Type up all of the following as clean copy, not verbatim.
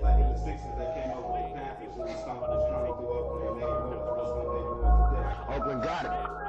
like in the 60s, they came up with the Panthers and was trying to do Oakland and made moves. What's going to be doing today? Oakland got it.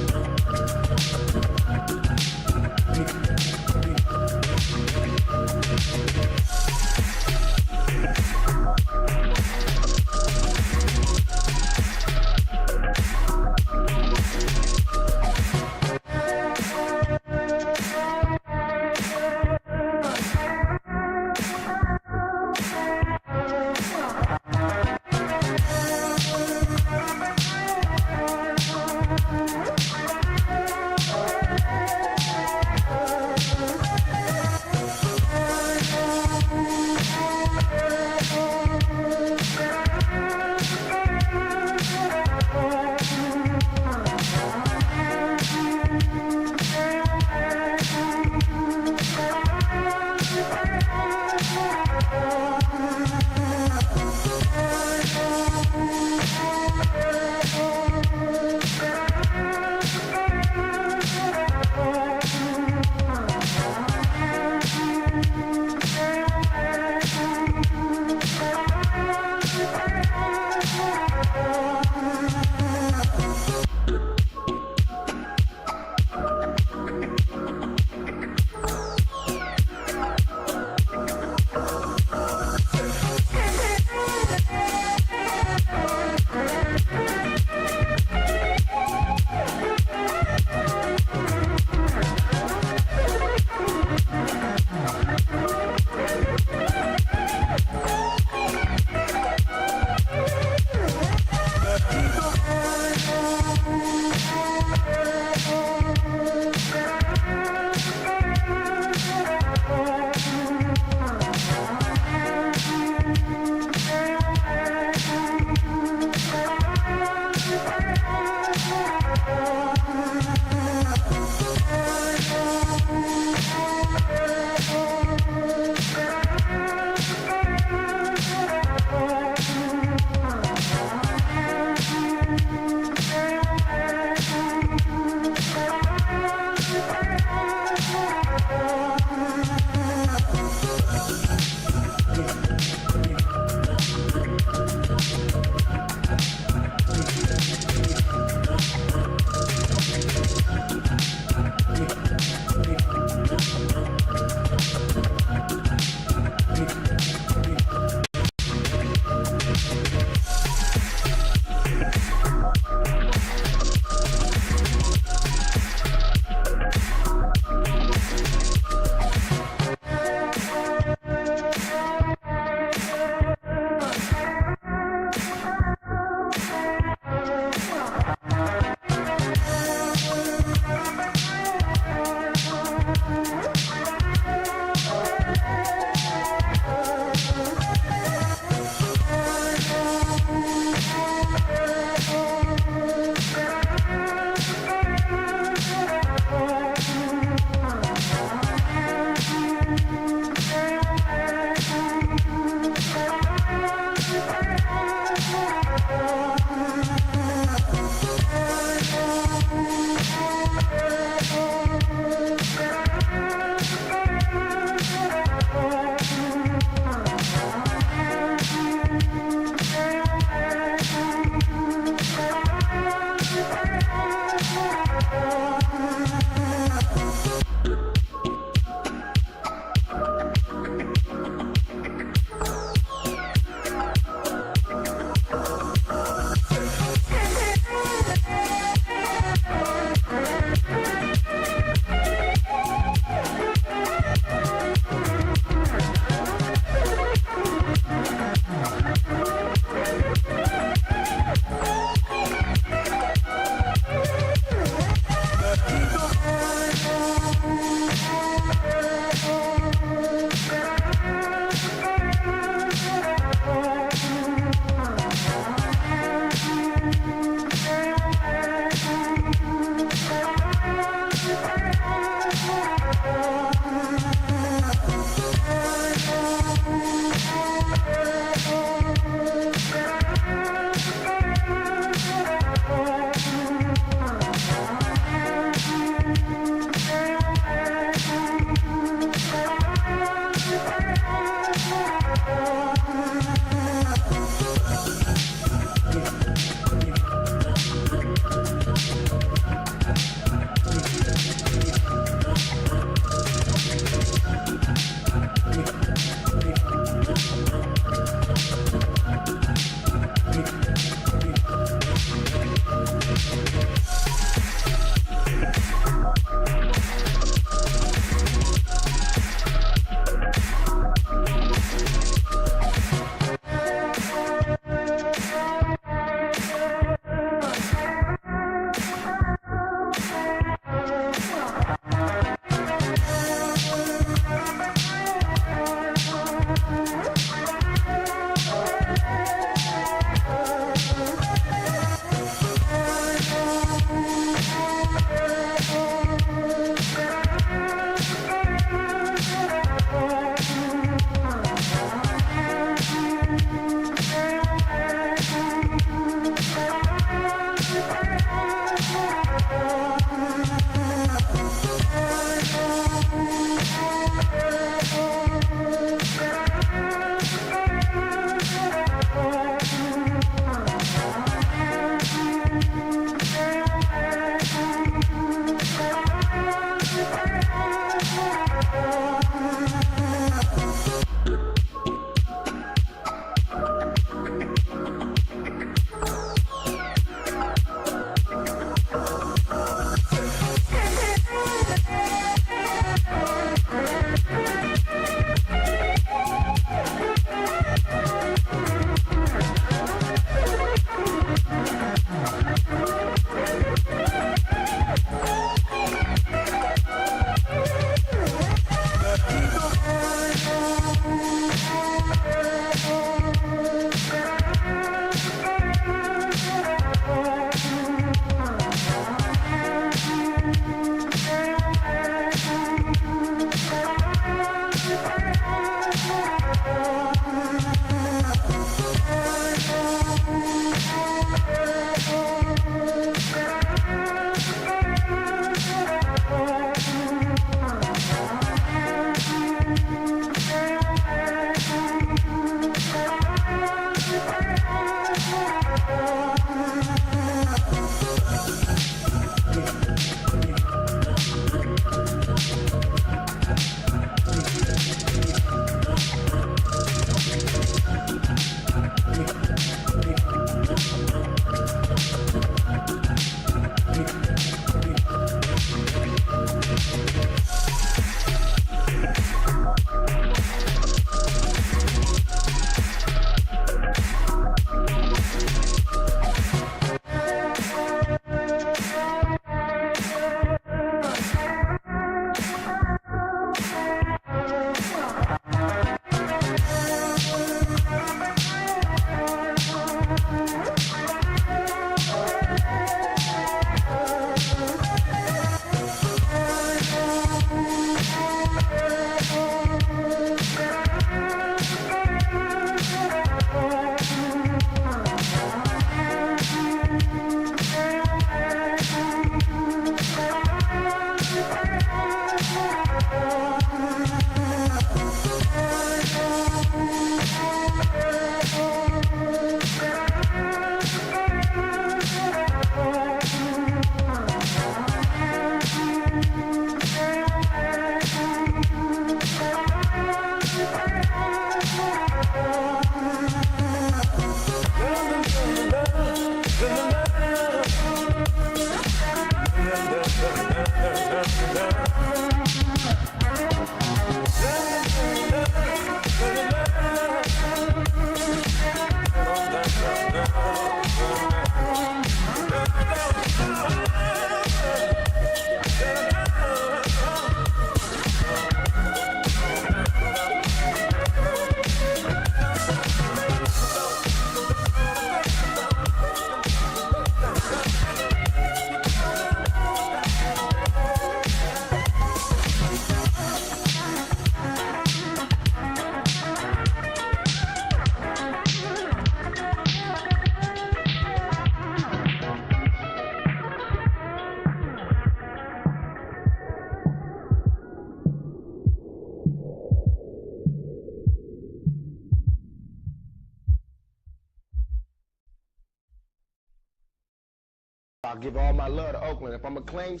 I give all my love to Oakland. If I'm gonna claim,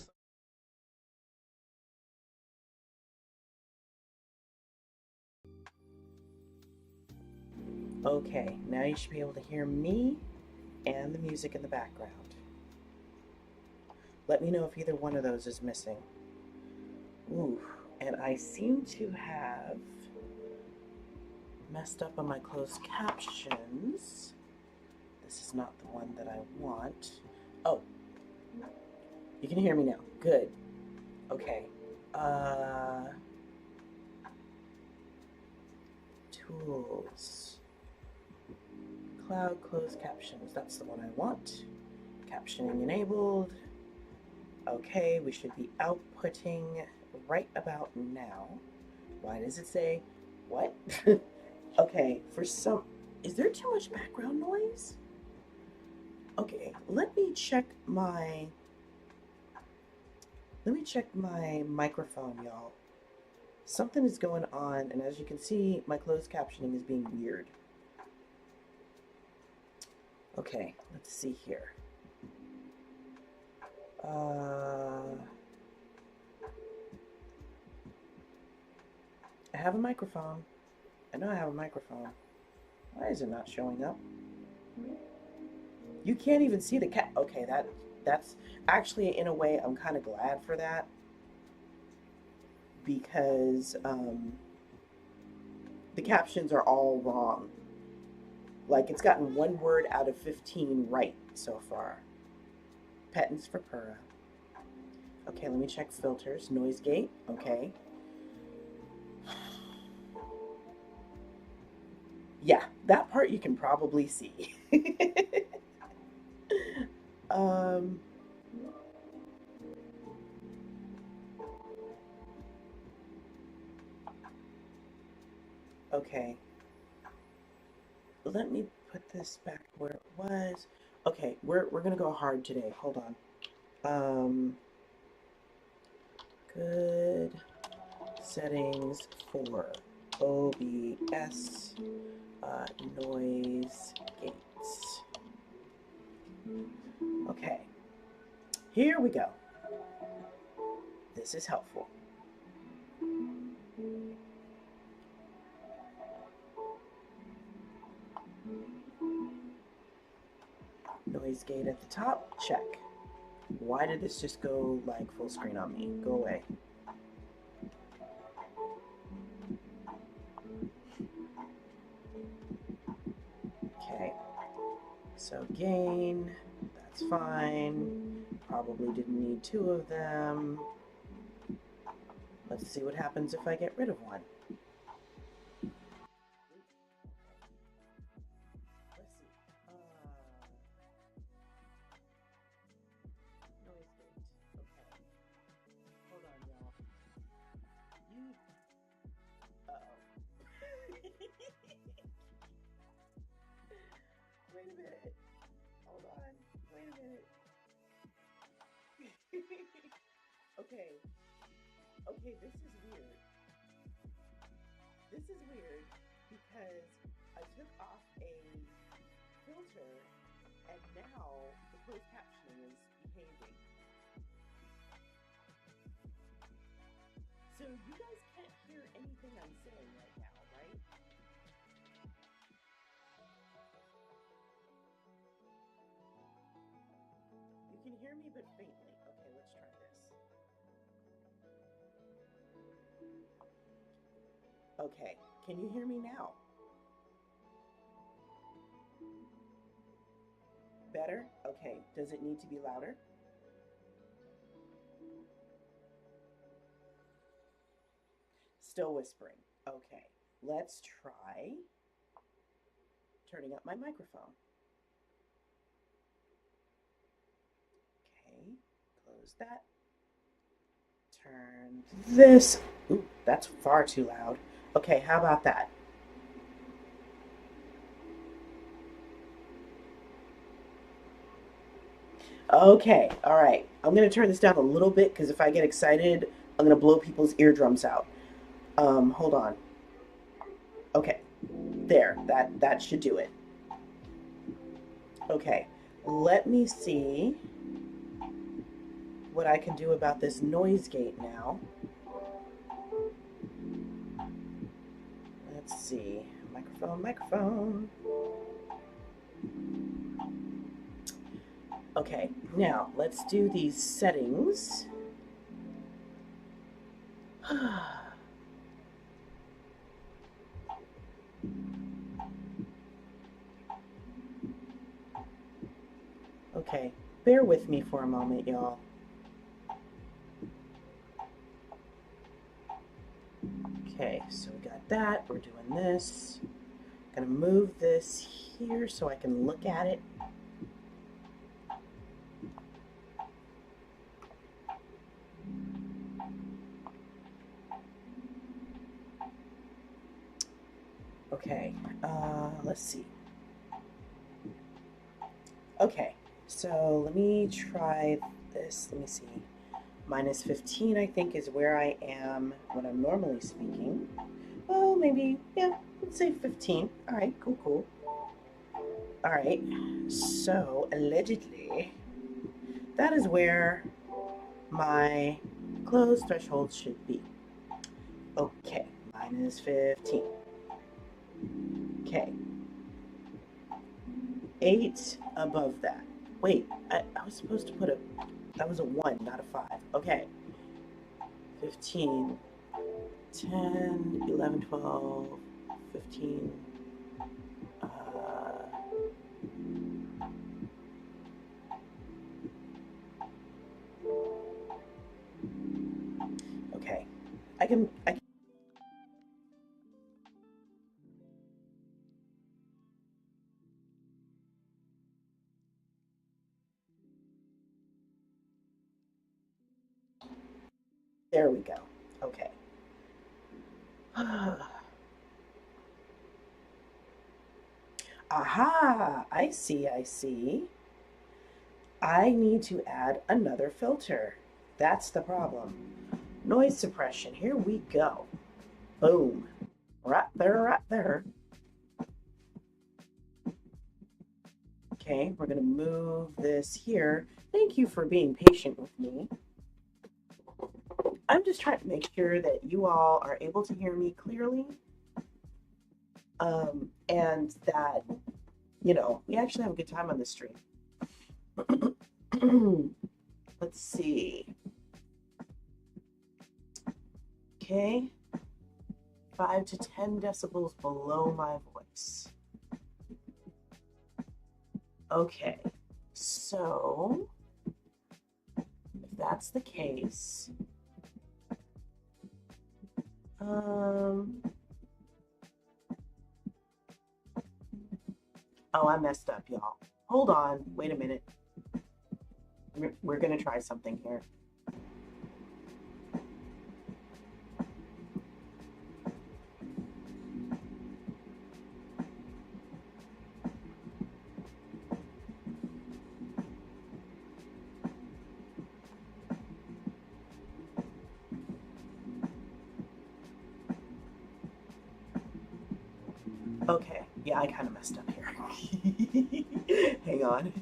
Okay, now you should be able to hear me and the music in the background. Let me know if either one of those is missing. Ooh, and I seem to have messed up on my closed captions. This is not the one that I want. Oh, you can hear me now. Good. Okay. Tools. Cloud closed captions. That's the one I want. Captioning enabled. Okay, we should be outputting right about now. Why does it say what? Okay, is there too much background noise? Okay, let me check my microphone, y'all. Something is going on, and as you can see, my closed captioning is being weird. Okay, let's see here. I have a microphone. I know I have a microphone. Why is it not showing up? You can't even see the cat. Okay, that's actually, in a way, I'm kind of glad for that, because the captions are all wrong. Like, it's gotten 1 word out of 15 right so far. Patents for Pura. Okay, let me check filters. Noise gate. Okay. Yeah, that part you can probably see. Okay. Let me put this back where it was. Okay, we're gonna go hard today. Hold on. Good settings for OBS noise gates. Okay, here we go. This is helpful. Noise gate at the top, check. Why did this just go like full screen on me? Go away. Okay, so gain, that's fine. Probably didn't need 2 of them. Let's see what happens if I get rid of one. Let's see. Noise gate. Okay. Hold on, y'all. Wait a minute. Hold on. Wait a minute. Okay. Okay, this is weird. This is weird because I took off a filter and now the closed captioning is behaving. So you guys can't hear anything I'm saying right now, right? You can hear me, but faintly. Okay, let's try this. Okay, can you hear me now? Better? Okay, does it need to be louder? Still whispering. Okay, let's try turning up my microphone. Okay, close that. Turn this. Ooh, that's far too loud. Okay, how about that? Okay, all right. I'm going to turn this down a little bit because if I get excited, I'm going to blow people's eardrums out. Hold on. Okay, there. That should do it. Okay, let me see what I can do about this noise gate now. Let's see. Microphone, microphone. Okay, now let's do these settings. Okay, bear with me for a moment, y'all. Okay, so we got that. We're doing this. I'm gonna move this here so I can look at it. Okay, let's see. Okay, so let me try this. Let me see. Minus 15, I think, is where I am when I'm normally speaking. Well, maybe, yeah, let's say 15. All right, cool, cool. All right, so allegedly, that is where my close threshold should be. Okay, minus 15. Okay. 8 above that. Wait, I was supposed to put that was a 1, not a 5. Okay. 15, 10, 11, 12, 15. Okay. I can there we go. Okay. Aha! I see, I see. I need to add another filter. That's the problem. Noise suppression. Here we go. Boom. Right there, right there. Okay, we're going to move this here. Thank you for being patient with me. I'm just trying to make sure that you all are able to hear me clearly. And that, you know, we actually have a good time on this stream. Let's see. Okay. 5 to 10 decibels below my voice. Okay, so if that's the case, oh, I messed up, y'all. Hold on, wait a minute. We're gonna try something here. Okay, yeah, I kind of messed up here. Hang on.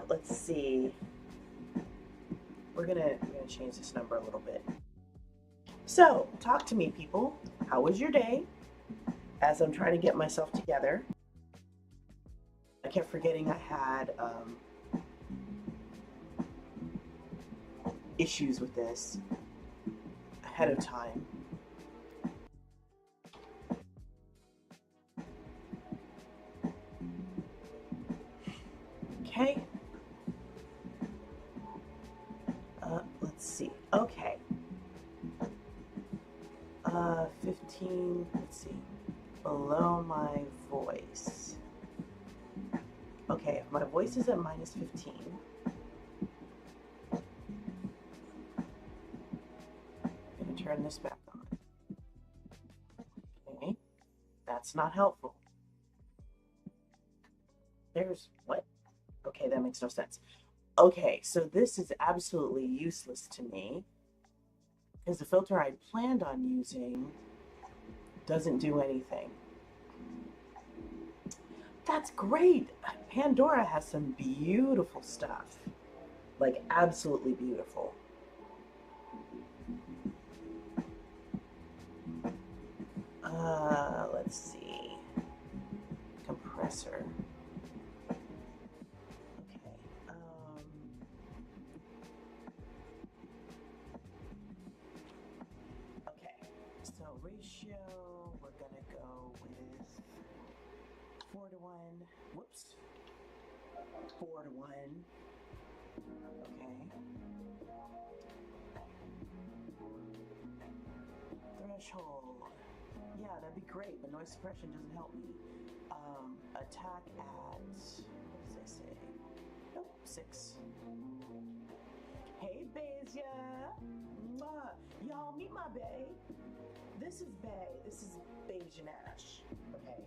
Let's see. We're gonna change this number a little bit. So, talk to me, people. How was your day? As I'm trying to get myself together. I kept forgetting I had issues with this ahead of time. Okay. Let's see. Okay. 15, let's see. Below my voice. Okay, if my voice is at minus 15. I'm going to turn this back on. Okay. That's not helpful. There's what? Okay, that makes no sense. Okay, so this is absolutely useless to me because the filter I planned on using doesn't do anything. That's great. Pandora has some beautiful stuff. Like, absolutely beautiful. Let's see. Compressor. Okay. Okay. So ratio, we're gonna go with 4-to-1. Whoops. 4-to-1. Okay. Threshold. Yeah, that'd be great, but noise suppression doesn't help me. Attack at, what does they say? Nope, 6. Hey, Beja. Y'all, meet my bae. This is Bae. This is Beja Nash. Okay.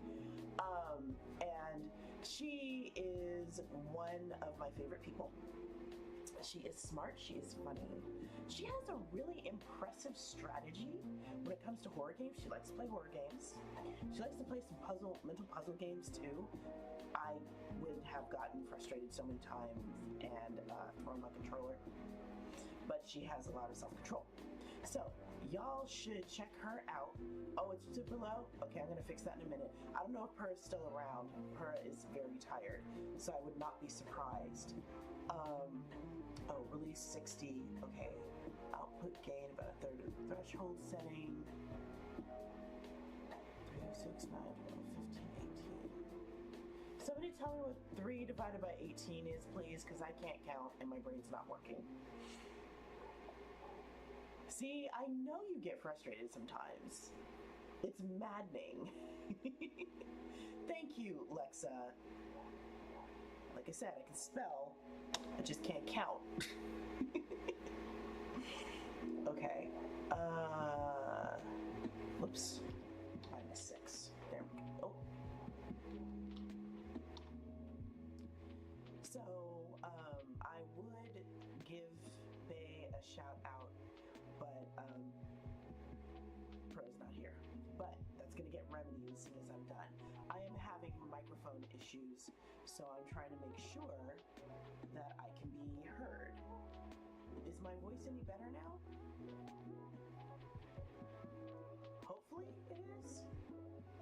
And she is one of my favorite people. She is smart, she is funny. She has a really impressive strategy when it comes to horror games. She likes to play horror games. She likes to play some mental puzzle games too. I would have gotten frustrated so many times and thrown my controller, but she has a lot of self-control. So y'all should check her out. Oh, it's super low? Okay, I'm gonna fix that in a minute. I don't know if Purr is still around. Purr is very tired, so I would not be surprised. Oh, release 60. Okay. Output gain about a third of the threshold setting. 3, 6, 9, 12, 15, 18. Somebody tell me what 3 divided by 18 is, please, because I can't count and my brain's not working. See, I know you get frustrated sometimes. It's maddening. Thank you, Lexa. Like I said, I can spell, I just can't count. Okay. Whoops. -6. There we go. Oh. So, I would give Bae a shout out, but Pro's not here. But that's gonna get remedied as soon as I'm done. I am having microphone issues, so I'm trying to make sure that I can be heard. Is my voice any better now? Hopefully it is.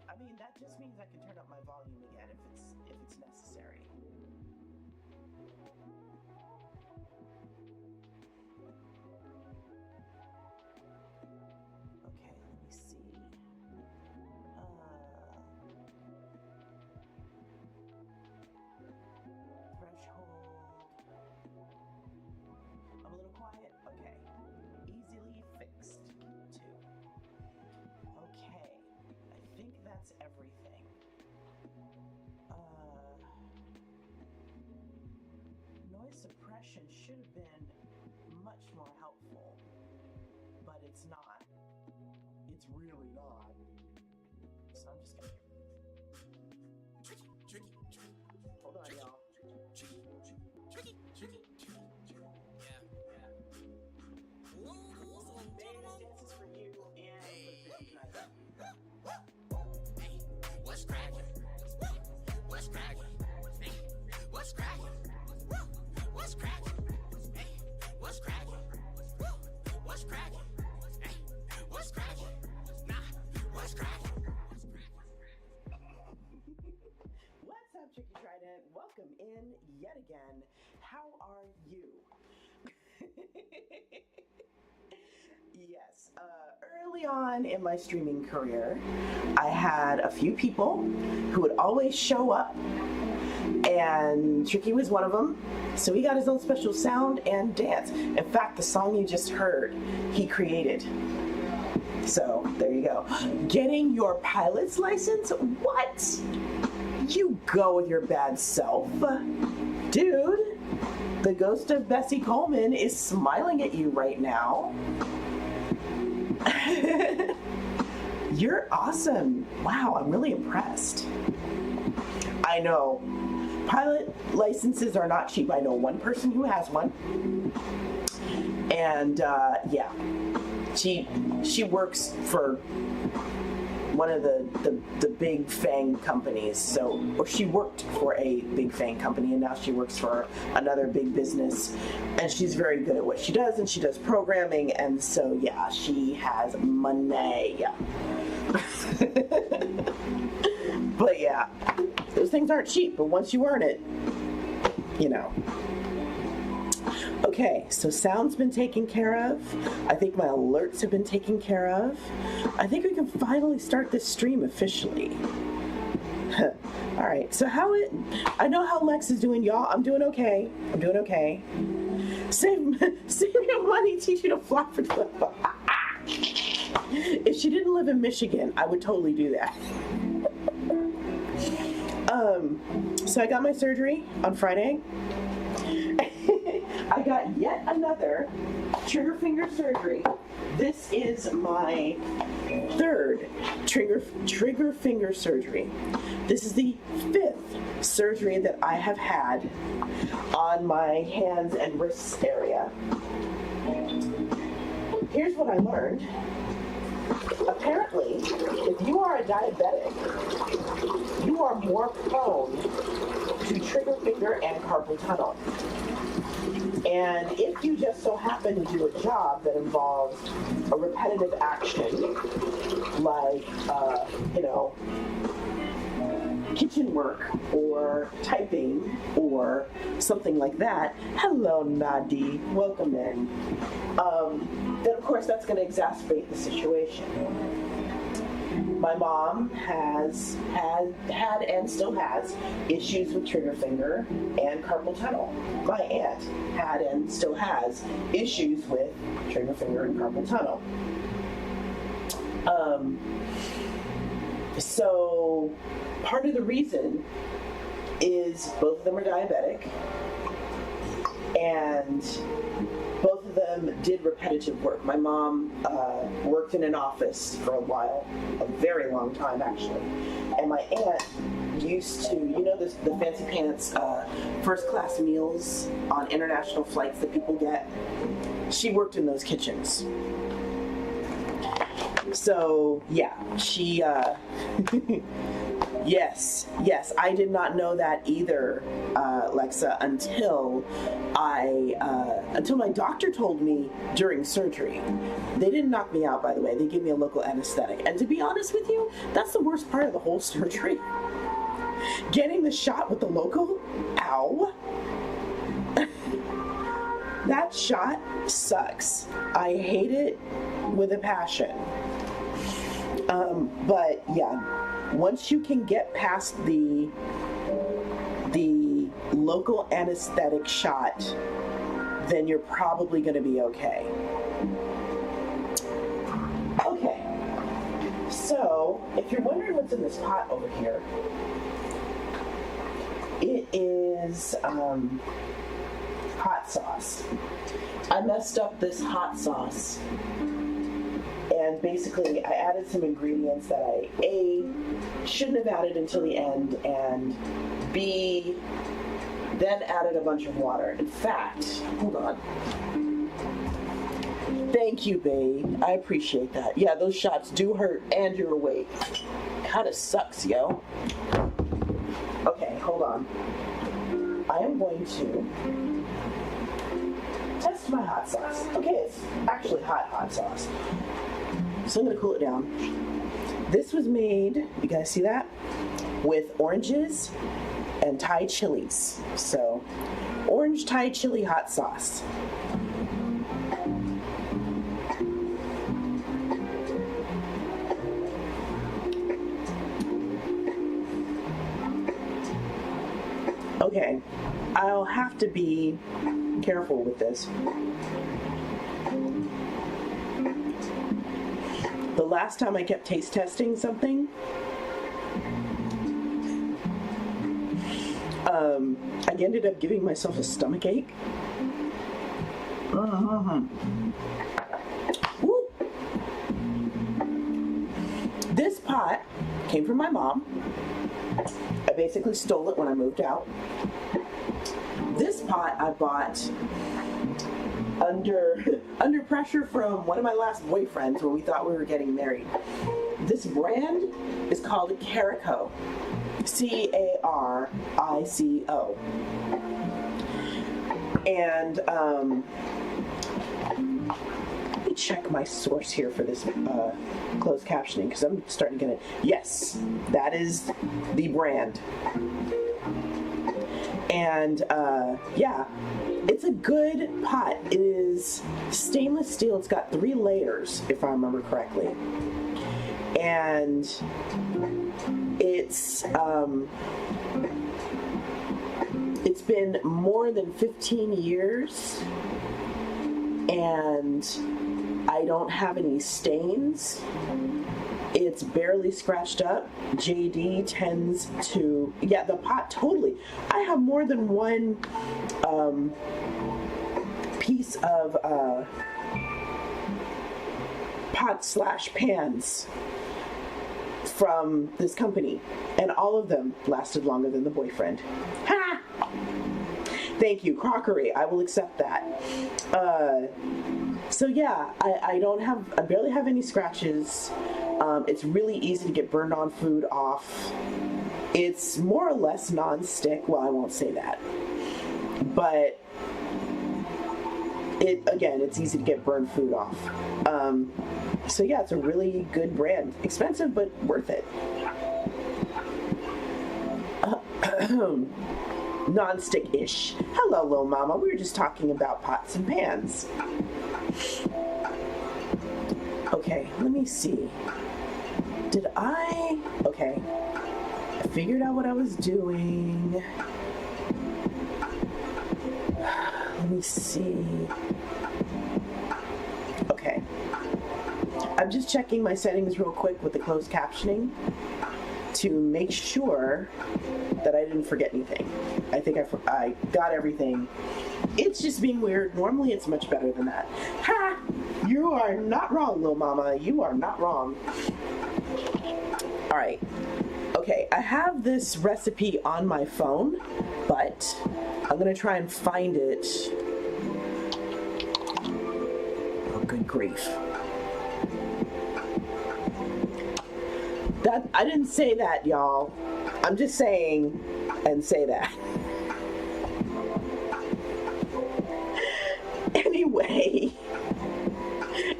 I mean, that just means I can turn up my volume again if it's necessary. Okay, let me see. Threshold. I'm a little quiet. Okay. Easily fixed, too. Okay. I think that's everything. Noise suppression should have been much more helpful, but it's not. It's really not. So I'm just gonna... Tricky. Hold on, y'all. Tricky. Yeah. This is for you and Hey, what's cracking? What's cracking? Hey, what's cracking? What's cracking? Hey, what's cracking? What's cracking? Hey, what's cracking? Nah, what's cracking? What's up, Tricky Trident? Welcome in yet again. How are you? Yes, early on in my streaming career, I had a few people who would always show up, and Tricky was one of them. So he got his own special sound and dance. In fact, the song you just heard, he created. So there you go. Getting your pilot's license? What? You go with your bad self. Dude, the ghost of Bessie Coleman is smiling at you right now. You're awesome. Wow, I'm really impressed. I know. Pilot licenses are not cheap. I know one person who has one. And yeah, she works for one of the big FANG companies. So, or she worked for a big FANG company, and now she works for another big business. And she's very good at what she does, and she does programming. And so, yeah, she has money. But yeah, those things aren't cheap. But once you earn it, you know. Okay, so sound's been taken care of. I think my alerts have been taken care of. I think we can finally start this stream officially. All right, so I know how Lex is doing, y'all. I'm doing okay. I'm doing okay. Save your money, teach you to fly for the... If she didn't live in Michigan, I would totally do that. So I got my surgery on Friday. I got yet another trigger finger surgery. This is my third trigger finger surgery. This is the 5th surgery that I have had on my hands and wrists area. Here's what I learned. Apparently, if you are a diabetic, you are more prone to trigger finger and carpal tunnel. And if you just so happen to do a job that involves a repetitive action, like, kitchen work or typing or something like that, hello Nadi, welcome in, then of course that's going to exacerbate the situation. My mom has had and still has issues with trigger finger and carpal tunnel. My aunt had and still has issues with trigger finger and carpal tunnel. So part of the reason is both of them are diabetic, and both of them did repetitive work. My mom worked in an office for a while, a very long time actually, and my aunt used to, the fancy pants first class meals on international flights that people get. She worked in those kitchens. So yeah, she yes, I did not know that either, Lexa, until my doctor told me during surgery. They didn't knock me out, by the way. They gave me a local anesthetic. And to be honest with you, that's the worst part of the whole surgery. Getting the shot with the local, ow. That shot sucks. I hate it with a passion. But yeah, once you can get past the local anesthetic shot, then you're probably going to be okay. Okay, so if you're wondering what's in this pot over here, it is hot sauce. I messed up this hot sauce. And basically, I added some ingredients that I, A, shouldn't have added until the end, and B, then added a bunch of water. In fact, hold on. Thank you, babe. I appreciate that. Yeah, those shots do hurt, and you're awake. Kinda sucks, yo. Okay, hold on. I am going to test my hot sauce. Okay, it's actually hot sauce. So I'm going to cool it down. This was made, you guys see that? With oranges and Thai chilies. So, orange Thai chili hot sauce. Okay, I'll have to be careful with this. The last time I kept taste testing something, I ended up giving myself a stomach ache. Woo. This pot came from my mom. I basically stole it when I moved out. This pot I bought under pressure from one of my last boyfriends when we thought we were getting married. This brand is called Carico. Carico. And let me check my source here for this closed captioning, because I'm starting to get it. Yes, that is the brand. And yeah, it's a good pot. It is stainless steel. It's got 3 layers, if I remember correctly. And it's been more than 15 years, and I don't have any stains. It's barely scratched up. JD tends to, yeah, the pot totally. I have more than one piece of pot/pans from this company, and all of them lasted longer than the boyfriend. Ha! Thank you, crockery. I will accept that. So yeah, I barely have any scratches. It's really easy to get burned on food off. It's more or less non-stick. Well, I won't say that, but it's easy to get burned food off. So yeah, it's a really good brand. Expensive, but worth it. Non-stick-ish. Hello, little mama. We were just talking about pots and pans. Okay, let me see. Okay. I figured out what I was doing. Let me see. Okay. I'm just checking my settings real quick with the closed captioning to make sure that I didn't forget anything. I think I got everything. It's just being weird. Normally it's much better than that. Ha! You are not wrong, little mama. You are not wrong. All right. Okay, I have this recipe on my phone, but I'm gonna try and find it. Oh, good grief. I didn't say that, y'all. I'm just saying and say that. Anyway,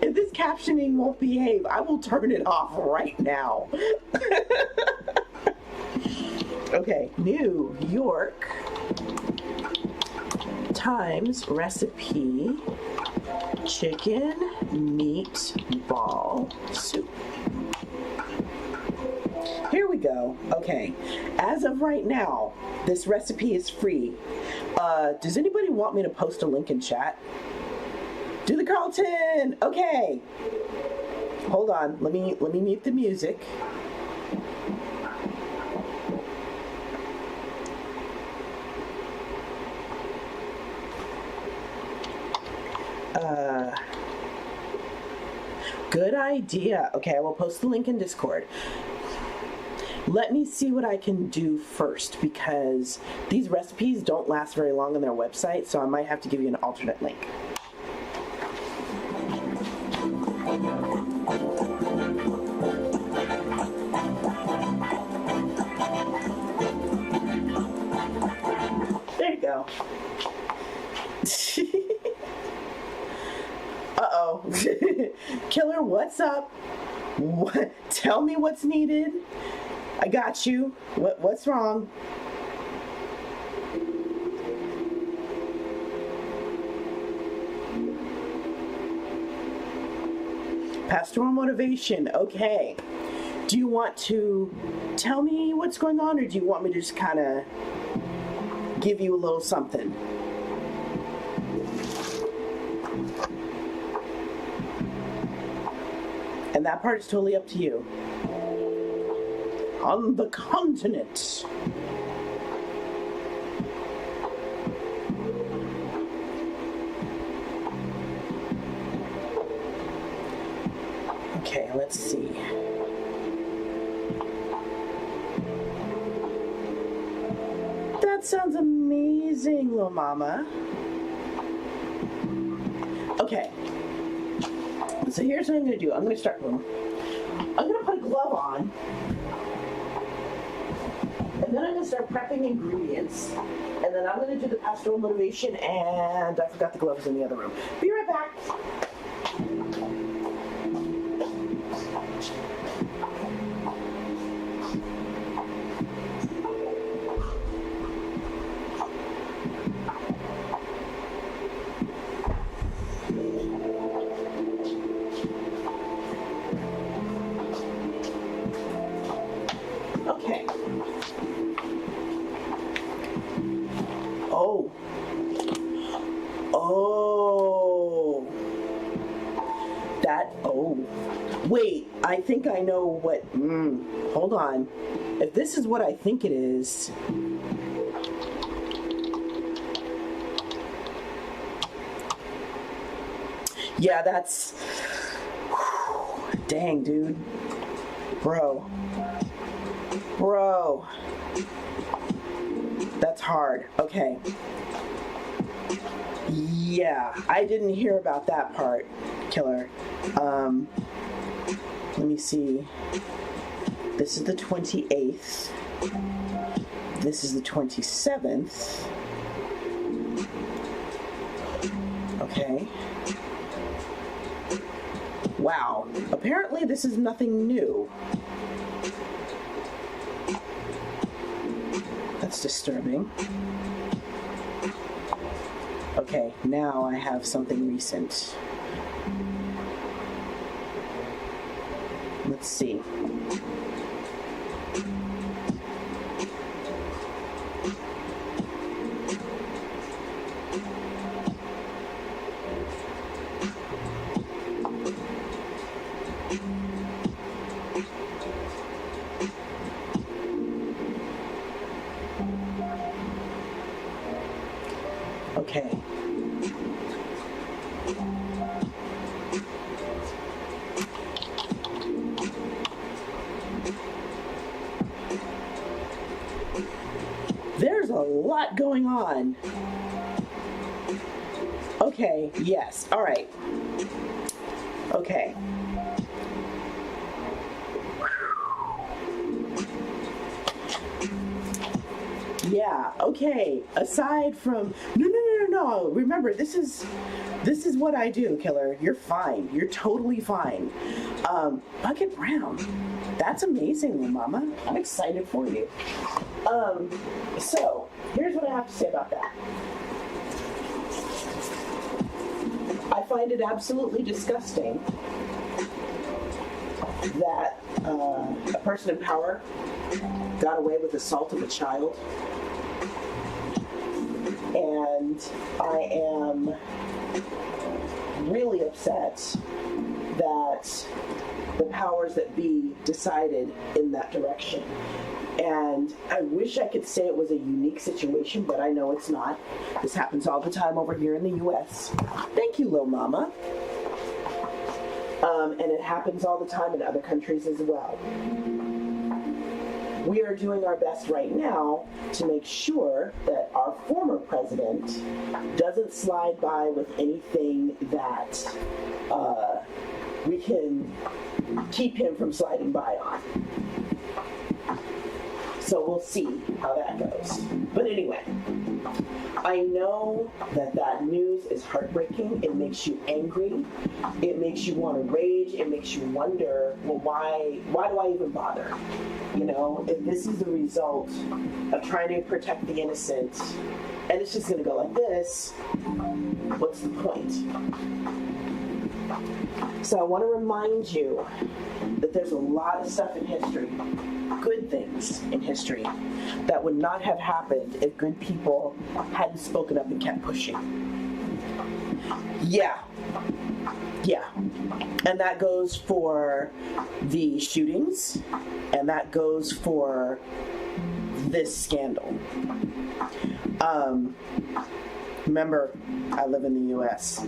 if this captioning won't behave, I will turn it off right now. Okay, New York Times recipe chicken meatball soup. Here we go. Okay, as of right now, this recipe is free. Does anybody want me to post a link in chat? Do the Carlton. Okay. Hold on. Let me mute the music. Good idea. Okay, I will post the link in Discord. Let me see what I can do first, because these recipes don't last very long on their website, so I might have to give you an alternate link. There you go. Uh-oh. Killer, what's up? What? Tell me what's needed. I got you. What's wrong? Pastoral motivation. Okay. Do you want to tell me what's going on, or do you want me to just kind of give you a little something? And that part is totally up to you. On the continent. Okay, let's see. That sounds amazing, little mama. Okay. So here's what I'm going to do. I'm going to start. I'm going to put a glove on. And then I'm going to start prepping ingredients. And then I'm going to do the pastoral motivation, and I forgot the gloves in the other room. Be right back. Okay. Oh. Oh. That, oh. Wait, I think I know what, hold on. If this is what I think it is, yeah, that's, dang, dude. Bro. That's hard. Okay. Yeah, I didn't hear about that part, Killer. Let me see. This is the 28th. This is the 27th. Okay. Wow. Apparently this is nothing new. That's disturbing. Okay, now I have something recent. Let's see. Okay. There's a lot going on. Okay, yes. All right. Okay. Yeah, okay. Aside from no. Remember, this is what I do, Killer. You're fine. You're totally fine. Bucket Brown. That's amazing, little mama. I'm excited for you. So here's what I have to say about that. I find it absolutely disgusting that a person in power got away with assault of a child. And I am really upset that the powers that be decided in that direction. And I wish I could say it was a unique situation, but I know it's not. This happens all the time over here in the U.S. Thank you, Lil Mama. And it happens all the time in other countries as well. We are doing our best right now to make sure that our former president doesn't slide by with anything that we can keep him from sliding by on. So we'll see how that goes. But anyway, I know that news is heartbreaking. It makes you angry. It makes you want to rage. It makes you wonder, well, why do I even bother? You know, if this is the result of trying to protect the innocent, and it's just going to go like this, what's the point? So I want to remind you that there's a lot of stuff in history, good things in history, that would not have happened if good people hadn't spoken up and kept pushing. Yeah. And that goes for the shootings, and that goes for this scandal. Remember, I live in the U.S.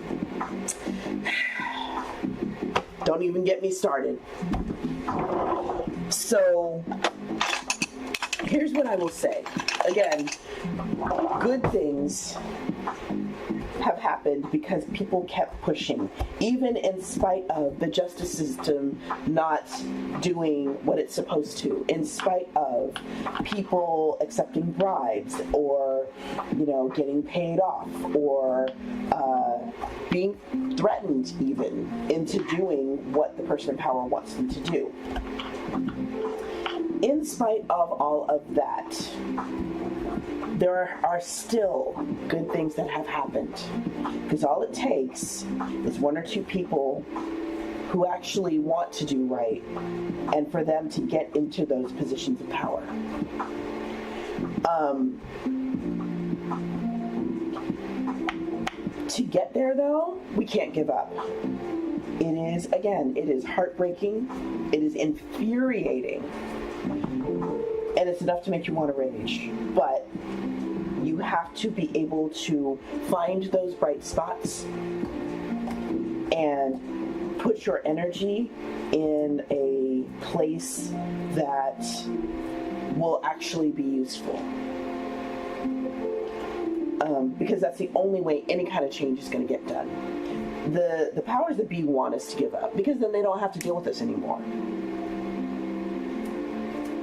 Don't even get me started. So, here's what I will say. Again, good things have happened because people kept pushing, even in spite of the justice system not doing what it's supposed to, in spite of people accepting bribes or, getting paid off or being threatened even into doing what the person in power wants them to do. In spite of all of that, there are still good things that have happened, because all it takes is one or two people who actually want to do right and for them to get into those positions of power. To get there, though, we can't give up. It is heartbreaking, it is infuriating, and it's enough to make you want to rage. But you have to be able to find those bright spots and put your energy in a place that will actually be useful. Because that's the only way any kind of change is going to get done. The powers that be want us to give up, because then they don't have to deal with us anymore.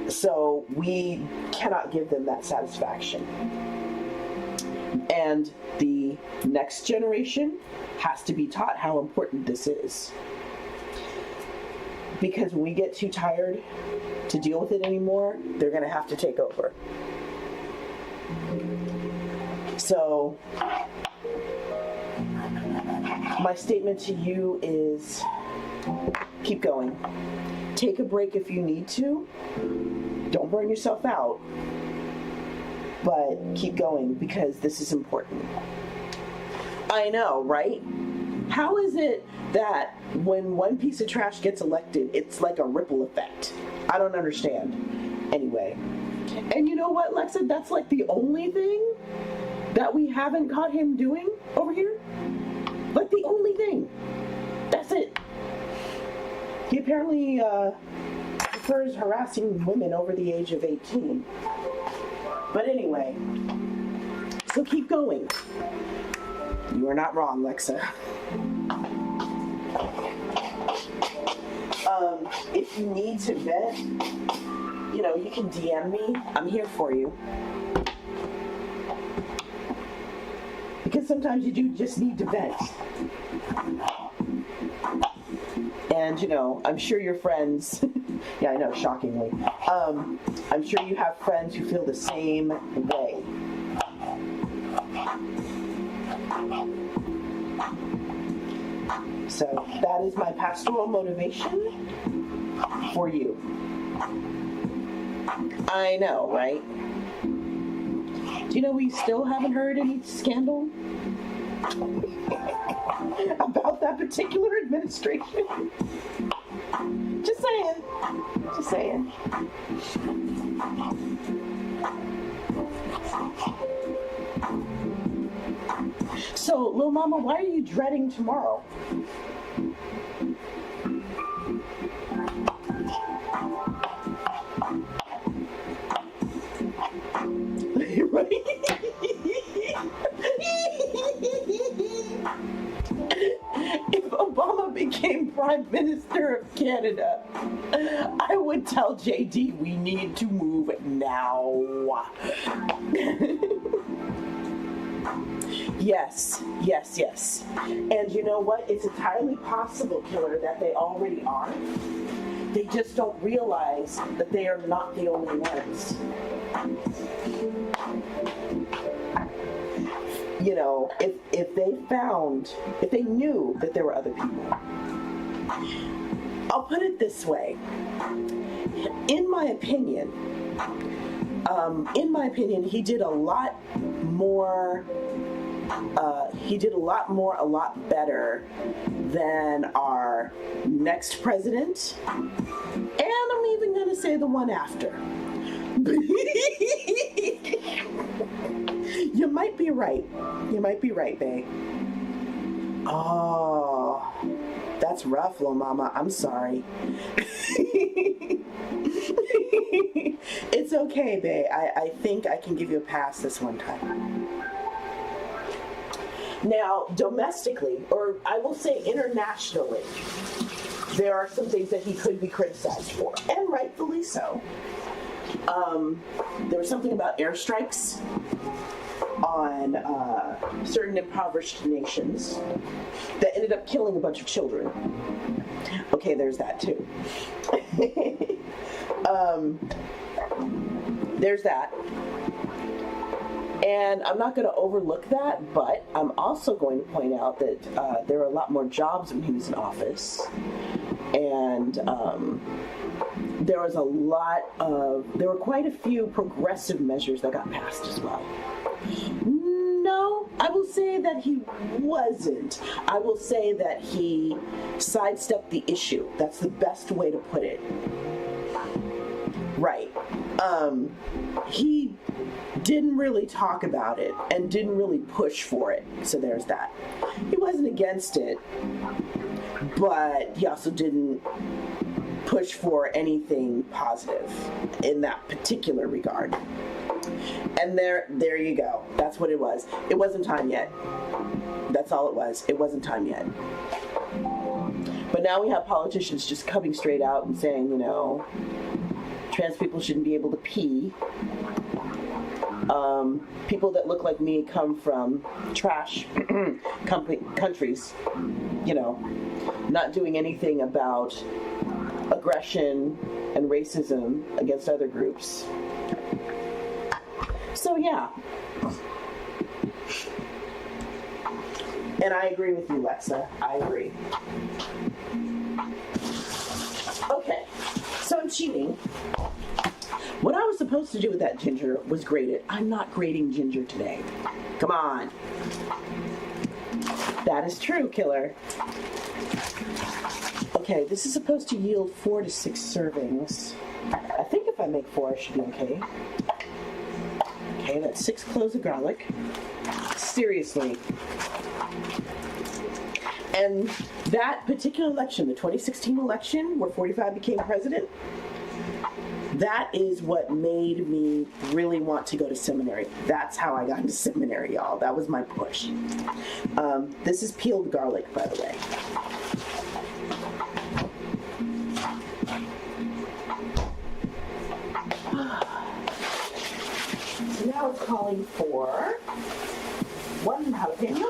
So we cannot give them that satisfaction. And the next generation has to be taught how important this is. Because when we get too tired to deal with it anymore, they're going to have to take over. So, my statement to you is keep going. Take a break if you need to. Don't burn yourself out. But keep going, because this is important. I know, right? How is it that when one piece of trash gets elected, it's like a ripple effect? I don't understand. Anyway. And you know what, Lexa? That's like the only thing that we haven't caught him doing over here. Like the only thing. That's it. He apparently prefers harassing women over the age of 18. But anyway, so keep going. You are not wrong, Lexa. If you need to vent, you can DM me. I'm here for you. Because sometimes you do just need to vent. And, I'm sure your friends, yeah, I know, shockingly. I'm sure you have friends who feel the same way. So that is my pastoral motivation for you. I know, right? Do you know we still haven't heard any scandal about that particular administration? Just saying. Just saying. So, Lil Mama, why are you dreading tomorrow? If Obama became Prime Minister of Canada, I would tell JD we need to move now. Yes. And you know what? It's entirely possible, Killer, that they already are. They just don't realize that they are not the only ones. If they knew that there were other people. I'll put it this way. In my opinion, he did a lot more. A lot better than our next president, and I'm even gonna say the one after. You might be right. Babe. Oh, that's rough, Lil Mama. I'm sorry. It's okay, babe. I think I can give you a pass this one time. Now, domestically, or I will say internationally, there are some things that he could be criticized for, and rightfully so. There was something about airstrikes on certain impoverished nations that ended up killing a bunch of children. Okay, there's that too. There's that. And I'm not going to overlook that, but I'm also going to point out that there were a lot more jobs when he was in office. And there were quite a few progressive measures that got passed as well. No, I will say that he wasn't. I will say that he sidestepped the issue. That's the best way to put it. Right. He didn't really talk about it and didn't really push for it. So there's that. He wasn't against it, but he also didn't push for anything positive in that particular regard. And there you go. That's what it was. It wasn't time yet. That's all it was. It wasn't time yet. But now we have politicians just coming straight out and saying, you know, trans people shouldn't be able to pee. People that look like me come from trash countries, you know, not doing anything about aggression and racism against other groups. So yeah. And I agree with you, Lexa. I agree. Okay, so I'm cheating. What I was supposed to do with that ginger was grate it. I'm not grating ginger today. Come on. That is true, killer. Okay, this is supposed to yield 4 to 6 servings. I think if I make 4, I should be okay. Okay, that's 6 cloves of garlic. Seriously. And that particular election, the 2016 election, where 45 became president, that is what made me really want to go to seminary. That's how I got into seminary, y'all. That was my push. This is peeled garlic, by the way. So now it's calling for 1 jalapeno.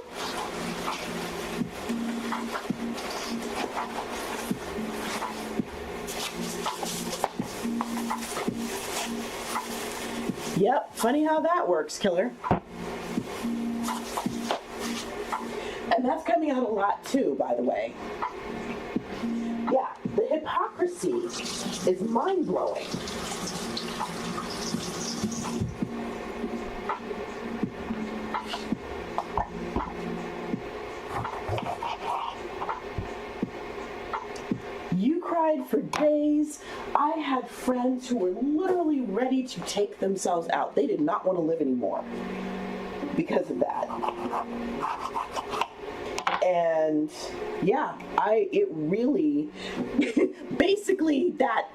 Yep, funny how that works, killer. And that's coming out a lot too, by the way. Yeah, the hypocrisy is mind-blowing. You cried for days. I had friends who were literally ready to take themselves out. They did not want to live anymore because of that. And yeah, it really, basically that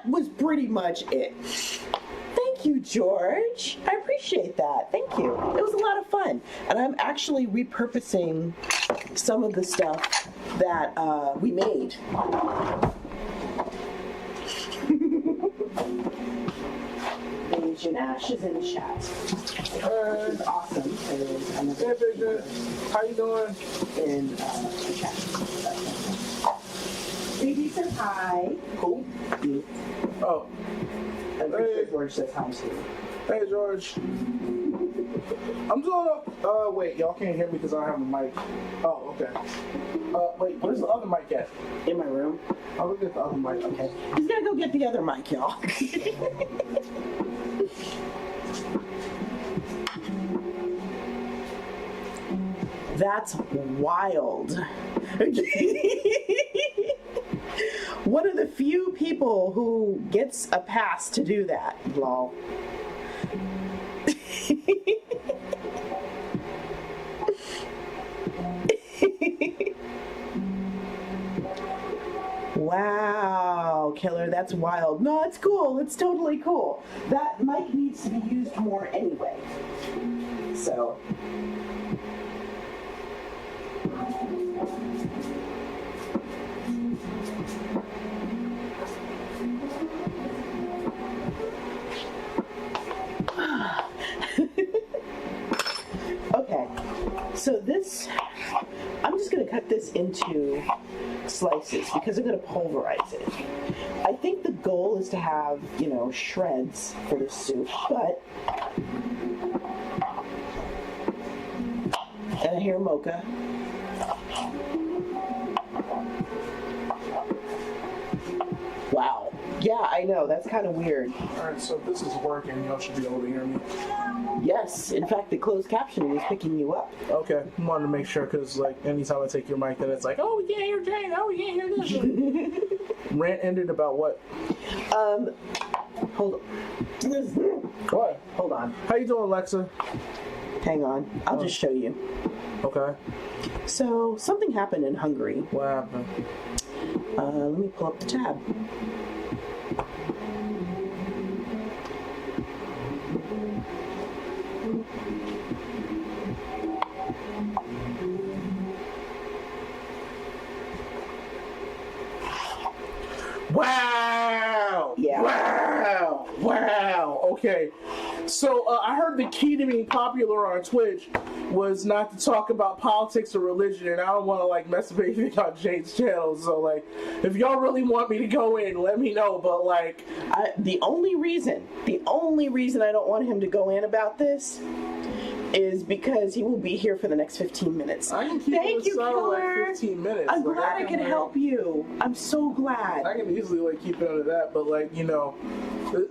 was pretty much it. Thank you, George. I appreciate that. Thank you. It was a lot of fun. And I'm actually repurposing some of the stuff that we made. Asian Ash is in the chat. This is awesome. Hey, Bridget. How you doing? In the chat. Baby says hi. Cool. Oh. And Hey. George says hi too. Hey, George. I'm doing wait, y'all can't hear me because I don't have a mic. Oh, okay. Wait, where's the other mic at? In my room. I'll go get the other mic. Okay. He's gonna go get the other mic, y'all. That's wild. One of the few people who gets a pass to do that, lol. Wow, killer, that's wild. No, it's cool. It's totally cool. That mic needs to be used more anyway. So, Okay, so this, I'm just going to cut this into slices because I'm going to pulverize it. I think the goal is to have, shreds for the soup, but, and I hear mocha. Wow. Yeah, I know, that's kind of weird. Alright, so if this is working, y'all should be able to hear me. Yes, in fact, the closed captioning is picking you up. Okay, I wanted to make sure because, anytime I take your mic, then it's like, oh, we can't hear Jane, oh, we can't hear this. Rant ended about what? Hold on. What? Hold on. How you doing, Alexa? Hang on. I'll just show you. Okay. So, something happened in Hungary. What happened? Let me pull up the tab. Wow! Yeah. Wow! Wow! Okay. So I heard the key to being popular on Twitch was not to talk about politics or religion, and I don't want to mess up anything on Jane's channel. So if y'all really want me to go in, let me know. But the only reason I don't want him to go in about this is because he will be here for the next 15 minutes. I can keep Thank you, Killer. 15 minutes. I'm glad I could help you. I'm so glad. I can easily keep it under that, but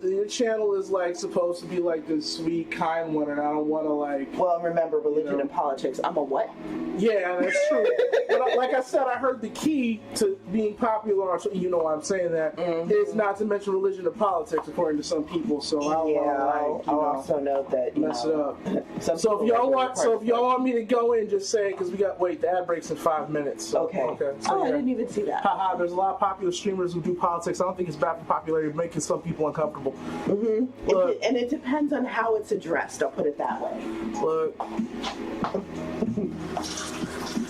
your channel is supposed to be this sweet, kind one, and I don't want to Well, remember, religion and politics. I'm a what? Yeah, that's true. But like I said, I heard the key to being popular, or you know why I'm saying that, is not to mention religion and politics, according to some people. So I'll also note that mess it up. So if y'all want me to go in, just say it, because the ad breaks in 5 minutes. So, okay. So, I didn't even see that. Haha, there's a lot of popular streamers who do politics. I don't think it's bad for popularity, making some people uncomfortable. And it depends on how it's addressed. I'll put it that way. Look.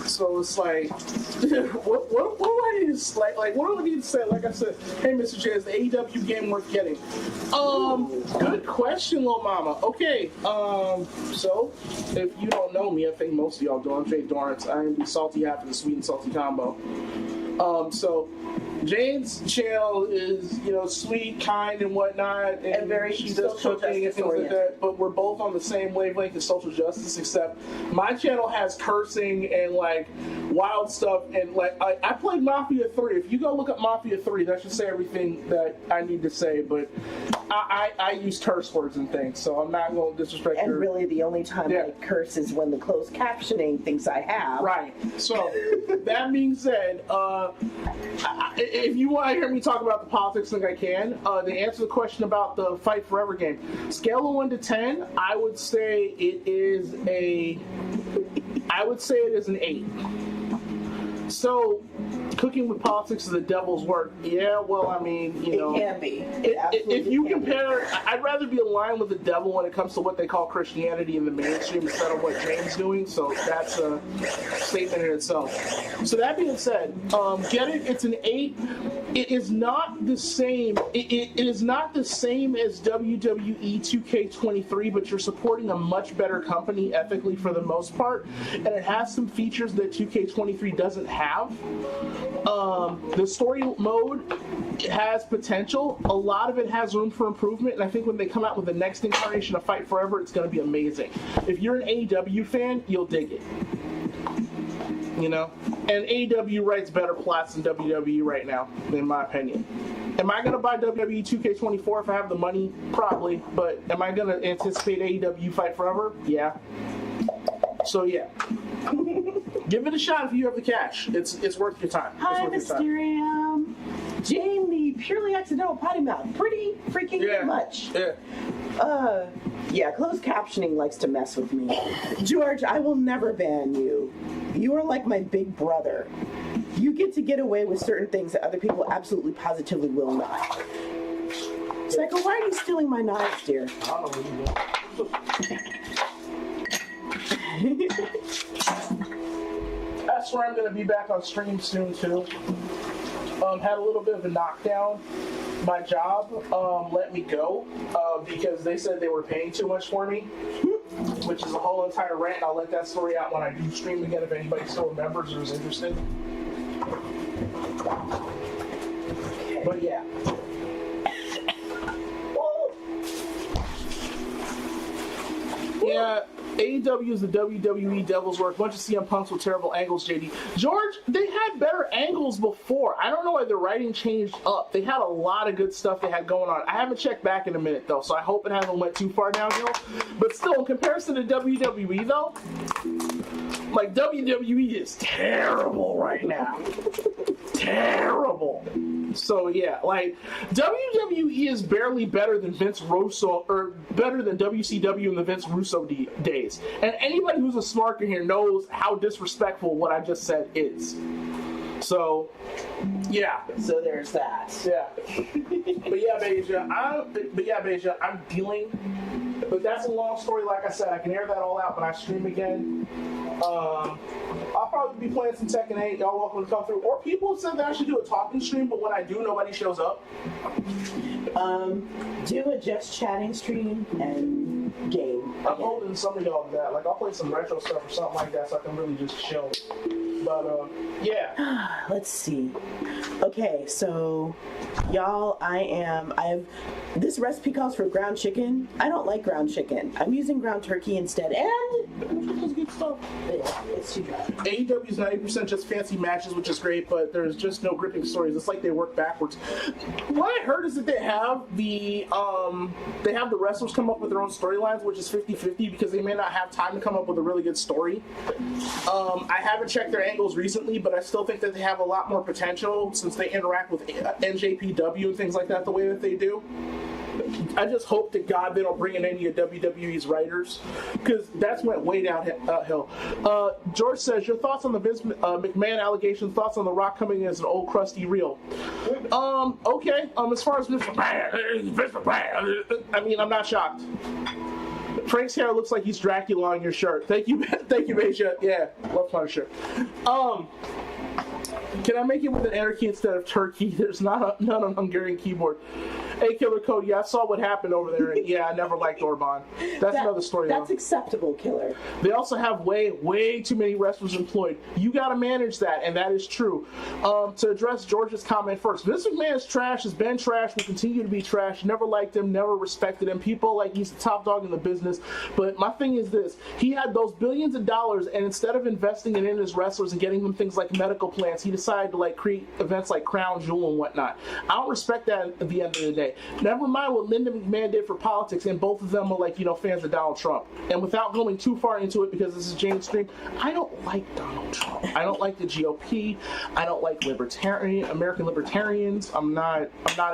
So it's what do I need to what do I need to say? Like I said, hey, Mr. J, is the AEW game worth getting? Good question, Lil Mama. Okay, so if you don't know me, I think most of y'all do. I'm Jay Dorrance. I am the salty half of the sweet and salty combo. So Jane's channel is, sweet, kind, and whatnot, and very she does cooking and things like that. But we're both on the same wavelength of social justice, except my channel has cursing and wild stuff. And I played Mafia 3. If you go look up Mafia 3, that should say everything that I need to say. But I use curse words and things, so I'm not going to disrespect her. And really, the only time I curse is when the closed captioning thinks I have. Right. So that being said, if you want to hear me talk about the politics, I think I can. To answer the question about the Fight Forever game, scale of 1 to 10, I would say it is an 8. So, cooking with politics is the devil's work. Yeah, well, I mean, It can be. If you compare, I'd rather be aligned with the devil when it comes to what they call Christianity in the mainstream instead of what Jane's doing. So that's a statement in itself. So that being said, get it. It's an 8. It is not the same. It is not the same as WWE 2K23, but you're supporting a much better company ethically for the most part, and it has some features that 2K23 doesn't have. The story mode has potential. A lot of it has room for improvement, and I think when they come out with the next incarnation of Fight Forever, it's going to be amazing. If you're an AEW fan, you'll dig it. And AEW writes better plots than WWE right now, in my opinion. Am I going to buy WWE 2K24 if I have the money? Probably. But am I going to anticipate AEW Fight Forever? Yeah. So, yeah. Give it a shot if you have the cash. It's worth your time. Hi, Mysterium. Jane, the purely accidental potty mouth. Pretty freaking much. Yeah. Yeah, closed captioning likes to mess with me. George, I will never ban you. You are like my big brother. You get away with certain things that other people absolutely positively will not. Psycho, why are you stealing my knives, dear? I don't know what you do. that's where I'm going to be back on stream soon too. Had a little bit of a knockdown. My job let me go because they said they were paying too much for me, which is a whole entire rant. I'll let that story out when I do stream again if anybody still remembers or is interested. But yeah. Yeah, AEW is the WWE Devil's Work. Bunch of CM Punks with terrible angles, JD. George, they had better angles before. I don't know why the writing changed up. They had a lot of good stuff they had going on. I haven't checked back in a minute, though, so I hope it hasn't went too far downhill. But still, in comparison to WWE, though, like, WWE is terrible right now. Terrible. So yeah, like WWE is barely better than Vince Russo, or better than WCW in the Vince Russo days. And anybody who's a smarter here knows how disrespectful what I just said is. So, yeah. So there's that. Yeah. But yeah, Beja, I'm dealing. But that's a long story. Like I said, I can air that all out when I stream again. I'll probably be playing some Tekken 8. Y'all welcome to come through. Or people said that I should do a talking stream, but when I do, nobody shows up. Do a just chatting stream and game. I'm holding some of y'all to that. Like, I'll play some retro stuff or something like that so I can really just chill. But, yeah. Let's see. Okay, so, y'all, this recipe calls for ground chicken. I don't like ground chicken. I'm using ground turkey instead, and it's good stuff. It's too dry. AEW is 90% just fancy matches, which is great, but there's just no gripping stories. It's like they work backwards. What I heard is that they have the wrestlers come up with their own storylines, which is 50-50 because they may not have time to come up with a really good story. I haven't checked their angles recently, but I still think that they have a lot more potential since they interact with NJPW and things like that the way that they do. I just hope to God they don't bring in any of WWE's writers, because that's went way downhill. George says, your thoughts on the Vince McMahon allegations, thoughts on The Rock coming in as an old crusty reel. Okay, as far as Vince McMahon, I mean, I'm not shocked. Frank's hair looks like he's Dracula on your shirt. Thank you, Beja. Yeah, love Punisher. Can I make it with an anarchy instead of turkey? There's not a Hungarian keyboard. Hey, Killer Cody, I saw what happened over there, and yeah, I never liked Orban. That's another story. That's acceptable, Killer. They also have way too many wrestlers employed. You got to manage that, and that is true. To address George's comment first, Vince McMahon is trash, has been trash, will continue to be trash. Never liked him, never respected him. People like he's the top dog in the business. But my thing is this: he had those billions of dollars, and instead of investing it in his wrestlers and getting them things like medical plans, he decided to like create events like Crown Jewel and whatnot. I don't respect that at the end of the day. Never mind what Linda McMahon did for politics, and both of them are like, fans of Donald Trump. And without going too far into it, because this is James Stream, I don't like Donald Trump. I don't like the GOP. I don't like American libertarians. I'm not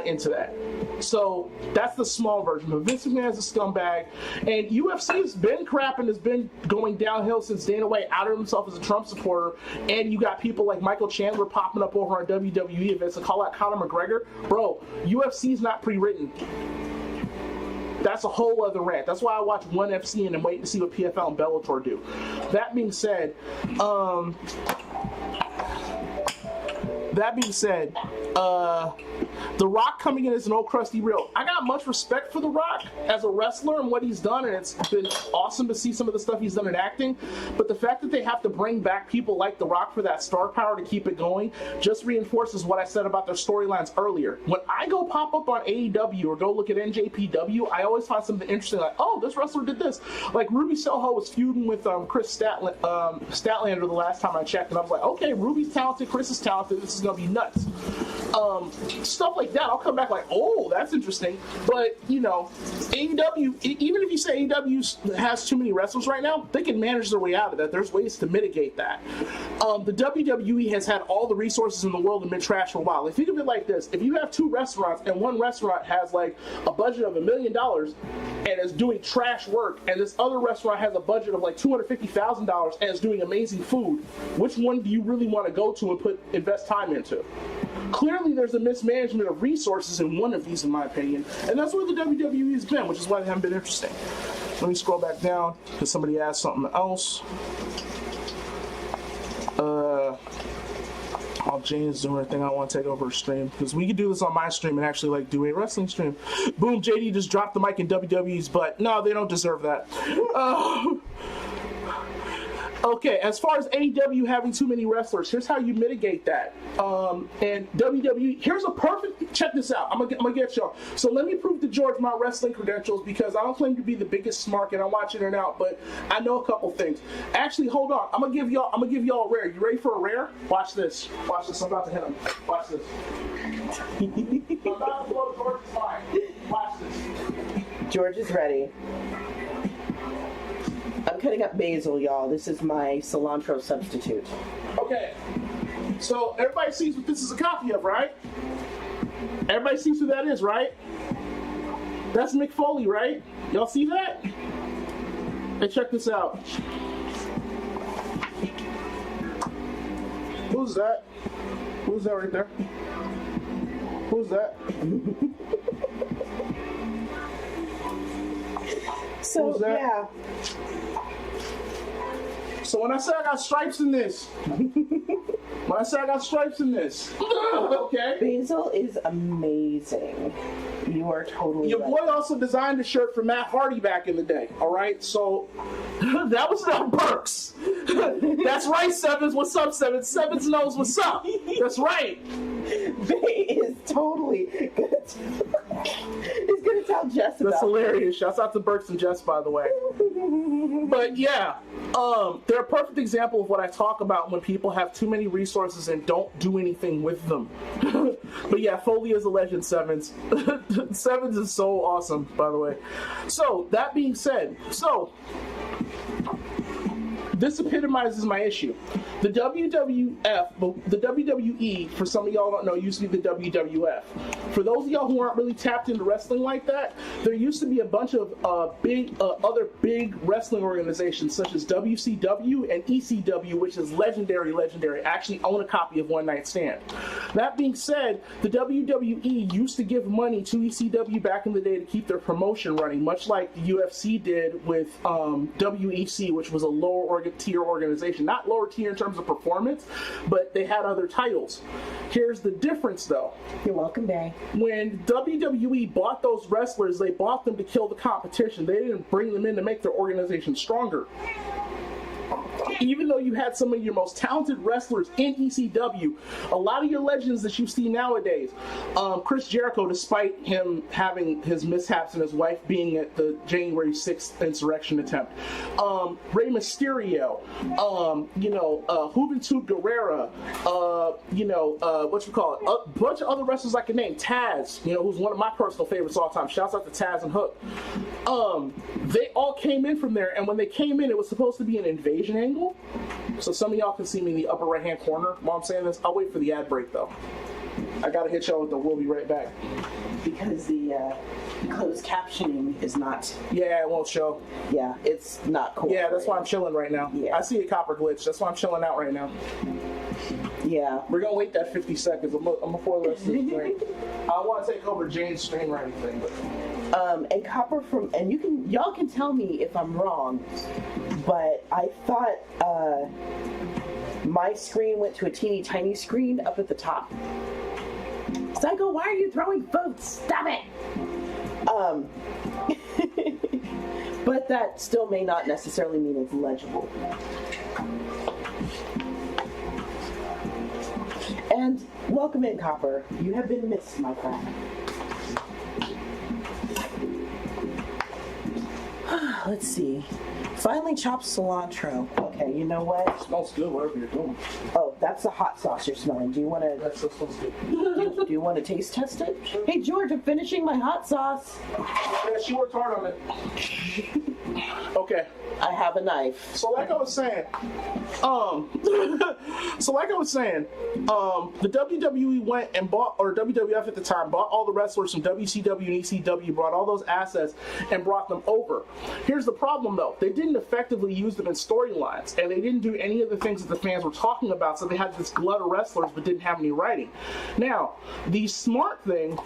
into that. So that's the small version. But Vince McMahon is a scumbag, and UFC has been crap and has been going downhill since Dana White outed himself as a Trump supporter. And you got people like Michael Chandler popping up over on WWE events to call out Conor McGregor. Bro, UFC is not pre-written. That's a whole other rant. That's why I watch ONE FC and I'm waiting to see what PFL and Bellator do. That being said, The Rock coming in as an old crusty reel. I got much respect for The Rock as a wrestler and what he's done, and it's been awesome to see some of the stuff he's done in acting. But the fact that they have to bring back people like The Rock for that star power to keep it going just reinforces what I said about their storylines earlier. When I go pop up on AEW or go look at NJPW, I always find something interesting, like, oh, this wrestler did this. Like Ruby Soho was feuding with Chris Statlander the last time I checked, and I was like, okay, Ruby's talented, Chris is talented, this is going to be nuts. Stuff like that, I'll come back like, oh, that's interesting. But, AEW, even if you say AEW has too many wrestlers right now, they can manage their way out of that. There's ways to mitigate that. The WWE has had all the resources in the world and been trash for a while. Like, think of it like this. If you have two restaurants and one restaurant has like a budget of $1 million and is doing trash work, and this other restaurant has a budget of like $250,000 and is doing amazing food, which one do you really want to go to and invest time into? Clearly, there's a mismanagement of resources in one of these, in my opinion, and that's where the WWE has been, which is why they haven't been interesting. Let me scroll back down because somebody asked something else. While Jane's doing her thing, I want to take over her stream because we could do this on my stream and actually like do a wrestling stream. Boom, JD just dropped the mic in WWE's butt. No, they don't deserve that. Okay, as far as AEW having too many wrestlers, here's how you mitigate that. And WWE, here's a perfect, check this out. I'm gonna get y'all. So let me prove to George my wrestling credentials because I don't claim to be the biggest smart and I watch in and out, but I know a couple things. Actually, hold on. I'm gonna give y'all a rare. You ready for a rare? Watch this. Watch this. I'm about to hit him. Watch this. I'm about to blow George's mind. Watch this. George is ready. I'm cutting up basil, y'all. This is my cilantro substitute. Okay. So everybody sees what this is a copy of, right? Everybody sees who that is, right? That's Mick Foley, right? Y'all see that? Hey, check this out. Who's that? Who's that right there? Who's that? So, Who's that? yeah. So when I say I got stripes in this, okay? Basil is amazing. You are totally Your right. boy also designed a shirt for Matt Hardy back in the day, all right? So that was not Burks. That's right, Sevens. What's up, Sevens? Sevens knows what's up. That's right. Bay is totally he's gonna tell Jess about That's hilarious. Shouts out to Burks and Jess, by the way. But yeah, they're a perfect example of what I talk about when people have too many resources and don't do anything with them. But yeah, Foley is a legend, Sevens. Sevens is so awesome, by the way. So, that being said, this epitomizes my issue. The WWF, the WWE, for some of y'all don't know, used to be the WWF. For those of y'all who aren't really tapped into wrestling like that, there used to be a bunch of other big wrestling organizations such as WCW and ECW, which is legendary. I actually own a copy of One Night Stand. That being said, the WWE used to give money to ECW back in the day to keep their promotion running, much like the UFC did with WEC, which was a lower tier organization. Not lower tier in terms of performance, but they had other titles. Here's the difference, though. You're welcome, Bay. When WWE bought those wrestlers, they bought them to kill the competition. They didn't bring them in to make their organization stronger. Even though you had some of your most talented wrestlers in ECW, a lot of your legends that you see nowadays, Chris Jericho, despite him having his mishaps and his wife being at the January 6th insurrection attempt, Rey Mysterio, Juventud Guerrera, a bunch of other wrestlers I can name, Taz, who's one of my personal favorites all time. Shouts out to Taz and Hook. They all came in from there, and when they came in, it was supposed to be an invasion angle. So some of y'all can see me in the upper right-hand corner while I'm saying this. I'll wait for the ad break, though. I gotta hit y'all with the "we'll be right back." Because the closed captioning is not... Yeah, it won't show. Yeah, it's not cool. Yeah, that's why I'm chilling right now. Yeah. I see a copper glitch. That's why I'm chilling out right now. Yeah. We're gonna wait that 50 seconds. I'm gonna pour the rest of the drink. I don't want to take over Jane's stream or anything, but... and copper and y'all can tell me if I'm wrong, but I thought my screen went to a teeny tiny screen up at the top. Psycho, why are you throwing food? Stop it! But that still may not necessarily mean it's legible. And welcome in, Copper. You have been missed, my friend. Let's see. Finely chopped cilantro. Okay, you know what? It smells good, whatever you're doing. Oh, that's the hot sauce you're smelling. Do you want to? That smells good. Do you want to taste test it? Hey, George, I'm finishing my hot sauce. Yeah, she worked hard on it. Okay. I have a knife. So like I was saying, the WWE went and bought, or WWF at the time, bought all the wrestlers from WCW and ECW, brought all those assets and brought them over. Here's the problem though, they didn't effectively use them in storylines, and they didn't do any of the things that the fans were talking about, so they had this glut of wrestlers but didn't have any writing. Now, the smart thing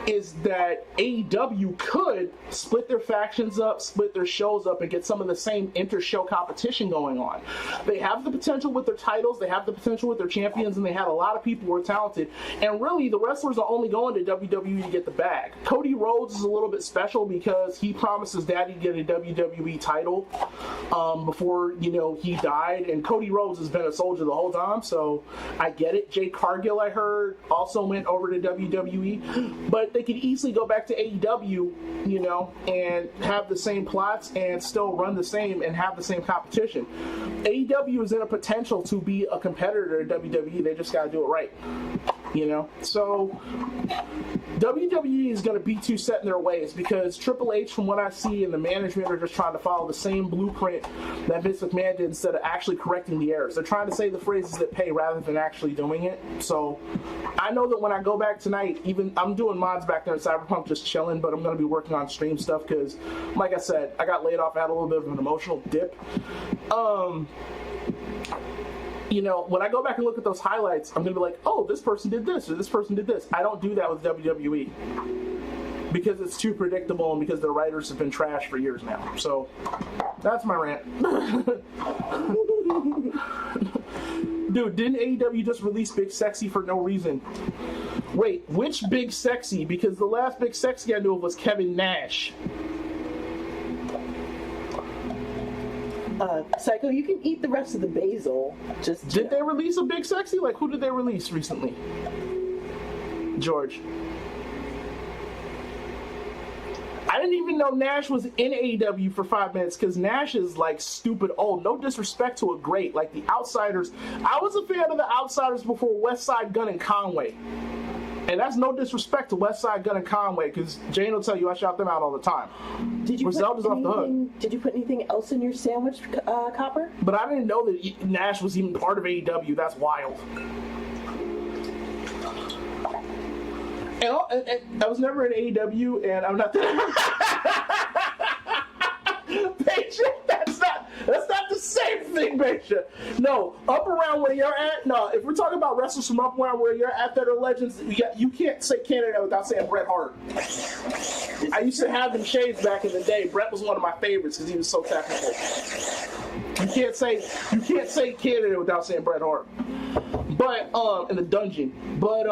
is that AEW could split their factions up, split their shows shows up and get some of the same inter-show competition going on. They have the potential with their titles, they have the potential with their champions, and they had a lot of people who are talented. And really, the wrestlers are only going to WWE to get the bag. Cody Rhodes is a little bit special because he promised his daddy to get a WWE title before, you know, he died. And Cody Rhodes has been a soldier the whole time, so I get it. Jade Cargill, I heard, also went over to WWE. But they could easily go back to AEW, you know, and have the same plots and still run the same and have the same competition. AEW is in a potential to be a competitor to WWE. They just got to do it right, you know. So WWE is going to be too set in their ways because Triple H, from what I see, and the management are just trying to follow the same blueprint that Vince McMahon did instead of actually correcting the errors. They're trying to say the phrases that pay rather than actually doing it. So I know that when I go back tonight, even I'm doing mods back there in Cyberpunk, just chilling, but I'm going to be working on stream stuff because, like I said, I got laid off. I had a little bit of an emotional dip. You know, when I go back and look at those highlights, I'm going to be like, oh, this person did this or this person did this. I don't do that with WWE because it's too predictable and because their writers have been trashed for years now. So that's my rant. Dude, didn't AEW just release Big Sexy for no reason? Wait, which Big Sexy? Because the last Big Sexy I knew of was Kevin Nash. Psycho, you can eat the rest of the basil. Just Did they release a Big Sexy? Like, who did they release recently? George. I didn't even know Nash was in AEW for 5 minutes because Nash is like stupid old. No disrespect to a great. Like the Outsiders. I was a fan of the Outsiders before West Side Gun and Conway. And that's no disrespect to West Side Gun and Conway because Jane will tell you I shout them out all the time. Did you Griselda's off the hook. Did you put anything else in your sandwich, Copper? But I didn't know that Nash was even part of AEW. That's wild. And I was never in AEW, and I'm not. Patient, that's not the same thing, Patient. No, up around where you're at. No, if we're talking about wrestlers from up around where you're at that are legends, you can't say Canada without saying Bret Hart. I used to have them shades back in the day. Bret was one of my favorites because he was so technical. You can't say Canada without saying Bret Hart. But in the dungeon. But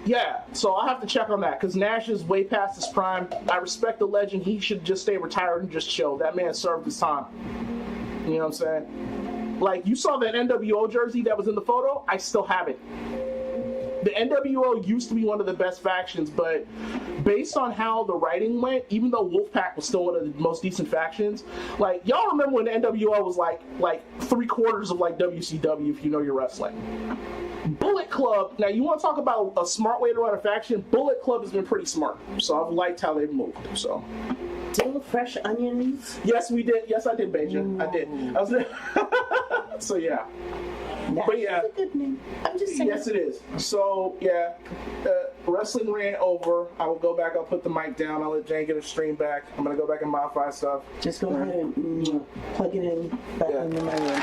yeah, so I'll have to check on that because Nash is way past his prime. I respect the legend. He should just stay retired and just chill. That man served his time. You know what I'm saying? Like, you saw that NWO jersey that was in the photo? I still have it. The NWO used to be one of the best factions, but based on how the writing went, even though Wolfpack was still one of the most decent factions, like, y'all remember when the NWO was like 3/4 of like WCW, if you know your wrestling. Bullet Club, now you want to talk about a smart way to run a faction? Bullet Club has been pretty smart, so I've liked how they've moved, so. Still fresh onions? Yes, we did. Yes, I did, Beja. I did. So, yeah. Nash But yeah. is a good name. I'm just saying. Yes, it is. So, yeah, wrestling ran over. I will go back. I'll put the mic down. I'll let Jane get her stream back. I'm going to go back and modify stuff. Just go ahead and plug it in back in my room.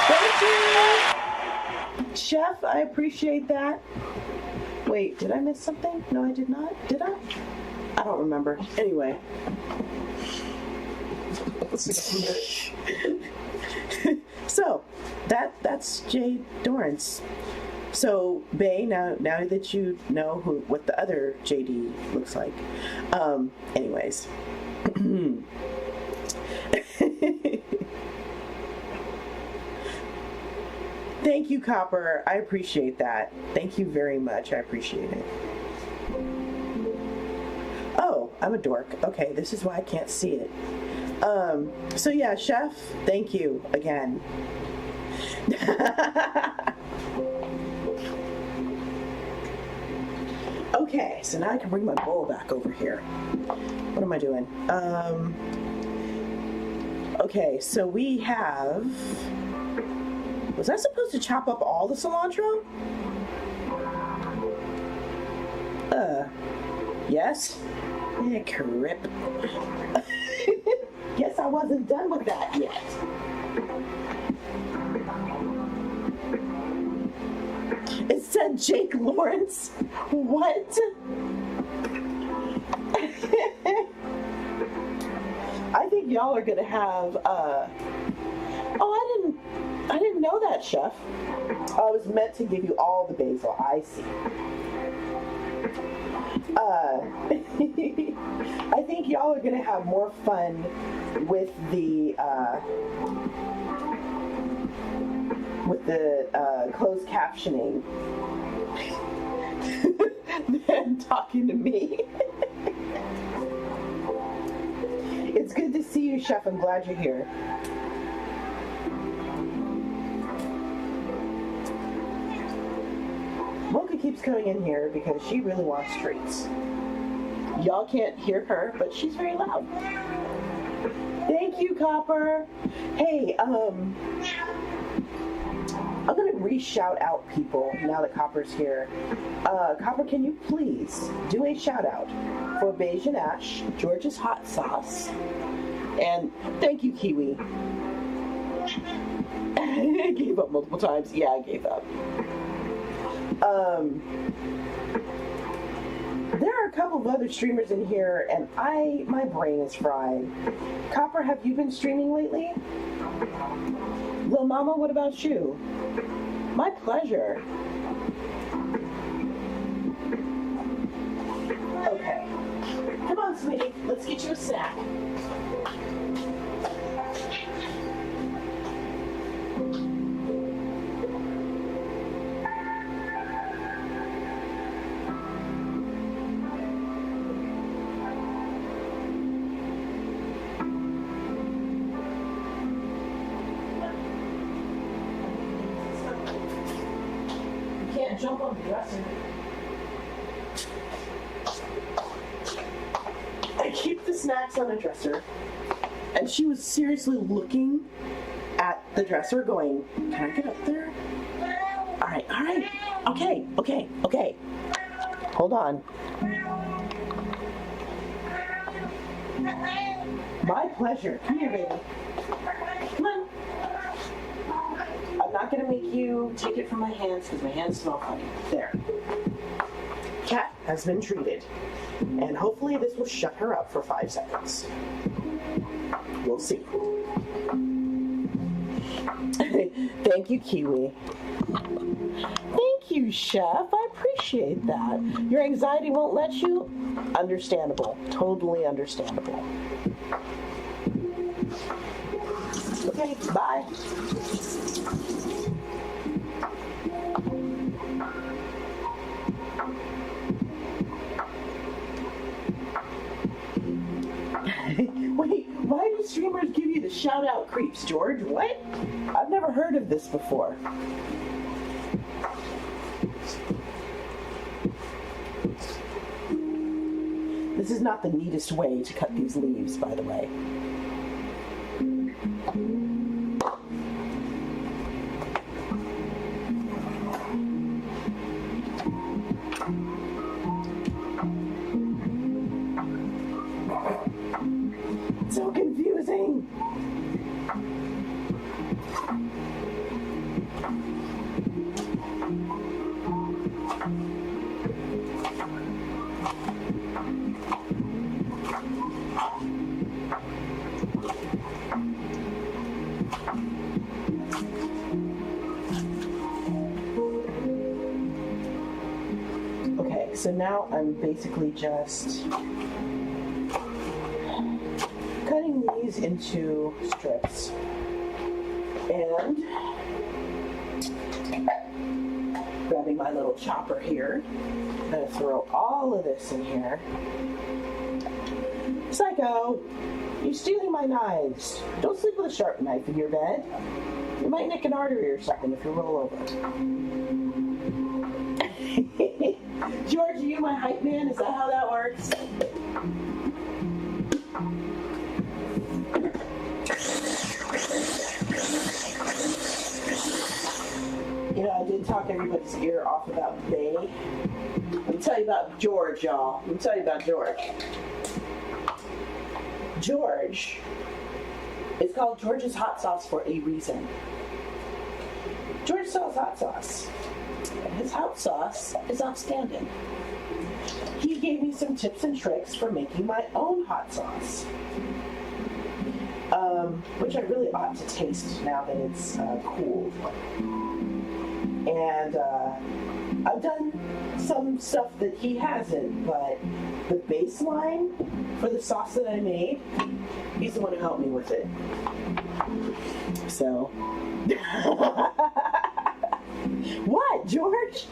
Thank you! Chef, I appreciate that. Wait, did I miss something? No, I did not. Did I? I don't remember. Anyway. So, that's Jay Dorrance. So, Bay, now that you know what the other JD looks like. Anyways. Thank you, Copper. I appreciate that. Thank you very much. I appreciate it. Oh, I'm a dork. Okay, this is why I can't see it. So yeah, Chef, thank you again. Okay, so now I can bring my bowl back over here. What am I doing? Okay, so we have... Was I supposed to chop up all the cilantro? Yes? Crip. Guess I wasn't done with that yet. It said Jake Lawrence. What? y'all are gonna have. Oh, I didn't know that, Chef. I was meant to give you all the basil. I see. I think y'all are gonna have more fun with the closed captioning than talking to me. It's good to see you, Chef. I'm glad you're here. Mocha keeps coming in here because she really wants treats. Y'all can't hear her, but she's very loud. Thank you, Copper. Hey, I'm gonna re-shout out people now that Copper's here. Copper, can you please do a shout out for Beige and Ash, George's Hot Sauce, and thank you, Kiwi. I gave up multiple times. Yeah, I gave up. There are a couple of other streamers in here, and my brain is fried. Copper, have you been streaming lately? Lil Mama, what about you? My pleasure. Okay. Come on, sweetie. Let's get you a snack. Jump on the dresser. I keep the snacks on a dresser, and she was seriously looking at the dresser going, can I get up there? All right, okay. Hold on. My pleasure. Come here, baby. Come on. I'm not going to make you take it from my hands because my hands smell funny. There. Cat has been treated. And hopefully this will shut her up for 5 seconds. We'll see. Thank you, Kiwi. Thank you, Chef. I appreciate that. Your anxiety won't let you? Understandable. Totally understandable. Okay, bye. Wait, why do streamers give you the shout out creeps, George? What? I've never heard of this before. This is not the neatest way to cut these leaves, by the way. So confusing. Okay, so now I'm basically just cutting these into strips and grabbing my little chopper here. I'm gonna throw all of this in here. Psycho, you're stealing my knives. Don't sleep with a sharp knife in your bed. You might nick an artery or something if you roll over. George, are you my hype man? Is that how that works? You know, I did talk everybody's ear off about Bay. Let me tell you about George, y'all. Let me tell you about George. George is called George's Hot Sauce for a reason. George sells hot sauce. And his hot sauce is outstanding. He gave me some tips and tricks for making my own hot sauce. which I really ought to taste now that it's cooled. And I've done some stuff that he hasn't, but the baseline for the sauce that I made, he's the one who helped me with it. So, what, George?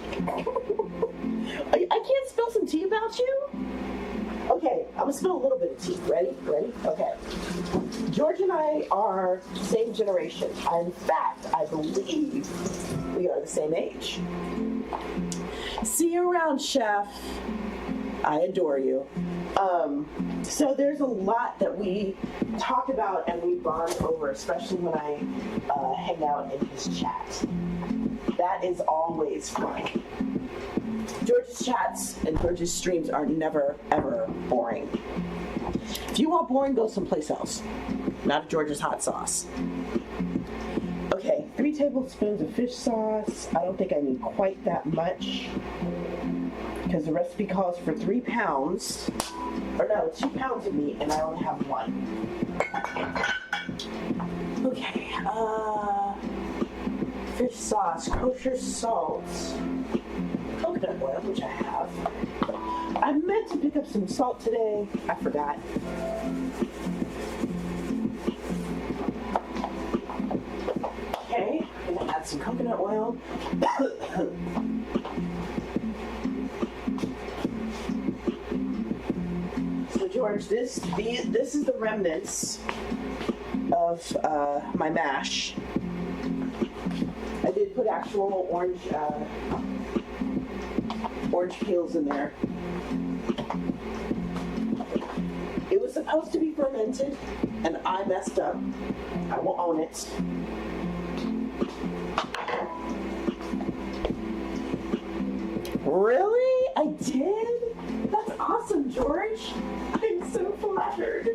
I can't spill some tea about you? Okay, I'm gonna spill a little bit of tea. Ready? Ready? Okay. George and I are same generation. In fact, I believe we are the same age. See you around, Chef. I adore you. So there's a lot that we talk about and we bond over, especially when I hang out in his chat. That is always fun. George's chats and George's streams are never, ever boring. If you want boring, go someplace else. Not George's hot sauce. Okay, 3 tablespoons of fish sauce. I don't think I need quite that much because the recipe calls for 3 pounds. Or no, 2 pounds of meat and I only have 1. Okay, fish sauce, kosher salt, coconut oil, which I have. I meant to pick up some salt today. I forgot. Okay, I'm gonna add some coconut oil. So George, this is the remnants of my mash. I did put actual orange peels in there. It was supposed to be fermented, and I messed up. I will own it. Really? I did? That's awesome, George. I'm so flattered.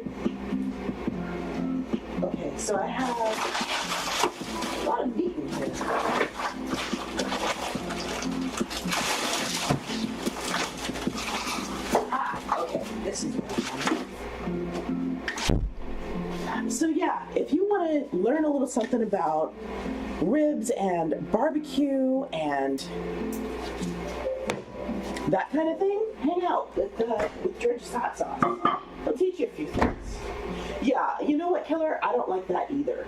Okay, so I have a lot of meat in here. Okay, this is what So yeah, if you want to learn a little something about ribs and barbecue and that kind of thing, hang out with George's hot sauce. He'll teach you a few things. Yeah, you know what, Killer? I don't like that either.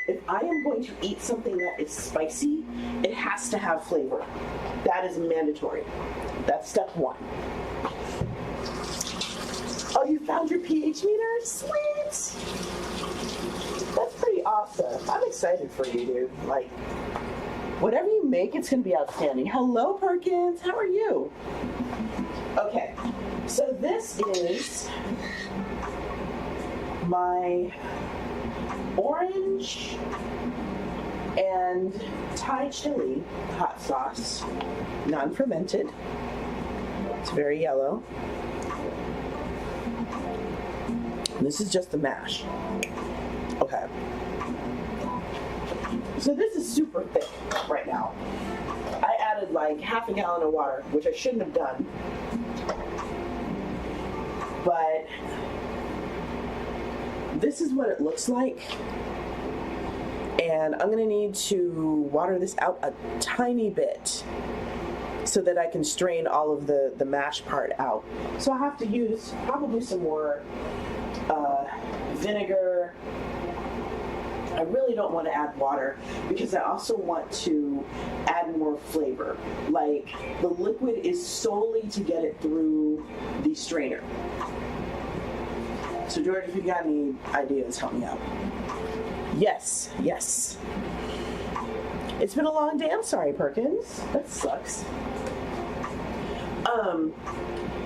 If I am going to eat something that is spicy, it has to have flavor. That is mandatory. That's step 1. Oh, you found your pH meter? Sweet! That's pretty awesome. I'm excited for you, dude. Like, whatever you make, it's going to be outstanding. Hello, Perkins. How are you? Okay, so this is my orange and Thai chili hot sauce, non-fermented. It's very yellow. And this is just the mash. Okay. So this is super thick right now. I added like half a gallon of water, which I shouldn't have done. But this is what it looks like. And I'm gonna need to water this out a tiny bit so that I can strain all of the mash part out. So I have to use probably some more vinegar. I really don't want to add water because I also want to add more flavor. Like, the liquid is solely to get it through the strainer. So George, if you got any ideas, help me out. Yes, yes. It's been a long day. I'm sorry, Perkins. That sucks.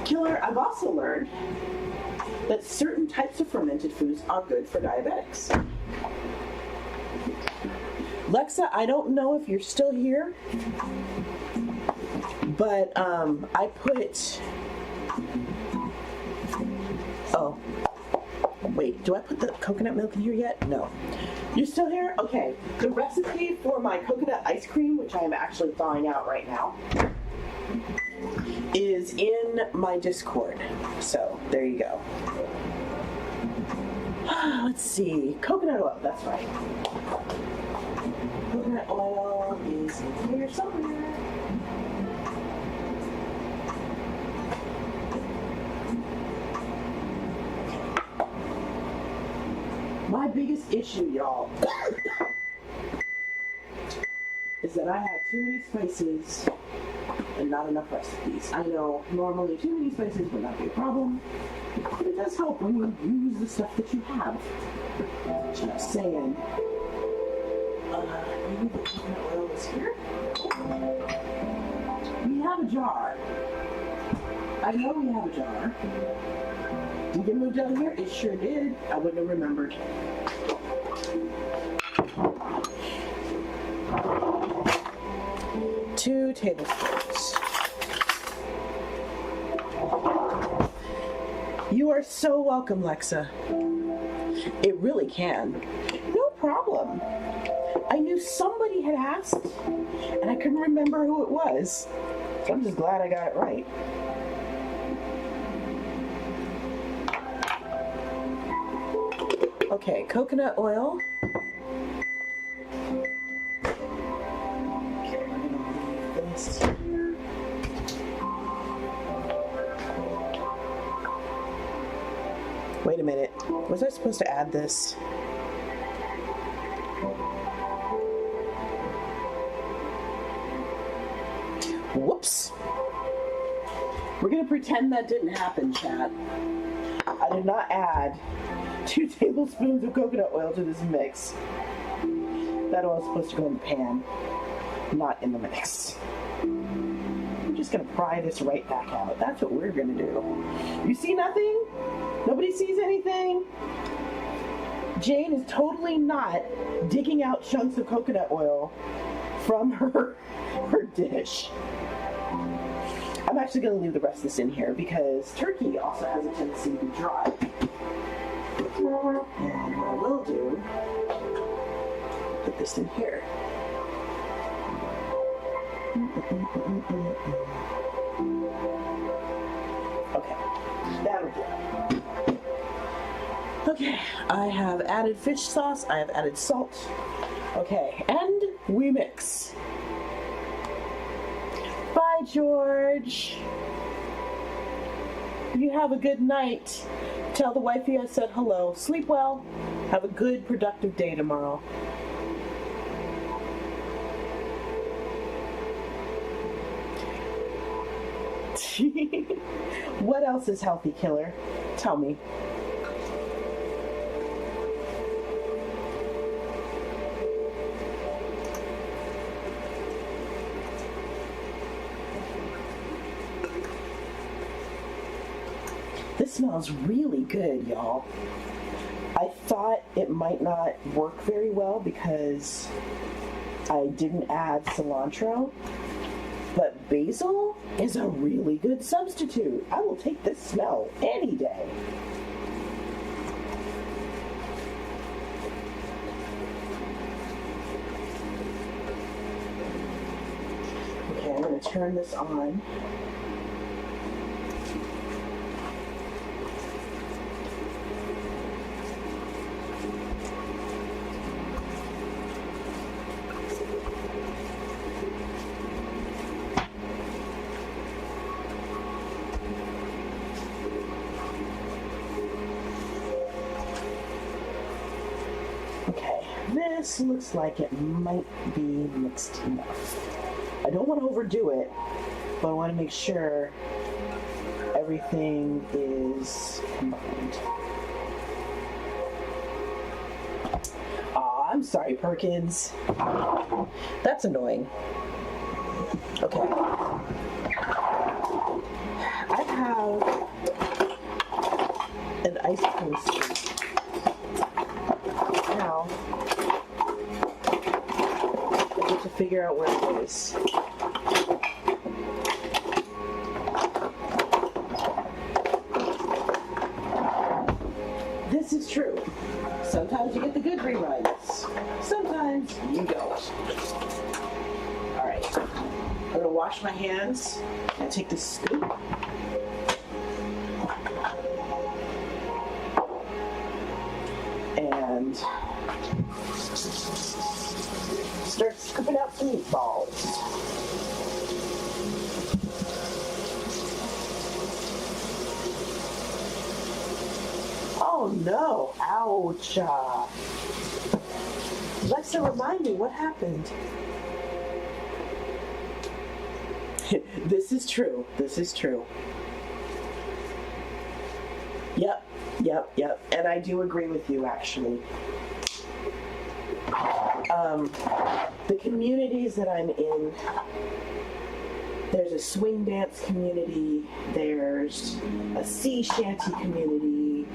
Killer, I've also learned that certain types of fermented foods are good for diabetics. Lexa, I don't know if you're still here, but I put... Oh. Wait, do I put the coconut milk in here yet? No. You still here? Okay. The recipe for my coconut ice cream, which I am actually thawing out right now, is in my Discord. So, there you go. Let's see. Coconut oil, that's right. Coconut oil is in here somewhere. My biggest issue, y'all, is that I have too many spices and not enough recipes. I know normally too many spices would not be a problem, but it does help when you use the stuff that you have. Just saying. Maybe the coconut oil is here? We have a jar. I know we have a jar. Did it move down here? It sure did. I wouldn't have remembered. Two tablespoons. You are so welcome, Lexa. It really can. No problem. I knew somebody had asked, and I couldn't remember who it was. So I'm just glad I got it right. Okay, coconut oil. Okay, we're gonna leave this here. Wait a minute. Was I supposed to add this? Whoops. We're gonna pretend that didn't happen, chat. I did not add 2 tablespoons of coconut oil to this mix. That oil is supposed to go in the pan, not in the mix. I'm just gonna pry this right back out. That's what we're gonna do. You see nothing? Nobody sees anything? Jane is totally not digging out chunks of coconut oil from her dish. I'm actually gonna leave the rest of this in here because turkey also has a tendency to be dry. And what I will do, put this in here. Okay, that'll do. Okay, I have added fish sauce, I have added salt. Okay, and we mix. Bye, George. You have a good night. Tell the wifey I said hello. Sleep well. Have a good, productive day tomorrow. What else is healthy, killer? Tell me. This smells really good, y'all. I thought it might not work very well because I didn't add cilantro, but basil is a really good substitute. I will take this smell any day. Okay, I'm going to turn this on. This looks like it might be mixed enough. I don't want to overdo it, but I want to make sure everything is combined. Aw, I'm sorry, Perkins. That's annoying. Okay. I have an ice cream scoop. Now, to figure out where it is. This is true. Sometimes you get the good rewrites. Sometimes you don't. Alright. I'm going to wash my hands and take this scoop. meatballs. Oh no, ouch. Alexa, remind me, what happened? This is true. This is true. Yep. And I do agree with you, actually. The communities that I'm in, there's a swing dance community, there's a sea shanty community,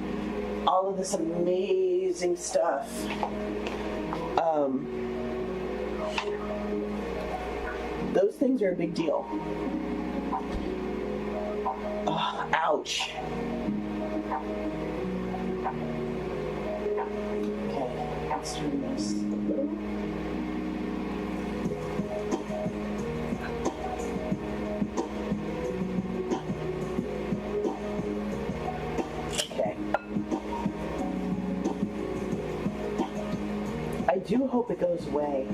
all of this amazing stuff. Those things are a big deal. Oh, ouch. Okay, let's turn this a little. Okay. I do hope it goes away.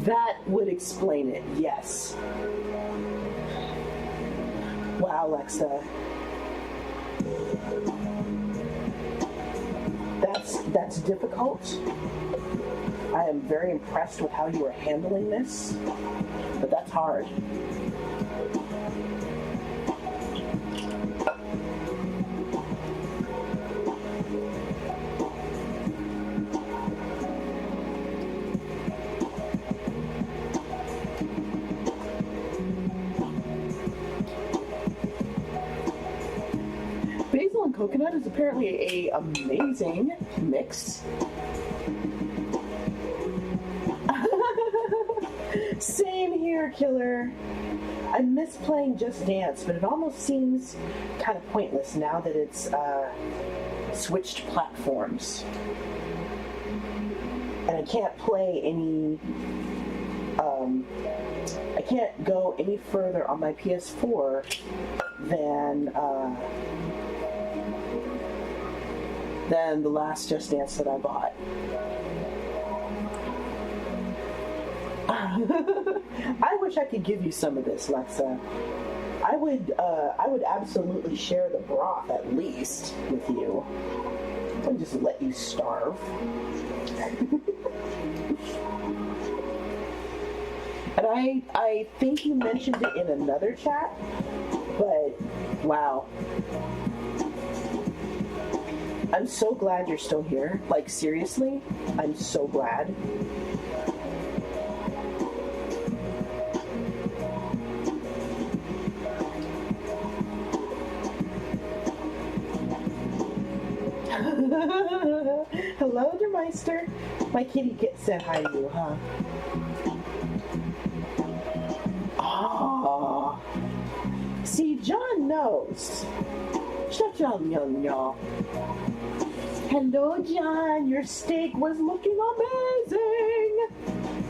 That would explain it, yes. Wow, Alexa. That's difficult. I am very impressed with how you are handling this, but that's hard. Basil and coconut is apparently a amazing mix. Same here, killer. I miss playing Just Dance, but it almost seems kind of pointless now that it's switched platforms. And I can't play any... I can't go any further on my PS4 than the last Just Dance that I bought. I wish I could give you some of this, Lexa. I would absolutely share the broth at least with you. I wouldn't just let you starve. And I think you mentioned it in another chat, but wow. I'm so glad you're still here. Like, seriously, I'm so glad. Hello, Dermeister. My kitty said hi to you, huh? Oh. See, John knows. Shut up, young y'all. Hello, John. Your steak was looking amazing.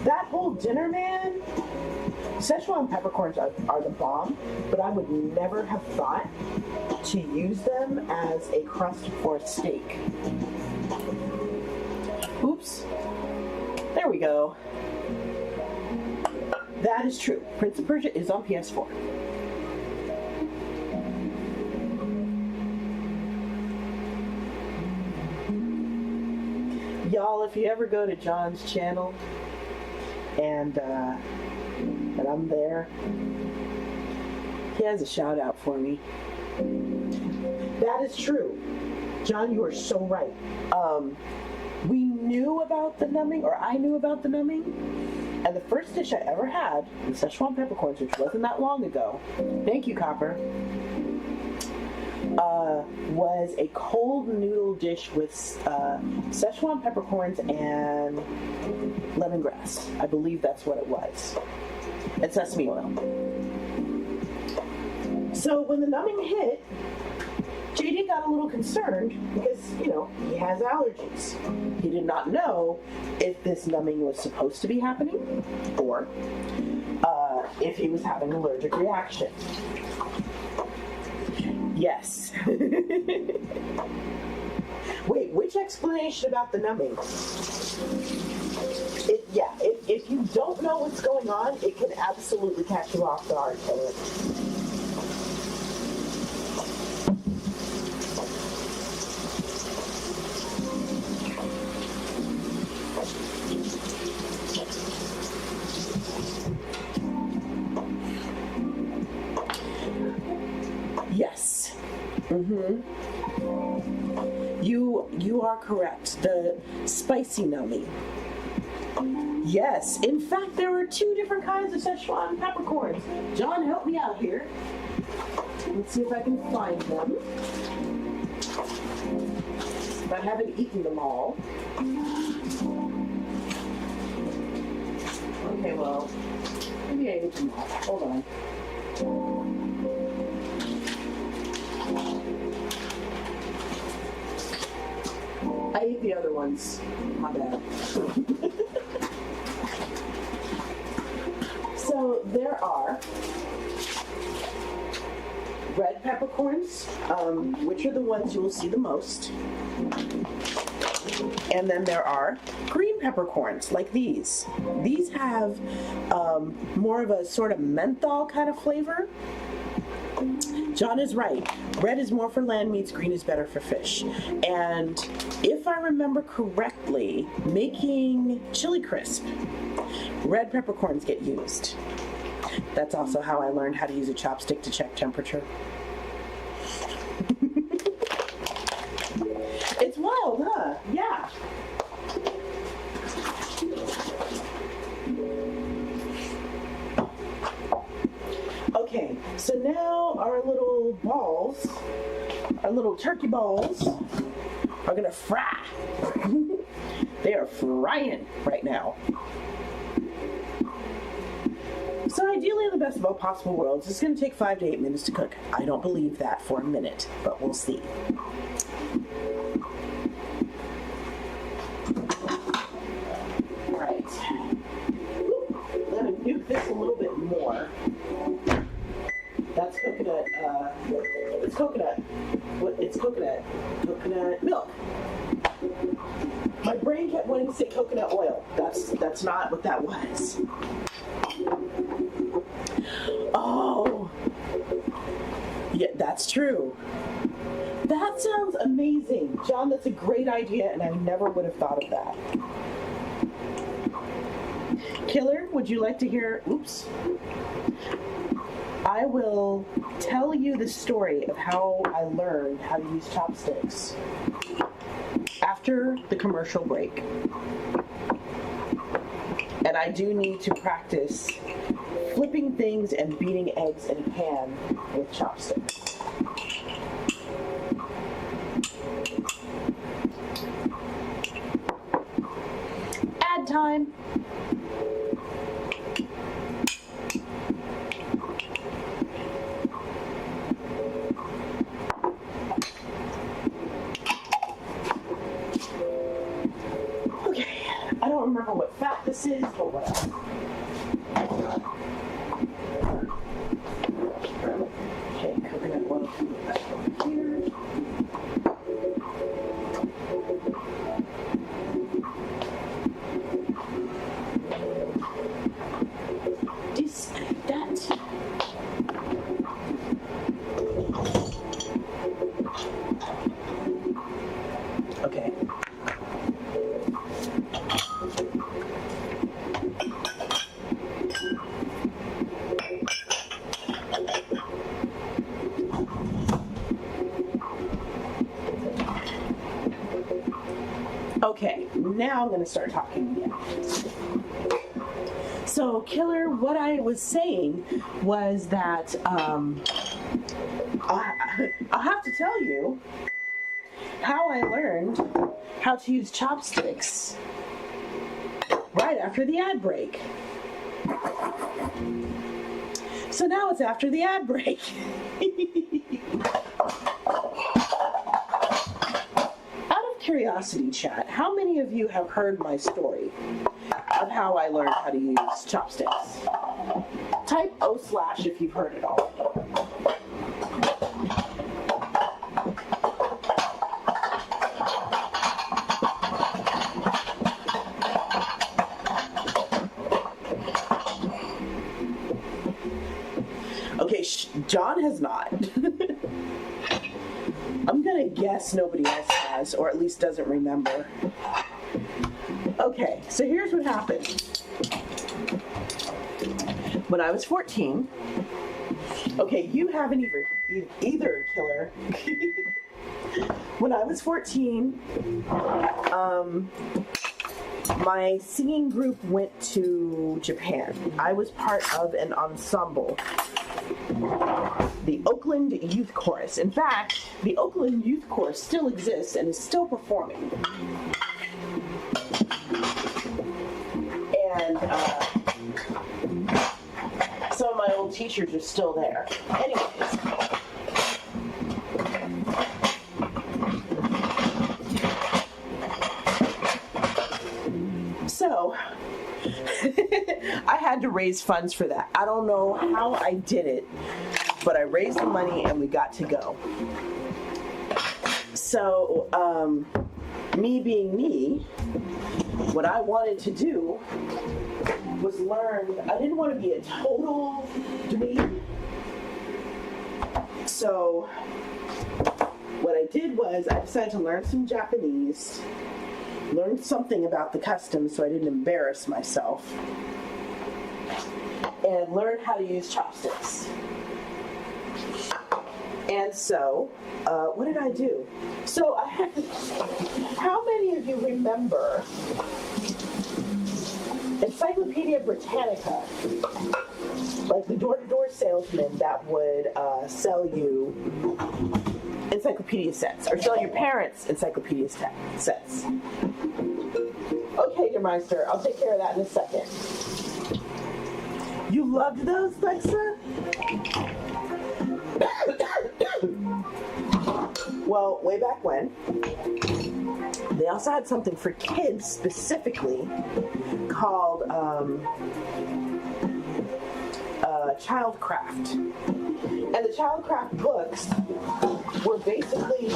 That whole dinner, man. Szechuan peppercorns are the bomb, but I would never have thought to use them as a crust for a steak. Oops. There we go. That is true. Prince of Persia is on PS4. Y'all, if you ever go to John's channel and I'm there, he has a shout out for me. That is true. John, you are so right. We knew about the numbing, or I knew about the numbing, and the first dish I ever had with Szechuan peppercorns, which wasn't that long ago, thank you, Copper, was a cold noodle dish with Szechuan peppercorns and lemongrass. I believe that's what it was. And sesame oil. So when the numbing hit, JD got a little concerned because, you know, he has allergies. He did not know if this numbing was supposed to be happening or if he was having an allergic reaction. Yes. Wait, which explanation about the numbing? If you don't know what's going on, it can absolutely catch you off guard. Yes. You are correct. The spicy nummy. Yes. In fact, there are 2 different kinds of Szechuan peppercorns. John, help me out here. Let's see if I can find them. I haven't eaten them all. Okay, well, maybe I ate them all. Hold on. I ate the other ones. My bad. So there are red peppercorns, which are the ones you will see the most. And then there are green peppercorns, like these. These have more of a sort of menthol kind of flavor. John is right. Red is more for land meats, green is better for fish. And if I remember correctly, making chili crisp, red peppercorns get used. That's also how I learned how to use a chopstick to check temperature. It's wild, huh? Yeah. Okay, so now our little balls, our little turkey balls, are gonna fry. They are frying right now. So ideally, in the best of all possible worlds, it's gonna take 5 to 8 minutes to cook. I don't believe that for a minute, but we'll see. Right. Let me nuke this a little bit more. That's coconut, it's coconut. What? It's coconut. Coconut milk. My brain kept wanting to say coconut oil. That's not what that was. Oh! Yeah, that's true. That sounds amazing. John, that's a great idea, and I never would have thought of that. Killer, would you like to hear... Oops. I will tell you the story of how I learned how to use chopsticks after the commercial break. And I do need to practice flipping things and beating eggs in a pan with chopsticks. Ad time. I don't remember what fat this is, but whatever. Okay, coconut oil back over here. Disconnect that. Okay. Okay, now I'm going to start talking again. So, Killer, what I was saying was that I'll have to tell you how I learned how to use chopsticks right after the ad break. So now it's after the ad break. Curiosity chat, how many of you have heard my story of how I learned how to use chopsticks? Type O/ if you've heard it all. Okay, John has not. I'm gonna guess nobody else has, or at least doesn't remember. Okay, so here's what happened. When I was 14, okay, you haven't either, killer. When I was 14, my singing group went to Japan. I was part of an ensemble, the Oakland Youth Chorus. In fact, the Oakland Youth Chorus still exists and is still performing. And some of my old teachers are still there. Anyways. So, I had to raise funds for that. I don't know how I did it, but I raised the money and we got to go. So, me being me, what I wanted to do was learn. I didn't want to be a total dweeb. So, what I did was I decided to learn some Japanese, learned something about the customs so I didn't embarrass myself, and learned how to use chopsticks. And so, what did I do? So I had to, how many of you remember Encyclopedia Britannica? Like the door-to-door salesman that would sell you encyclopedia sets, or sell your parents encyclopedia sets. Okay, dear Meister, I'll take care of that in a second. You loved those, Lexa? Well, way back when, they also had something for kids specifically called Childcraft. And the Childcraft books were basically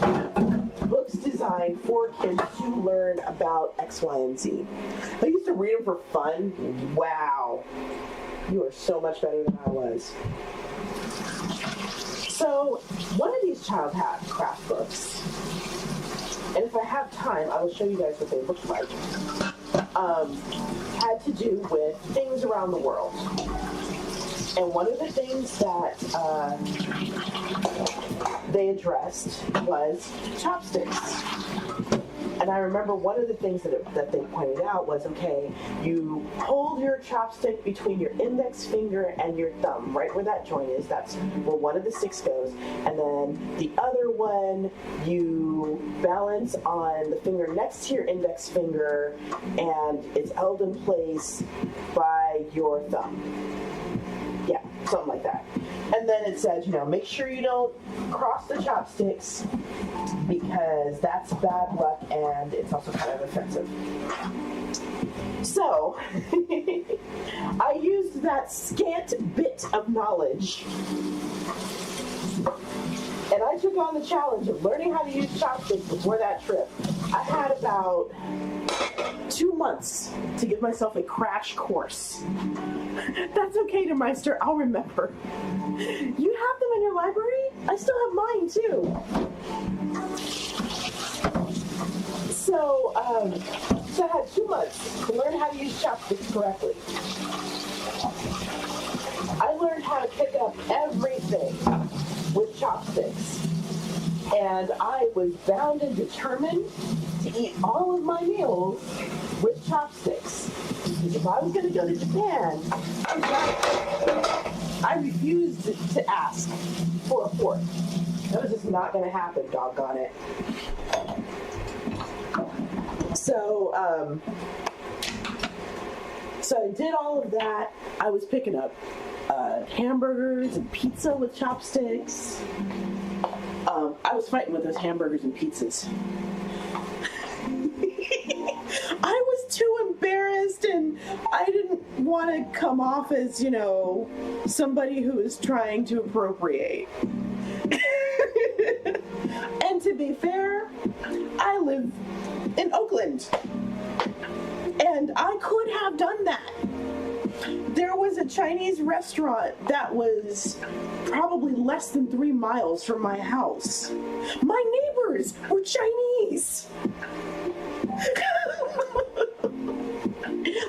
books designed for kids to learn about X, Y, and Z. I used to read them for fun. Wow. You are so much better than I was. So, one of these Childcraft books, and if I have time, I will show you guys what they look like, had to do with things around the world. And one of the things that they addressed was chopsticks. And I remember one of the things that they pointed out was, okay, you hold your chopstick between your index finger and your thumb, right where that joint is. That's where one of the sticks goes. And then the other one, you balance on the finger next to your index finger, and it's held in place by your thumb. Yeah, something like that. And then it says, make sure you don't cross the chopsticks because that's bad luck and it's also kind of offensive. So, I used that scant bit of knowledge and I took on the challenge of learning how to use chopsticks before that trip. I had about 2 months to give myself a crash course. That's okay, dear Meister, I'll remember. You have them in your library? I still have mine too. So I had 2 months to learn how to use chopsticks correctly. I learned how to pick up everything with chopsticks. And I was bound and determined to eat all of my meals with chopsticks. Because if I was going to go to Japan, I refused to ask for a fork. That was just not going to happen, doggone it. So I did all of that. I was picking up hamburgers and pizza with chopsticks. I was fighting with those hamburgers and pizzas. I was too embarrassed and I didn't want to come off as, somebody who is trying to appropriate. And to be fair, I live in Oakland. And I could have done that. There was a Chinese restaurant that was probably less than 3 miles from my house. My neighbors were Chinese.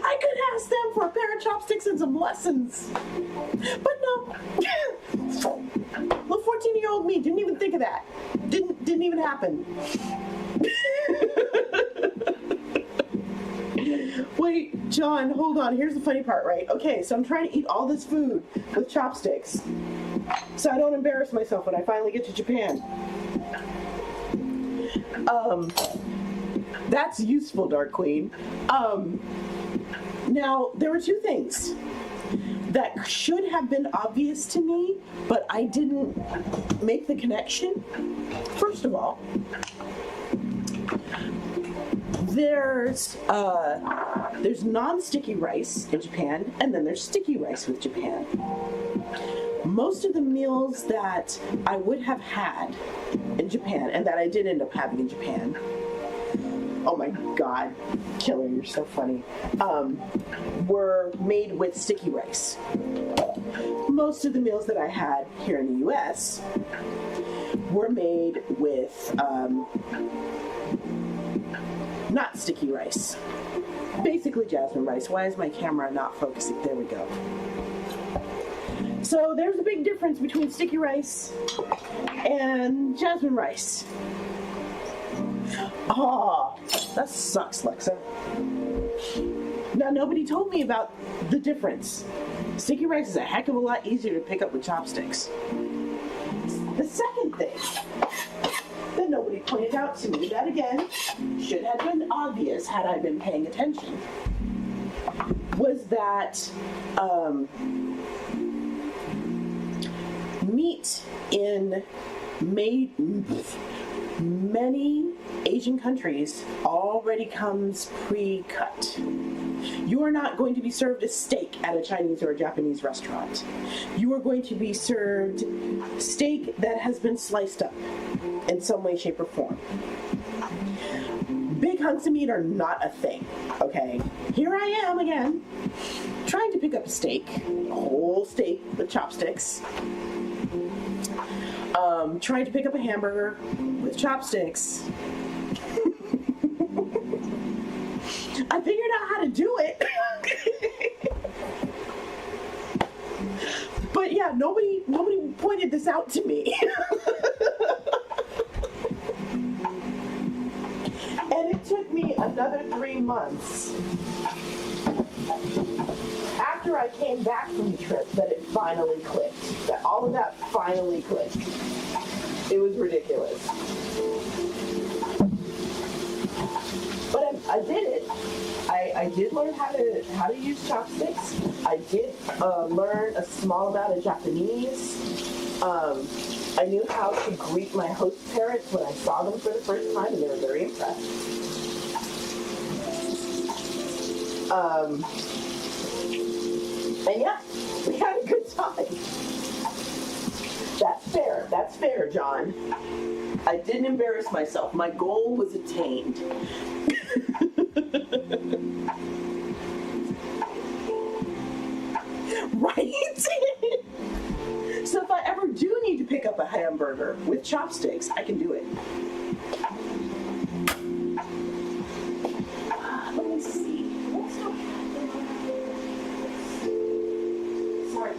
I could ask them for a pair of chopsticks and some lessons. But no. Little 14-year-old me didn't even think of that. Didn't even happen. Wait, John, hold on. Here's the funny part, right? Okay, so I'm trying to eat all this food with chopsticks so I don't embarrass myself when I finally get to Japan. That's useful, Dark Queen. Now, there were two things that should have been obvious to me, but I didn't make the connection. First of all, there's non-sticky rice in Japan, and then there's sticky rice with Japan. Most of the meals that I would have had in Japan, and that I did end up having in Japan, oh my God, Killer, you're so funny, were made with sticky rice. Most of the meals that I had here in the US were made with not sticky rice. Basically jasmine rice. Why is my camera not focusing? There we go. So there's a big difference between sticky rice and jasmine rice. Oh, that sucks, Lexa. Now, nobody told me about the difference. Sticky rice is a heck of a lot easier to pick up with chopsticks. The second thing that nobody pointed out to me, that again should have been obvious had I been paying attention, was that meat in many Asian countries already comes pre-cut. You are not going to be served a steak at a Chinese or a Japanese restaurant. You are going to be served steak that has been sliced up in some way, shape, or form. Big hunks of meat are not a thing, okay? Here I am again, trying to pick up a steak, a whole steak with chopsticks. Trying to pick up a hamburger with chopsticks. I figured out how to do it. But yeah, nobody pointed this out to me. And it took me another 3 months after I came back from the trip that it finally clicked. That all of that finally clicked. It was ridiculous. But I did it. I did learn how to use chopsticks. I did learn a small amount of Japanese. I knew how to greet my host parents when I saw them for the first time, and they were very impressed. And yeah, we had a good time. That's fair, John. I didn't embarrass myself. My goal was attained. Right? So if I ever do need to pick up a hamburger with chopsticks, I can do it. Let me see. What's going on? Sorry,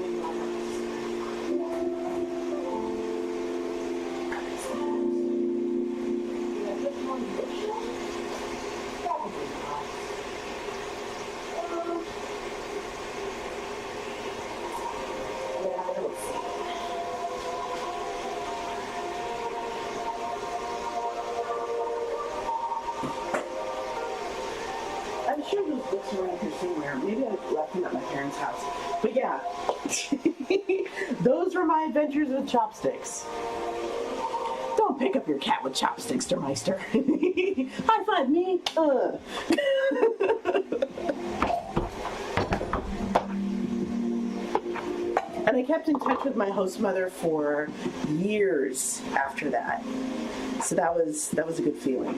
I'm sure those books are around here somewhere. Maybe I left them at my parents' house. But yeah, those were my adventures with chopsticks. Don't pick up your cat with chopsticks, Dermeister. High five me. And I kept in touch with my host mother for years after that. So that was a good feeling.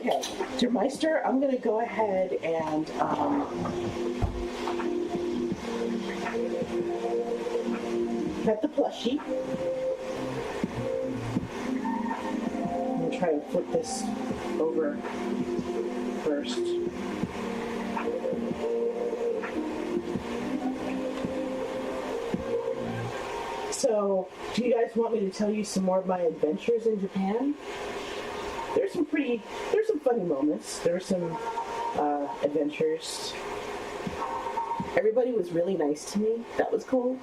Okay, Der Meister, I'm going to go ahead and pet the plushie. I'm going to try to flip this over first. So, do you guys want me to tell you some more of my adventures in Japan? There's some funny moments. There were some adventures. Everybody was really nice to me. That was cool.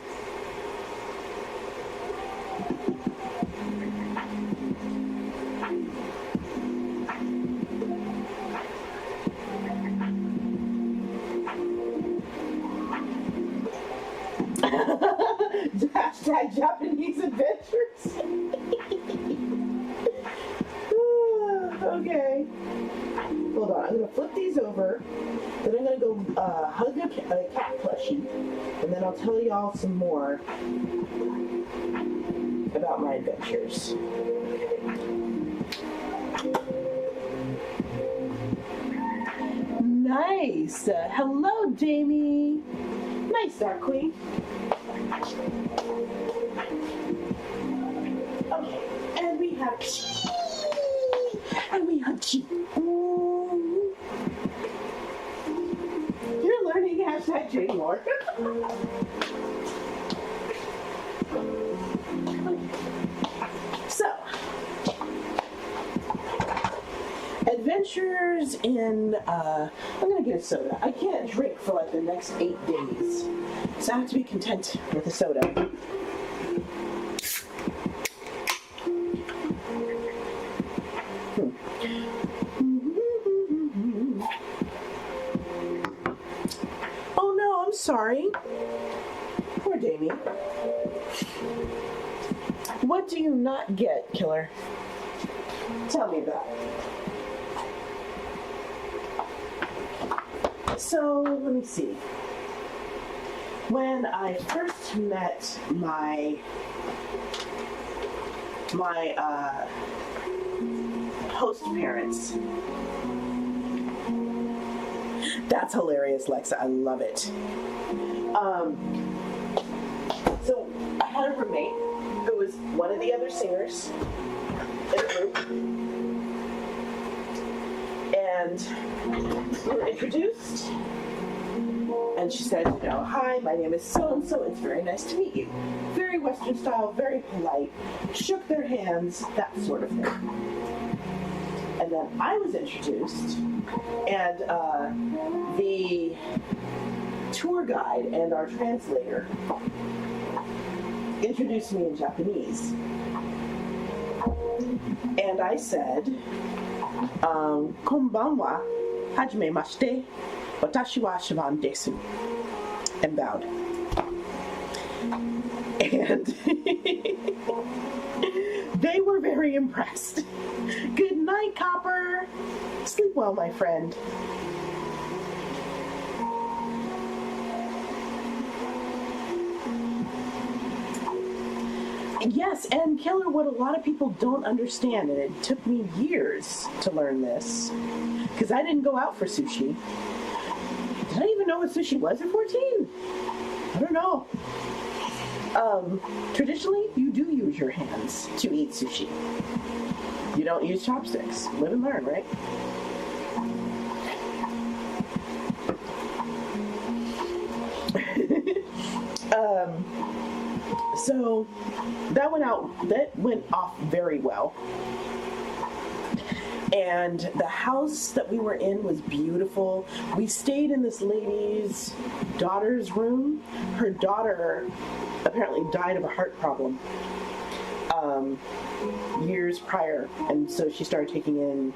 Hashtag Japanese adventures. Okay. Hold on. I'm going to flip these over. Then I'm going to go hug a cat plushie. And then I'll tell y'all some more about my adventures. Nice. Hello, Jamie. Nice, Dark Queen. Okay, and we have cheese. And we have cheese. You're learning hashtag Jane Moore. So, adventures in, I'm gonna get a soda. I can't drink for like the next 8 days. So I have to be content with a soda. Oh no, I'm sorry. Poor Damie. What do you not get, Killer? Tell me about it. So, let me see. When I first met my host parents, that's hilarious, Lexa. I love it. So I had a roommate who was one of the other singers in a group, and we were introduced. And she said, you know, hi, my name is so-and-so. It's very nice to meet you. Very Western style, very polite. Shook their hands, that sort of thing. And then I was introduced, and the tour guide and our translator introduced me in Japanese. And I said, konbanwa, hajimemashite. Watashi wa Shivan desu, and bowed. And they were very impressed. Good night, Copper. Sleep well, my friend. Yes, and Killer, what a lot of people don't understand, and it took me years to learn this, because I didn't go out for sushi. Did I even know what sushi was at 14? I don't know. Traditionally, you do use your hands to eat sushi. You don't use chopsticks. Live and learn, right? So that went off very well. And the house that we were in was beautiful. We stayed in this lady's daughter's room. Her daughter apparently died of a heart problem years prior. And so she started taking in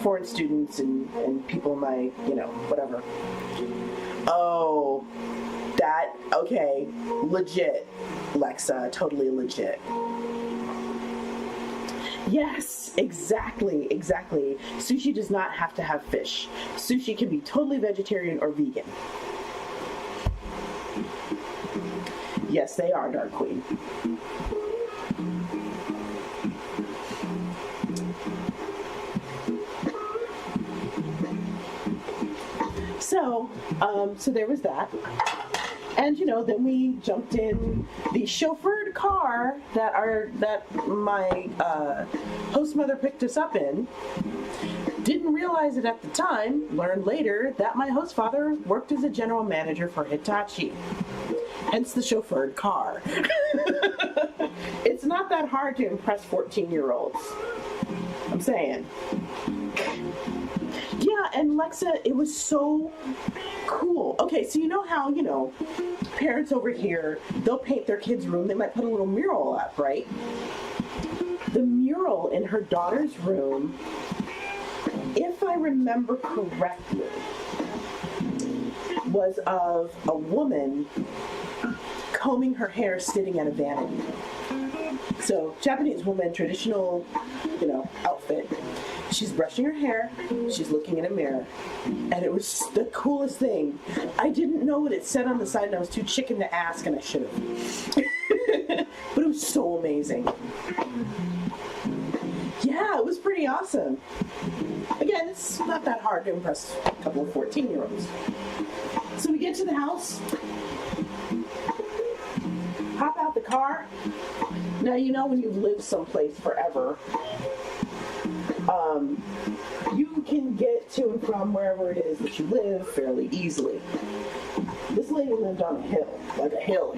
foreign students and people in my, whatever. Oh, okay, legit, Lexa, totally legit. Yes, exactly. Sushi does not have to have fish. Sushi can be totally vegetarian or vegan. Yes, they are, Dark Queen. So there was that. And then we jumped in the chauffeured car that my host mother picked us up in. Didn't realize it at the time, learned later that my host father worked as a general manager for Hitachi. Hence the chauffeured car. It's not that hard to impress 14-year-olds. I'm saying. Yeah, and Lexa, it was so cool. Okay, so you know how, parents over here, they'll paint their kids' room, they might put a little mural up, right? The mural in her daughter's room, if I remember correctly, was of a woman combing her hair sitting at a vanity. So, Japanese woman, traditional, outfit. She's brushing her hair, she's looking in a mirror. And it was the coolest thing. I didn't know what it said on the side and I was too chicken to ask and I should have. But it was so amazing. Yeah, it was pretty awesome. Again, it's not that hard to impress a couple of 14-year-olds. So we get to the house, hop out the car. Now, when you've lived someplace forever, you can get to and from wherever it is that you live fairly easily. This lady lived on a hill, like a hill.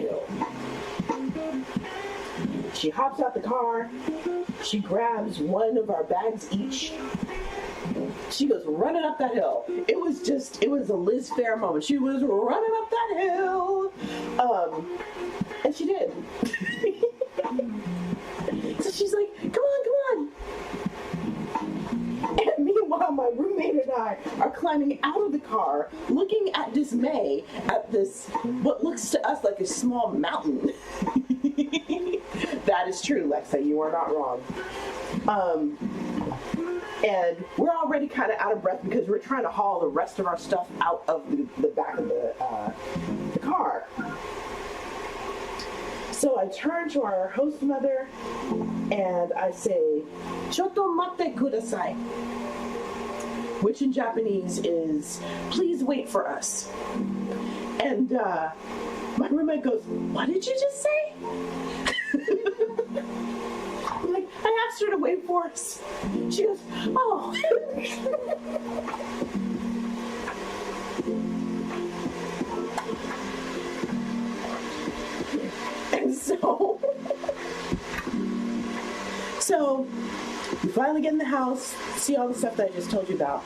She hops out the car, she grabs one of our bags each, she goes running up that hill. It was a Liz Fair moment. She was running up that hill, and she did. So she's like, come on. And meanwhile, my roommate and I are climbing out of the car, looking at dismay at this, what looks to us like a small mountain. That is true, Lexa, you are not wrong. And we're already kind of out of breath because we're trying to haul the rest of our stuff out of the back of the car. So I turn to our host mother and I say, "Chotto mate kudasai," which in Japanese is, "Please wait for us." And my roommate goes, "What did you just say?" I'm like, "I asked her to wait for us." She goes, "Oh." And so we finally get in the house, see all the stuff that I just told you about.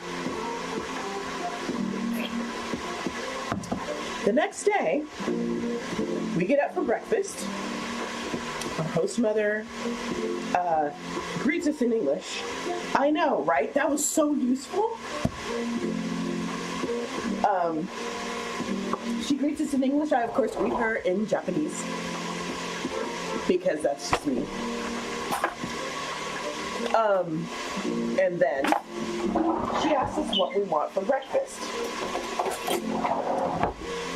The next day, we get up for breakfast. Our host mother greets us in English. I know, right? That was so useful. She greets us in English. I, of course, greet her in Japanese. Because that's just me. And then she asks us what we want for breakfast.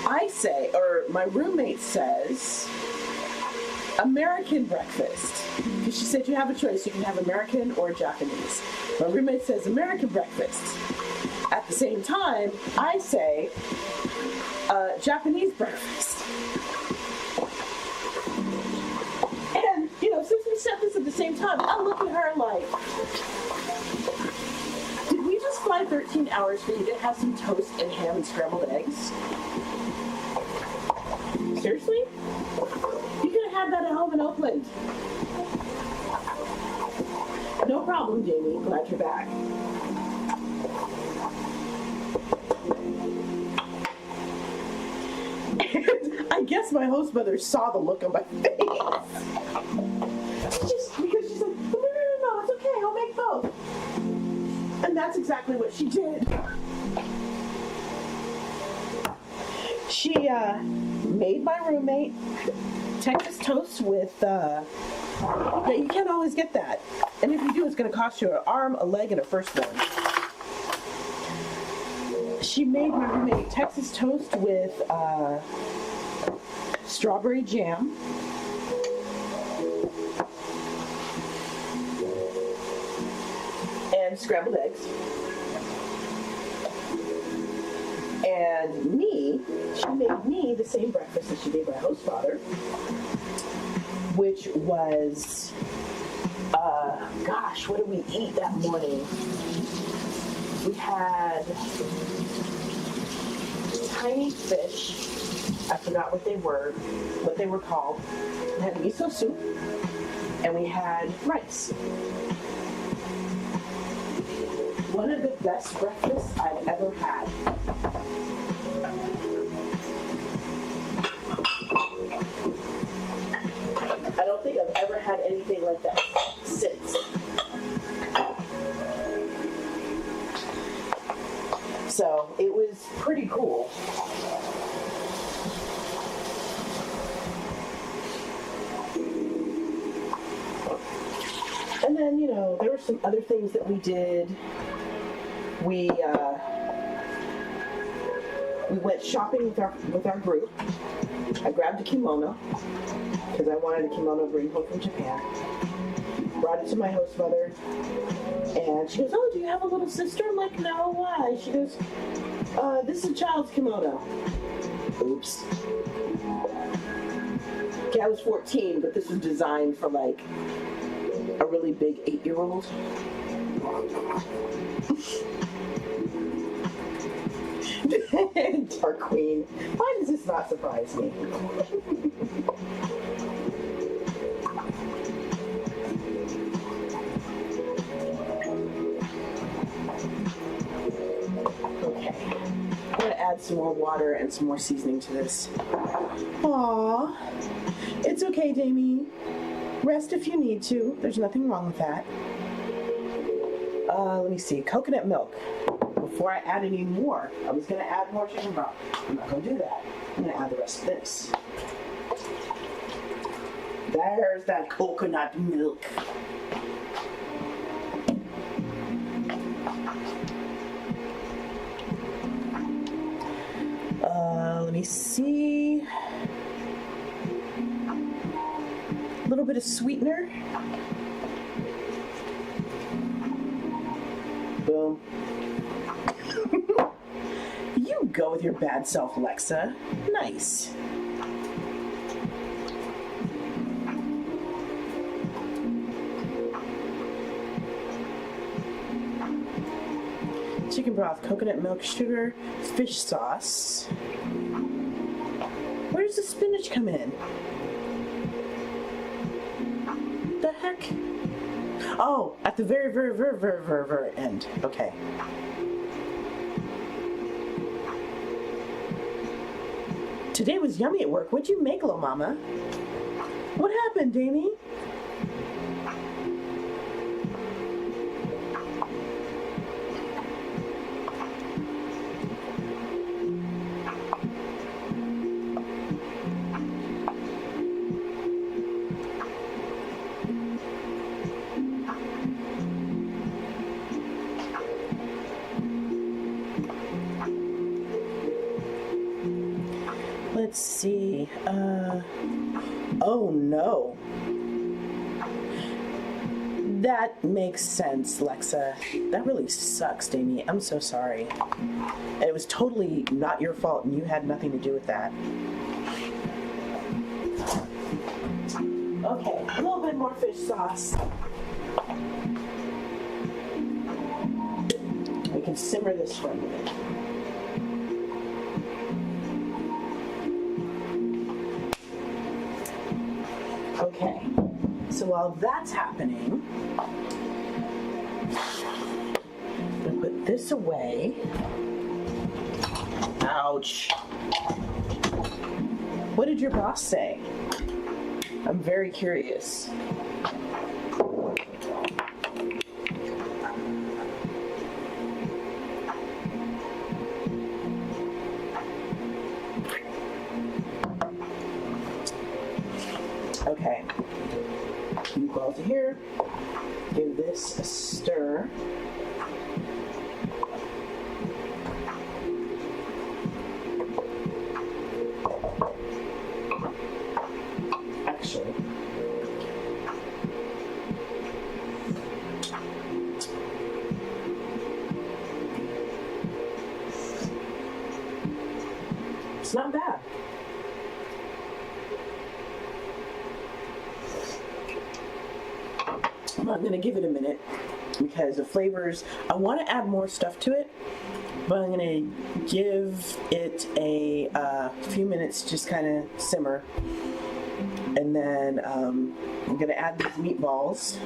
I say, or my roommate says, American breakfast. Because she said you have a choice. You can have American or Japanese. My roommate says American breakfast. At the same time, I say Japanese breakfast. And, since we said this at the same time, I look at her like, did we just fly 13 hours for you to have some toast and ham and scrambled eggs? Seriously? You could have had that at home in Oakland. No problem, Jamie. Glad you're back. And I guess my host mother saw the look on my face. Because she's like, no, it's okay, I'll make both. And that's exactly what she did. She made my roommate Texas toast with, yeah, you can't always get that. And if you do, it's going to cost you an arm, a leg, and a firstborn. She made my roommate Texas toast with strawberry jam, and scrambled eggs, and made me the same breakfast that she made my host father, which was, gosh, what did we eat that morning? We had tiny fish. I forgot what they were called. We had miso soup, and we had rice. One of the best breakfasts I've ever had. I don't think I've ever had anything like that since. So it was pretty cool. And then, there were some other things that we did. We went shopping with our group. I grabbed a kimono because I wanted a kimono to bring home from Japan. Brought it to my host mother, and she goes, "Oh, do you have a little sister?" I'm like, "No, why?" She goes, "This is a child's kimono." Oops. Okay, I was 14, but this was designed for like a really big 8-year-old. Dark Queen. Why does this not surprise me? Okay. I'm going to add some more water and some more seasoning to this. Aww. It's okay, Damie. Rest if you need to. There's nothing wrong with that. Let me see. Coconut milk. Before I add any more, I was going to add more chicken broth. I'm not going to do that. I'm going to add the rest of this. There's that coconut milk. Let me see. A little bit of sweetener. Boom. You go with your bad self, Lexa. Nice. Chicken broth, coconut milk, sugar, fish sauce. Where does the spinach come in? The heck? Oh, at the very, very, very, very, very, very end. Okay. Today was yummy at work. What'd you make, little mama? What happened, Damie? Let's see. Oh no. That makes sense, Lexa. That really sucks, Damie. I'm so sorry. It was totally not your fault, and you had nothing to do with that. Okay, a little bit more fish sauce. We can simmer this for a minute. Okay, so while that's happening, I'm gonna put this away. Ouch. What did your boss say? I'm very curious. Okay, meatballs are here. Give this a stir. Actually, It's not bad. I'm going to give it a minute because the flavors, I want to add more stuff to it, but I'm going to give it a few minutes, just kind of simmer. And then I'm going to add these meatballs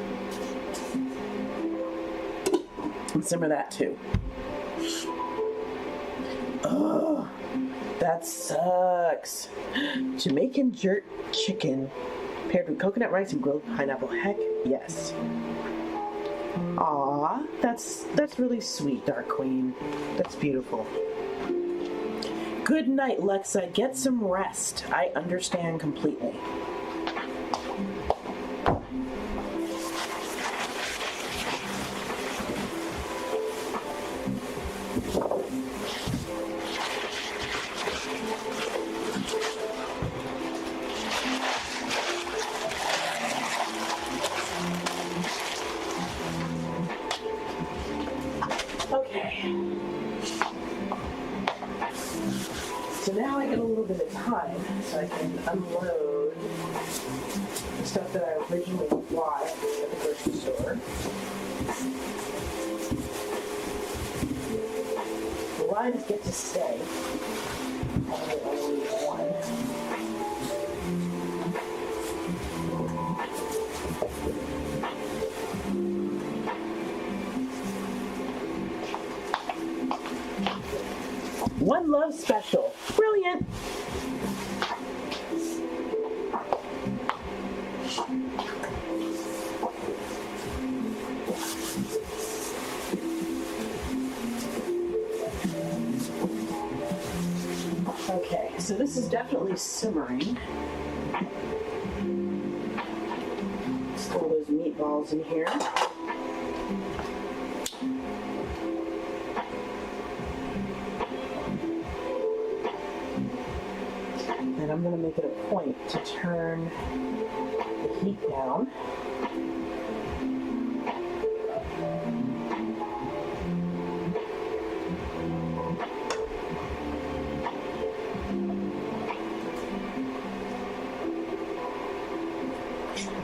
and simmer that too. Oh, that sucks. Jamaican jerk chicken paired with coconut rice and grilled pineapple. Heck yes. Aw, that's really sweet, Dark Queen. That's beautiful. Good night, Lexa. Get some rest. I understand completely. So now I get a little bit of time so I can unload the stuff that I originally bought at the grocery store. The lines get to stay. I only need one. One Love Special. Brilliant. Okay, so this is definitely simmering. Let's throw those meatballs in here. And I'm going to make it a point to turn the heat down.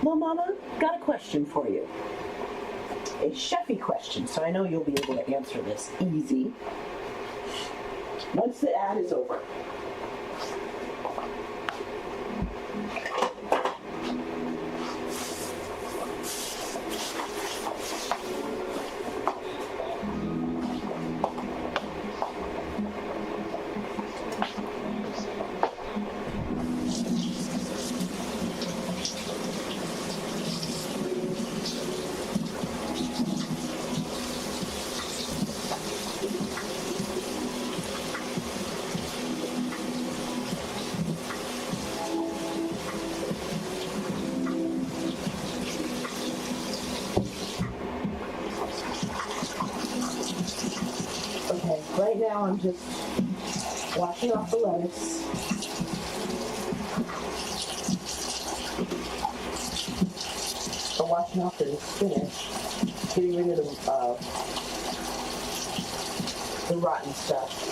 Well, Mama, got a question for you. A chefy question, so I know you'll be able to answer this easy. Once the ad is over. Okay, right now I'm just washing off the lettuce. Or washing off the spinach, getting rid of the rotten stuff.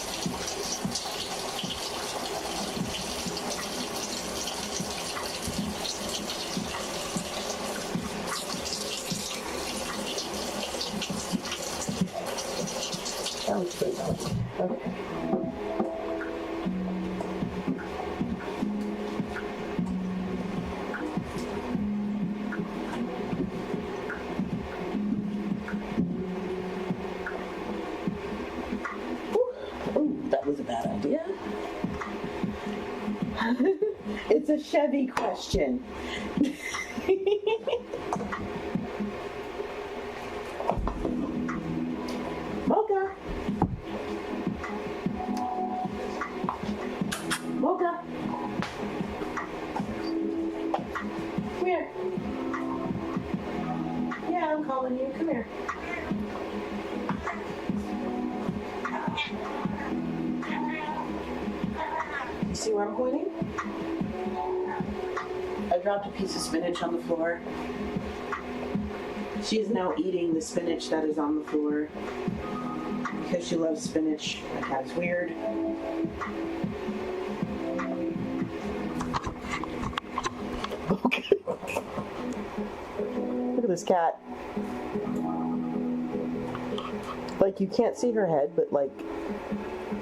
That looks pretty good. Okay. Ooh, that was a bad idea. It's a Chevy question. Mocha. Mocha. Come here. Yeah, I'm calling you. Come here. You see where I'm pointing? I dropped a piece of spinach on the floor. She is now eating the spinach that is on the floor because she loves spinach. My cat's weird. Look at this cat. Like, you can't see her head, but like,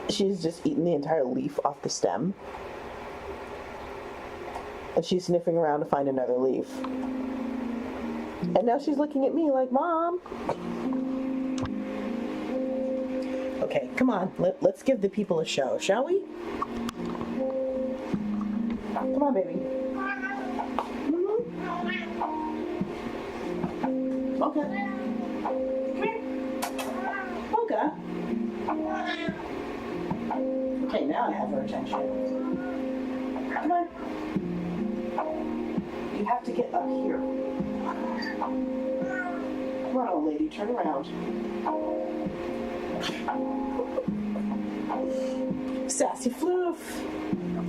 she's just eaten the entire leaf off the stem. And she's sniffing around to find another leaf. And now she's looking at me like, Mom. Okay, come on. Let's give the people a show, shall we? Come on, baby. Mocha. Come here. Mocha. Okay, now I have her attention. Come on. You have to get up here. Come on, old lady, turn around. Sassy floof.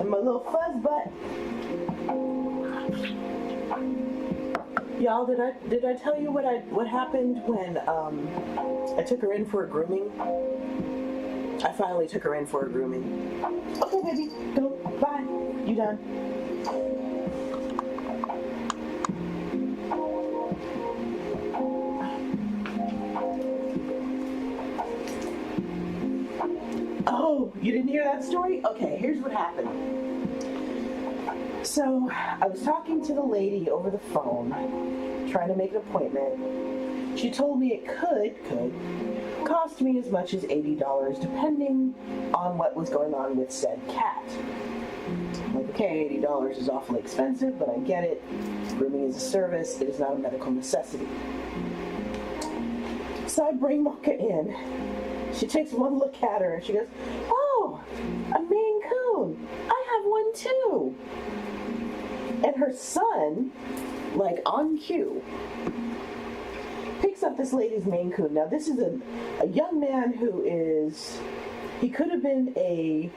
And my little fuzz butt. Y'all, did I tell you what happened when I took her in for a grooming? I finally took her in for a grooming. Okay, baby, go. Bye. You done? Oh, you didn't hear that story? Okay, here's what happened. So, I was talking to the lady over the phone, trying to make an appointment. She told me it could cost me as much as $80, depending on what was going on with said cat. I'm like, okay, $80 is awfully expensive, but I get it. Grooming is a service. It is not a medical necessity. So I bring Mocha in. She takes one look at her and she goes, oh, a Maine Coon. I have one too. And her son, like on cue, picks up this lady's Maine Coon. Now this is a young man who he could have been a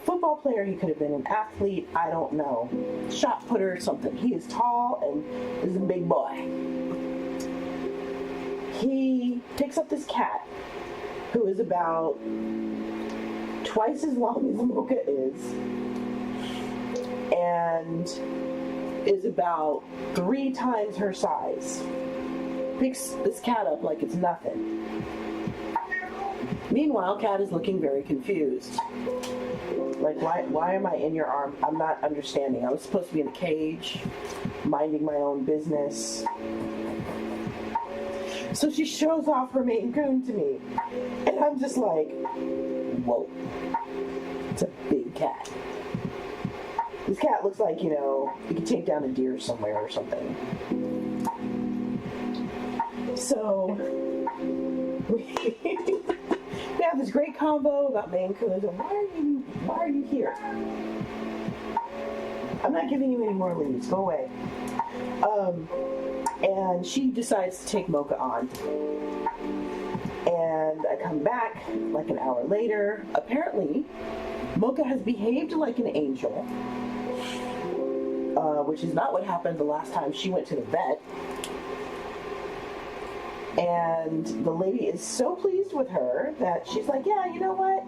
football player, he could have been an athlete, I don't know, shot putter or something. He is tall and is a big boy. He picks up this cat who is about twice as long as Mocha is and is about 3 times her size. Picks this cat up like it's nothing. Meanwhile, Cat is looking very confused. Like, why am I in your arm? I'm not understanding. I was supposed to be in a cage, minding my own business. So she shows off her Maine Coon to me. And I'm just like, whoa. It's a big cat. This cat looks like, you could take down a deer somewhere or something. So, we have this great combo about Maine Coons. And why are you here? I'm not giving you any more leaves. Go away. And she decides to take Mocha on. And I come back like an hour later. Apparently, Mocha has behaved like an angel, which is not what happened the last time she went to the vet. And the lady is so pleased with her that she's like, yeah, you know what?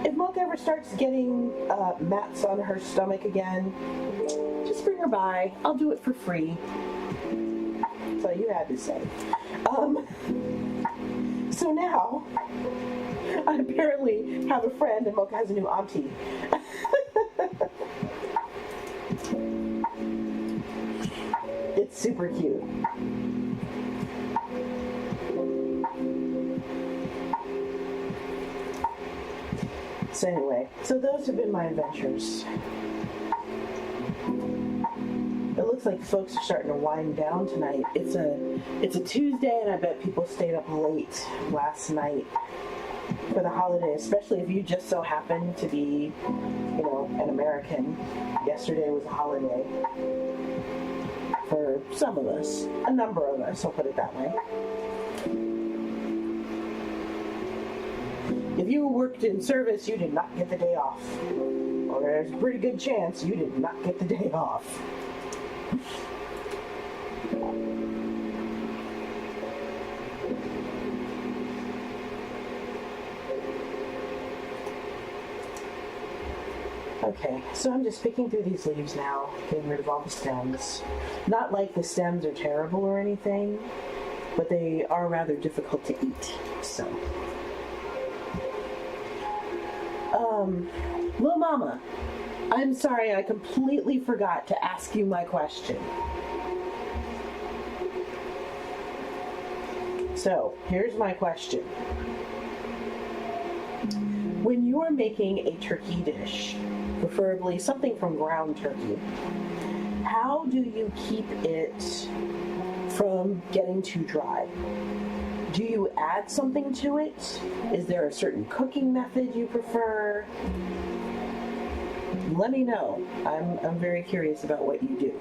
If Mocha ever starts getting mats on her stomach again, just bring her by. I'll do it for free. That's all you had to say. So now, I apparently have a friend and Mocha has a new auntie. It's super cute. So anyway, so those have been my adventures. It looks like folks are starting to wind down tonight. It's a Tuesday, and I bet people stayed up late last night for the holiday, especially if you just so happen to be, an American. Yesterday was a holiday for some of us, a number of us, I'll put it that way. If you worked in service, you did not get the day off. Or there's a pretty good chance you did not get the day off. Okay, so I'm just picking through these leaves now, getting rid of all the stems. Not like the stems are terrible or anything, but they are rather difficult to eat, so. Lil Mama, I'm sorry, I completely forgot to ask you my question. So, here's my question. When you're making a turkey dish, preferably something from ground turkey, how do you keep it from getting too dry? Do you add something to it? Is there a certain cooking method you prefer? Let me know. I'm very curious about what you do.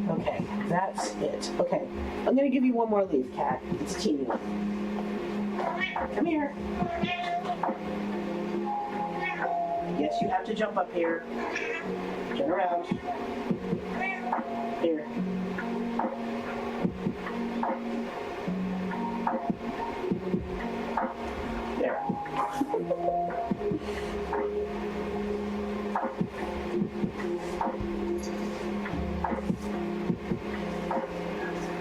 Okay, that's it. Okay, I'm gonna give you one more leaf, Cat. It's a teeny one. Come here. Yes, you have to jump up here. Turn around. Here. There.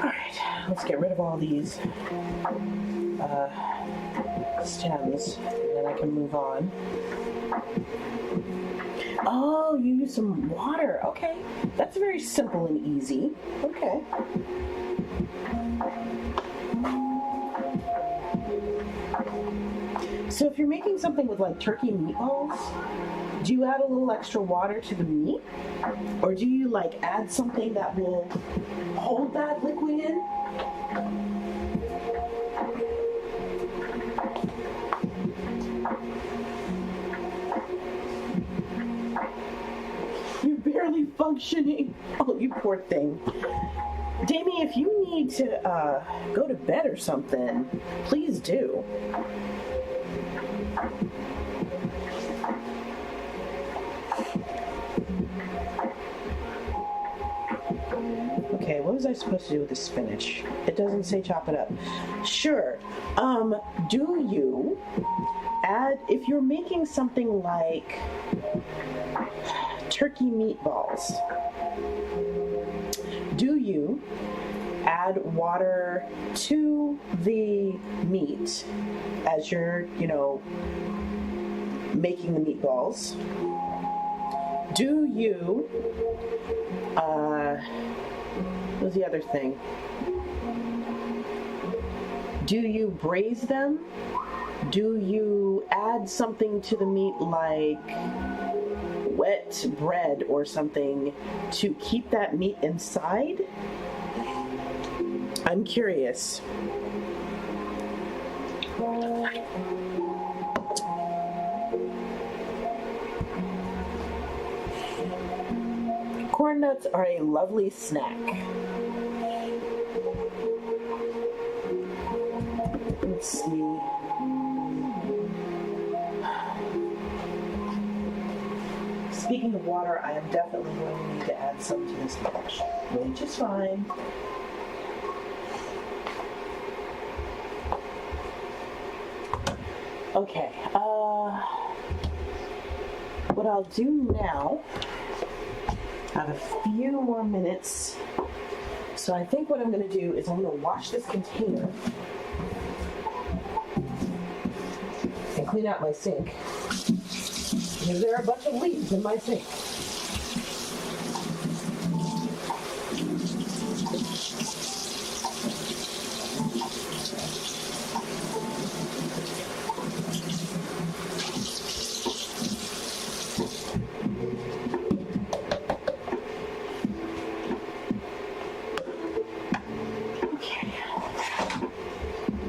Alright, let's get rid of all these stems, and then I can move on. Oh, you use some water. Okay, that's very simple and easy. Okay. So if you're making something with like turkey meatballs, do you add a little extra water to the meat? Or do you like add something that will hold that liquid in? You're barely functioning. Oh, you poor thing. Damie, if you need to go to bed or something, please do. Okay, what was I supposed to do with the spinach? It doesn't say chop it up. Sure. Do you add, if you're making something like turkey meatballs, do you add water to the meat as you're, making the meatballs? Do you, what was the other thing? Do you braise them? Do you add something to the meat like wet bread or something to keep that meat inside? I'm curious. Corn nuts are a lovely snack. Let's see. Speaking of water, I am definitely going to need to add some to this dish, which is fine. Okay, what I'll do now, I have a few more minutes, so I think what I'm going to do is I'm going to wash this container and clean out my sink, because there are a bunch of leaves in my sink.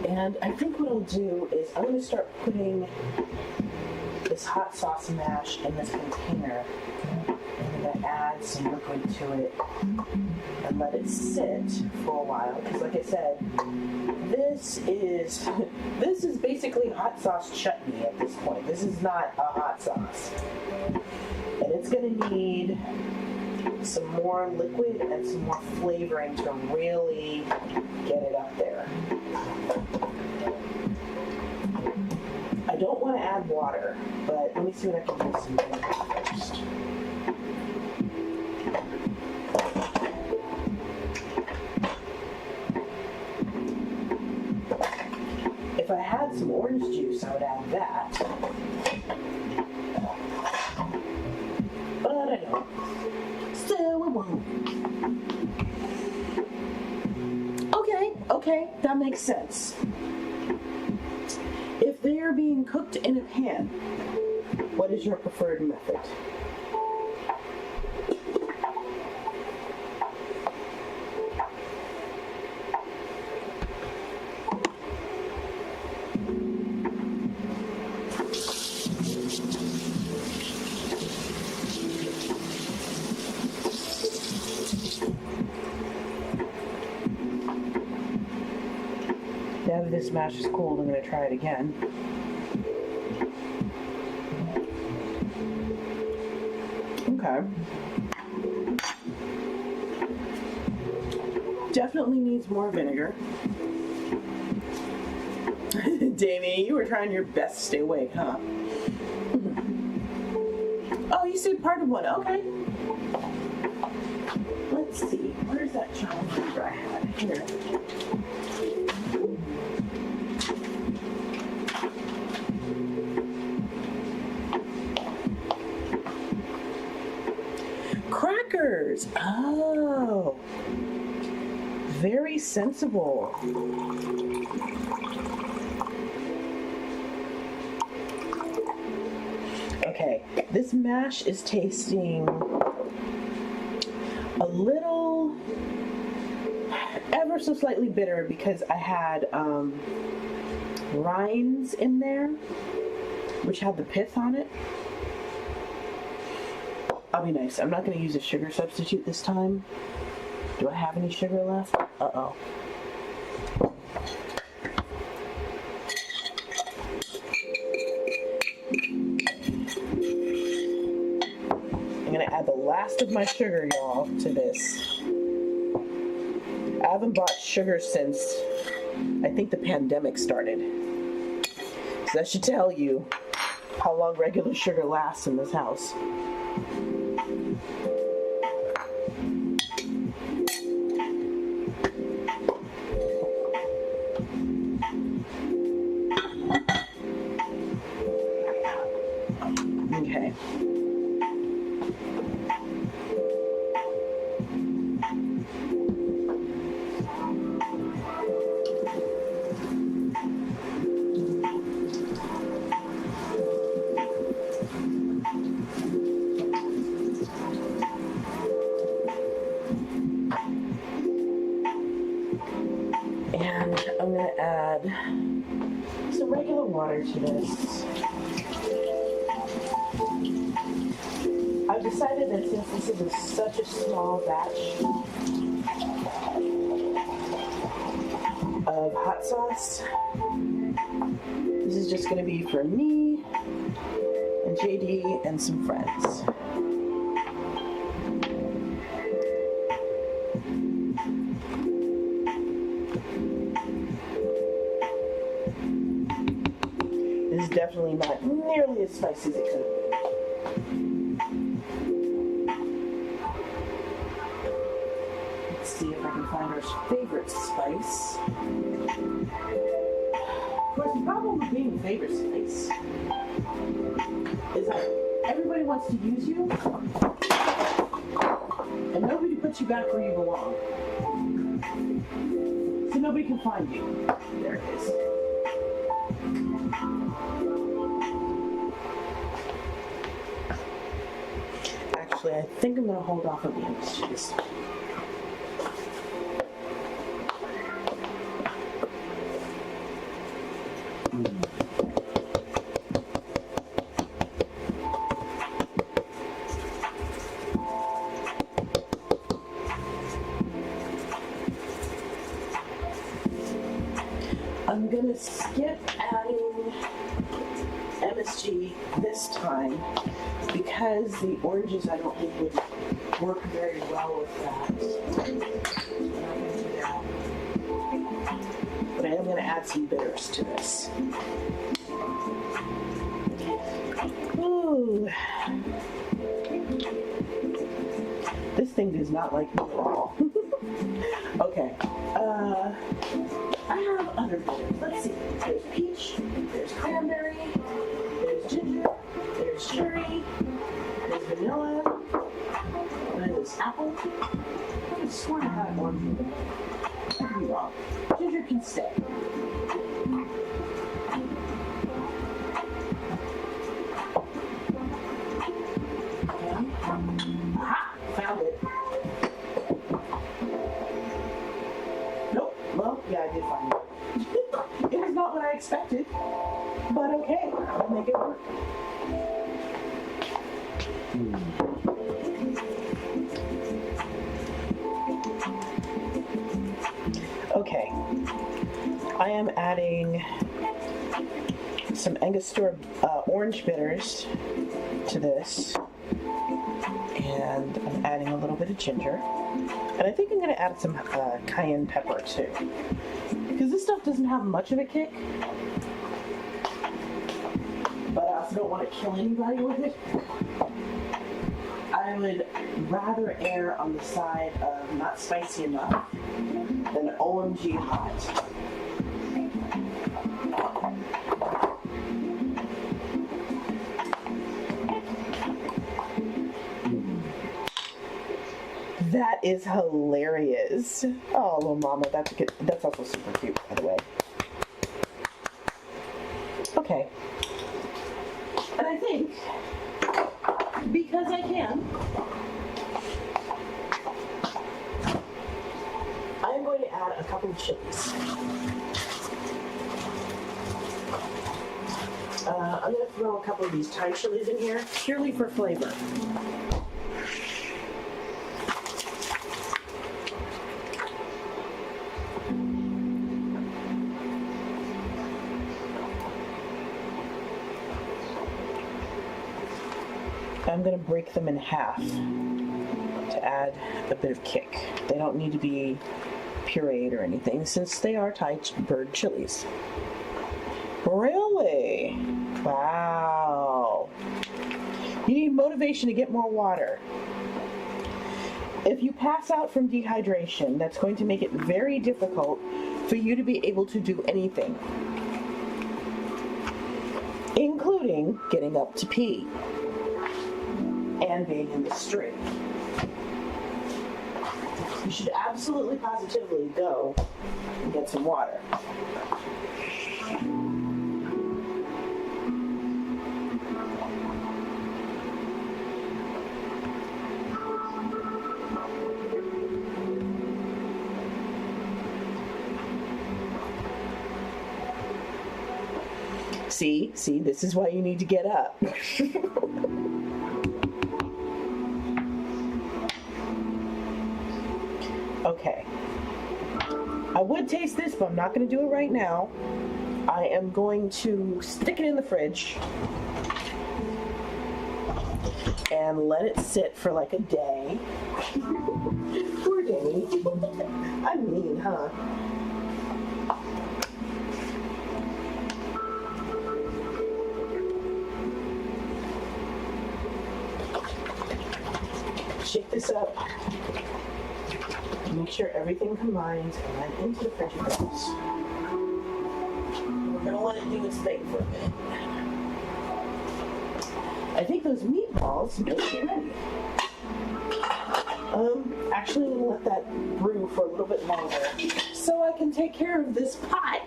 And I think what I'll do is I'm going to start putting this hot sauce mash in this container. I'm going to add some liquid to it and let it sit for a while. Because like I said, this is basically hot sauce chutney at this point. This is not a hot sauce. And it's going to need some more liquid and some more flavoring to really get it up there. I don't want to add water, but let me see what I can do some vinegar first. If I had some orange juice, I would add that. But I don't. So I won't. Okay, that makes sense. If they are being cooked in a pan, what is your preferred method? Now that this mash is cooled, I'm going to try it again. Okay. Definitely needs more vinegar. Davey, you were trying your best to stay awake, huh? Oh, you said part of one. Okay. Let's see. Where's that challenge finger I had? Here. Crackers. Oh. Very sensible. Okay, this mash is tasting a little, ever so slightly bitter because I had rinds in there, which had the pith on it. I'll be nice. I'm not going to use a sugar substitute this time. Do I have any sugar left? Uh-oh. I'm going to add the last of my sugar, y'all, to this. I haven't bought sugar since I think the pandemic started. So that should tell you how long regular sugar lasts in this house. Okay. And I'm going to add some regular water to this. I've decided that since this is such a small batch of hot sauce, this is just going to be for me and JD and some friends. This is definitely not nearly as spicy as it could have been. Let's see if I can find our favorite spice. Of course, the problem with being favorite spice is that everybody wants to use you, and nobody puts you back where you belong. So nobody can find you. There it is. Actually, I think I'm going to hold off on the cheese. I'm going to skip adding MSG this time because the oranges I don't think would work very well with that. I'm not going to do that. But I am going to add some bitters to this. Ooh. This thing does not like me at all. Okay. I have other bitters. Let's see. There's peach, there's cranberry, there's ginger, there's cherry, there's vanilla, and then there's apple. I could have sworn I had orange in there. I could be wrong. Ginger can stay. Aha! Found it. Nope. Well, yeah, I did find it. It was not what I expected, but okay, I'll make it work. Okay, I am adding some Angostura orange bitters to this, and I'm adding a little bit of ginger, and I think I'm going to add some cayenne pepper too, because this stuff doesn't have much of a kick, but I also don't want to kill anybody with it. I would rather err on the side of not spicy enough than OMG hot. That is hilarious. Oh, little mama, that's good. That's also super cute, by the way. Okay. And I think, because I can, I am going to add a couple of chilies. I'm going to throw a couple of these Thai chilies in here, purely for flavor. I'm going to break them in half to add a bit of kick. They don't need to be pureed or anything since they are Thai bird chilies. Really? Wow. You need motivation to get more water. If you pass out from dehydration, that's going to make it very difficult for you to be able to do anything, including getting up to pee and being in the street. You should absolutely positively go and get some water. See, this is why you need to get up. Okay. I would taste this, but I'm not going to do it right now. I am going to stick it in the fridge and let it sit for like a day. Poor Danny. I mean, huh? Shake this up. Make sure everything combines, and then into the fridge it goes. We're gonna let it do its thing for a minute. I think those meatballs may be ready. Actually, I'm gonna let that brew for a little bit longer so I can take care of this pot.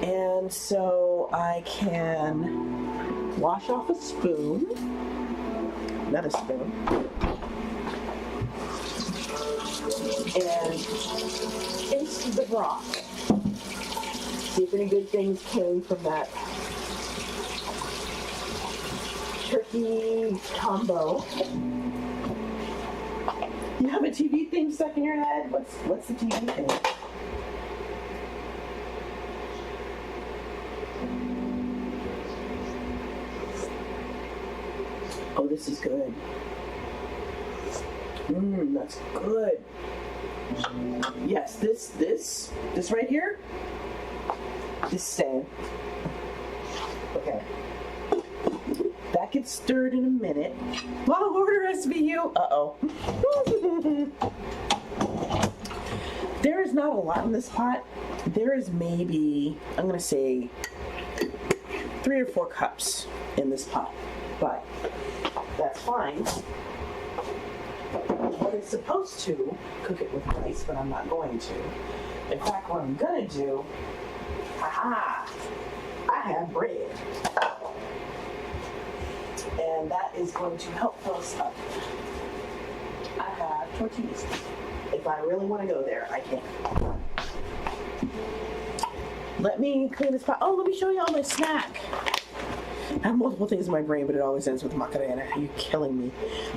And so I can wash off a spoon, another spoon, and taste the broth. See if any good things came from that turkey combo. You have a TV theme stuck in your head? What's the TV thing? Oh, this is good. That's good. Yes, this right here. This staying. Okay. That gets stirred in a minute. Long order SVU. Uh-oh. There is not a lot in this pot. There is maybe, I'm going to say, 3 or 4 cups in this pot. But that's fine. I was supposed to cook it with rice, but I'm not going to. In fact, what I'm going to do, I have bread. And that is going to help fill us up. I have tortillas. If I really want to go there, I can. Let me clean this pot. Oh, let me show you all my snack. I have multiple things in my brain, but it always ends with Macarena. Are you killing me?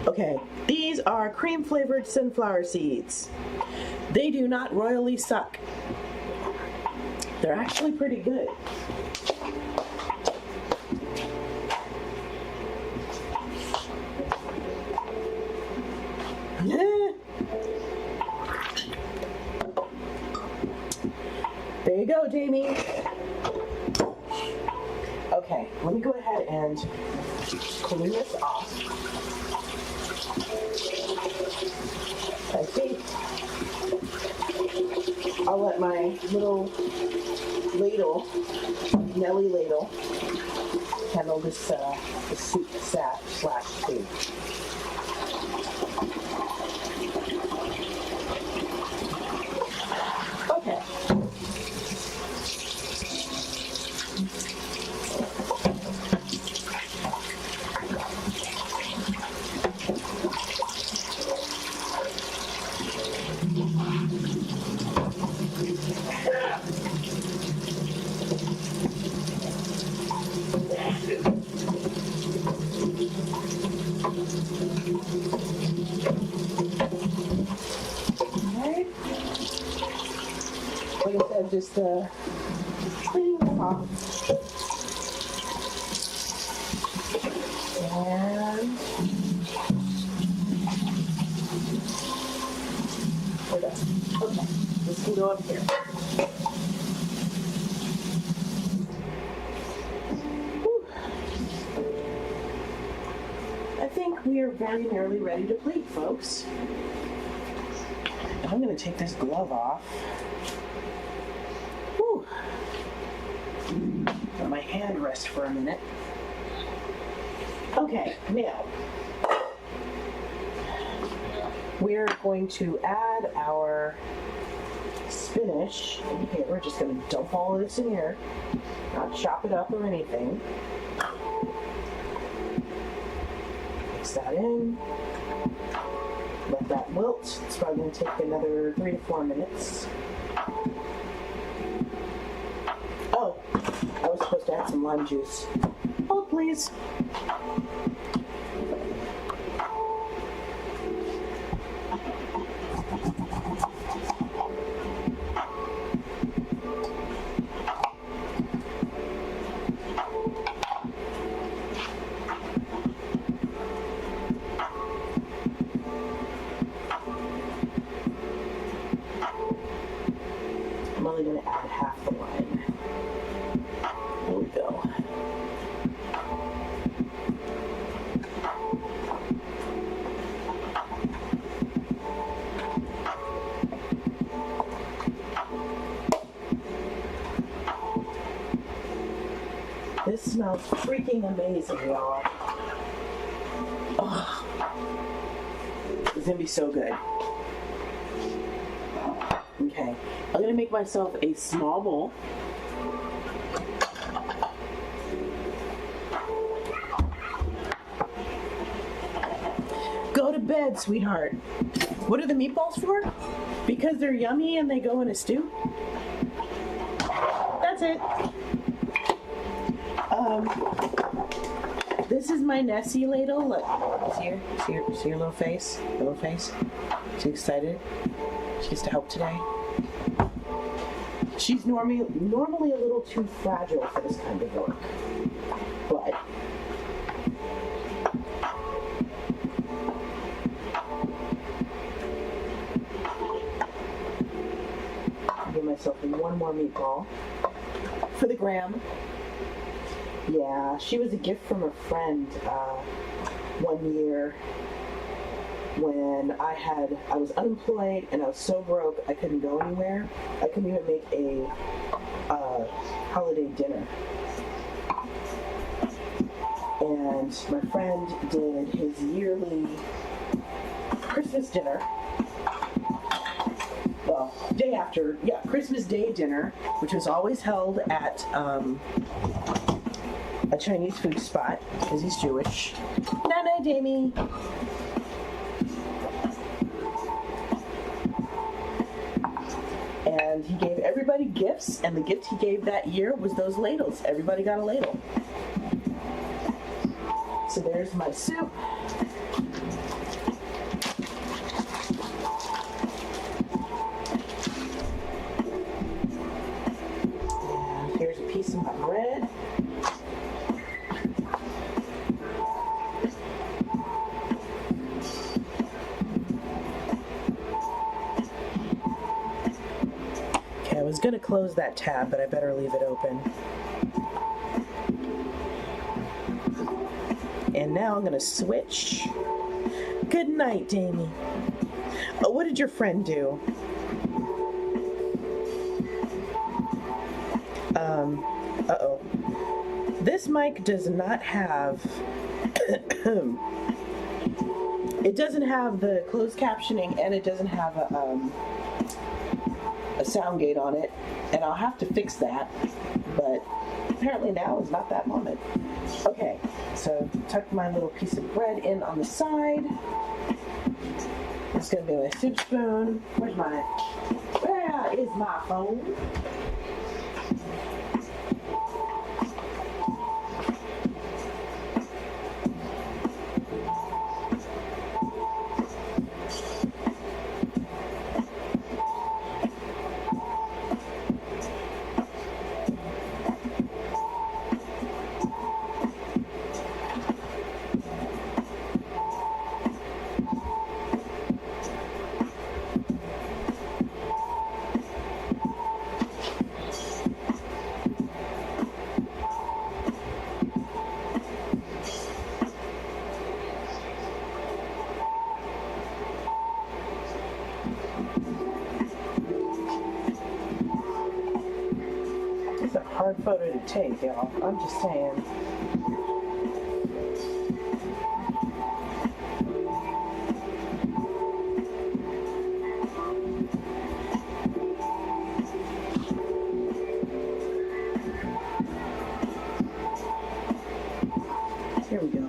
Okay, these are cream-flavored sunflower seeds. They do not royally suck. They're actually pretty good. There you go, Jamie. Okay, let me go ahead and clean this off. I think I'll let my little ladle, Nelly ladle, handle this soup slash food. Okay. Like I said, just cleaning them off. And we're done. Okay, this can go up here. Whew. I think we are very nearly ready to plate, folks. I'm going to take this glove off. Whew. Let my hand rest for a minute. Okay, now we're going to add our spinach in here. We're just going to dump all of this in here, not chop it up or anything. Mix that in. Let that wilt. It's probably going to take another 3 to 4 minutes. Oh, I was supposed to add some lime juice. Hold, please. I'm only going to add half the lime. There we go. This smells freaking amazing, y'all. Oh, it's gonna be so good. Okay, I'm gonna make myself a small bowl. Go to bed, sweetheart. What are the meatballs for? Because they're yummy and they go in a stew? That's it. This is my Nessie ladle. Look, see her little face? Her little face? She's excited. She gets to help today. She's normally a little too fragile for this kind of work. But myself one more meatball for the gram. Yeah, she was a gift from a friend one year when I was unemployed and I was so broke I couldn't go anywhere. I couldn't even make a holiday dinner. And my friend did his yearly Christmas dinner. Well, Christmas Day dinner, which was always held at a Chinese food spot because he's Jewish. Nana, Damie. And he gave everybody gifts, and the gift he gave that year was those ladles. Everybody got a ladle. So there's my soup. And here's a piece of my bread. Okay, I was going to close that tab, but I better leave it open. And now I'm going to switch. Good night, Damie. Oh, what did your friend do? Uh-oh. This mic does not have... it doesn't have the closed captioning, and it doesn't have a sound gate on it. And I'll have to fix that. But apparently now is not that moment. Okay, so tuck my little piece of bread in on the side. It's gonna be my soup spoon. Where is my phone? It's a hard photo to take, y'all. I'm just saying. Here we go.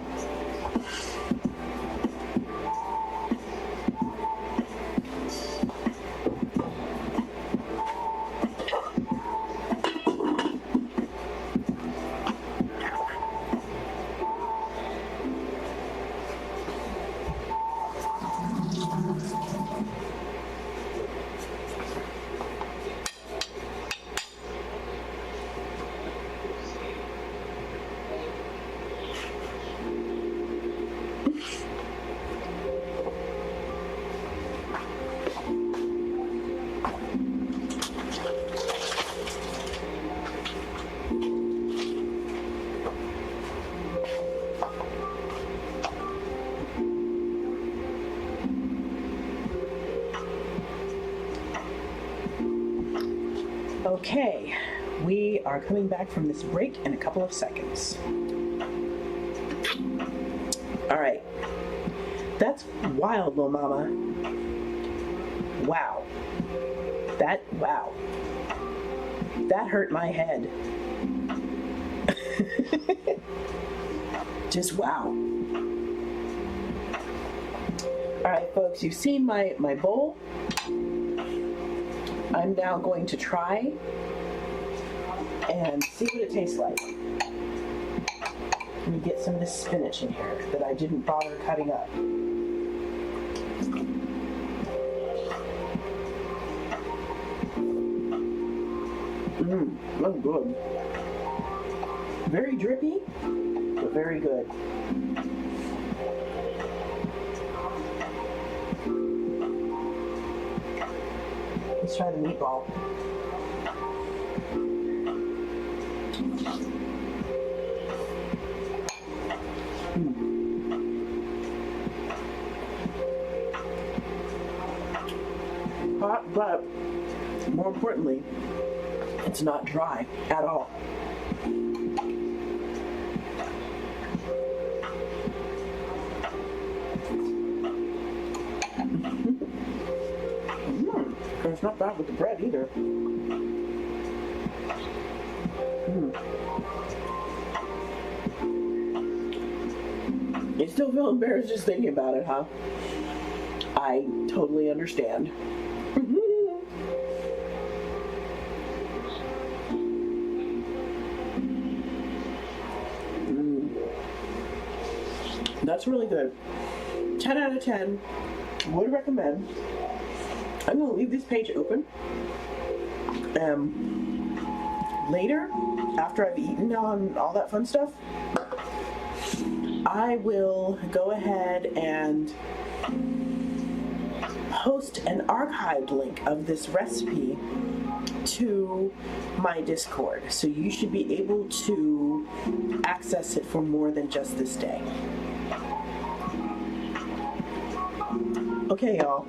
Okay, we are coming back from this break in a couple of seconds. All right, that's wild, little mama. Wow. Wow. That hurt my head. Just wow. All right, folks, you've seen my bowl. I'm now going to try and see what it tastes like. Let me get some of this spinach in here that I didn't bother cutting up. That's good. Very drippy, but very good. Let's try the meatball. hot, but more importantly, it's not dry at all. And it's not bad with the bread either. You still feel embarrassed just thinking about it, huh? I totally understand. That's really good. 10 out of 10. Would recommend. I'm going to leave this page open. Later, after I've eaten on all that fun stuff, I will go ahead and post an archived link of this recipe to my Discord. So you should be able to access it for more than just this day. Okay, y'all.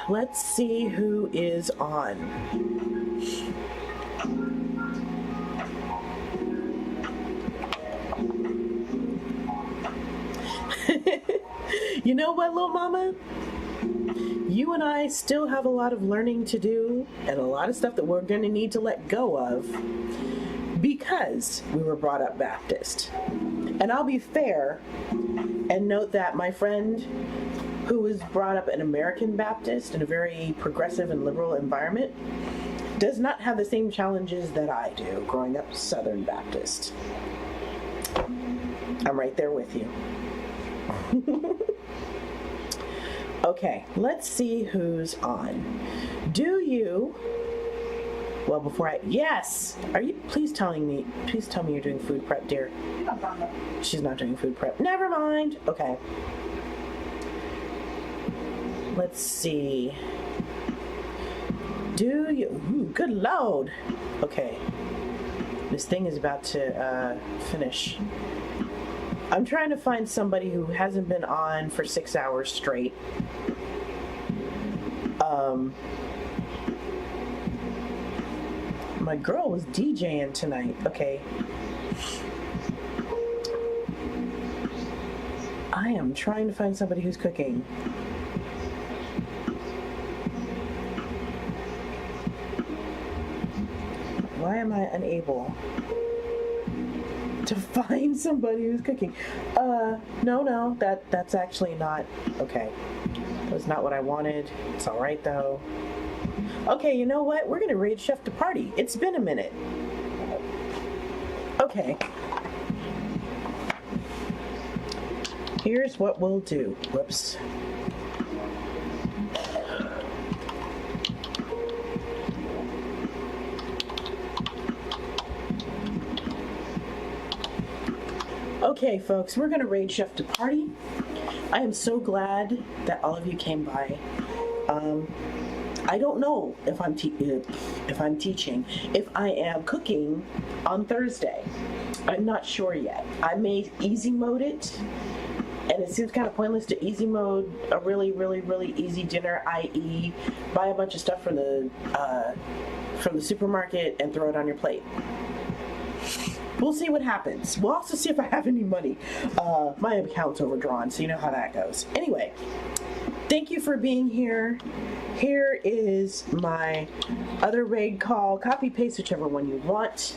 Let's see who is on. You know what, little mama? You and I still have a lot of learning to do and a lot of stuff that we're going to need to let go of because we were brought up Baptist. And I'll be fair and note that my friend who was brought up an American Baptist in a very progressive and liberal environment does not have the same challenges that I do growing up Southern Baptist. I'm right there with you. Okay, let's see who's on. Well, before yes! Please tell me you're doing food prep, dear. She's not doing food prep. Never mind. Okay. Let's see. Ooh, good load. Okay. This thing is about to finish. I'm trying to find somebody who hasn't been on for 6 hours straight. My girl was DJing tonight. Okay. I am trying to find somebody who's cooking. Why am I unable to find somebody who's cooking? No, that's actually not okay. That was not what I wanted. It's all right though. Okay, you know what? We're gonna raid Chef to Party. It's been a minute. Okay. Here's what we'll do. Whoops. Okay, folks, we're gonna raid Chef to Party. I am so glad that all of you came by. I don't know if I'm teaching. If I am cooking on Thursday, I'm not sure yet. I may easy mode it, and it seems kind of pointless to easy mode a really, really, really easy dinner, i.e., buy a bunch of stuff from the supermarket and throw it on your plate. We'll see what happens. We'll also see if I have any money. My account's overdrawn, so you know how that goes. Anyway, thank you for being here. Here is my other raid call. Copy, paste whichever one you want.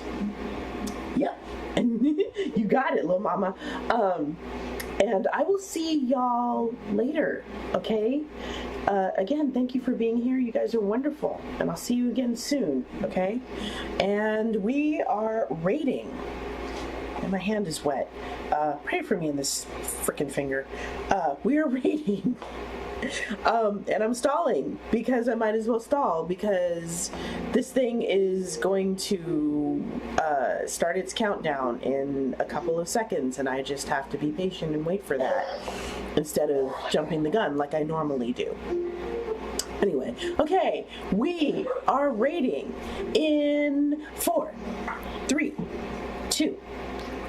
Yep. And you got it, little mama. And I will see y'all later, okay? Again, thank you for being here. You guys are wonderful. And I'll see you again soon, okay? And we are raiding. And my hand is wet. Pray for me in this frickin' finger. We are raiding. And I'm stalling because I might as well stall because this thing is going to start its countdown in a couple of seconds, and I just have to be patient and wait for that instead of jumping the gun like I normally do. Anyway, okay, we are raiding in 4, 3, 2,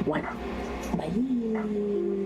1. Bye.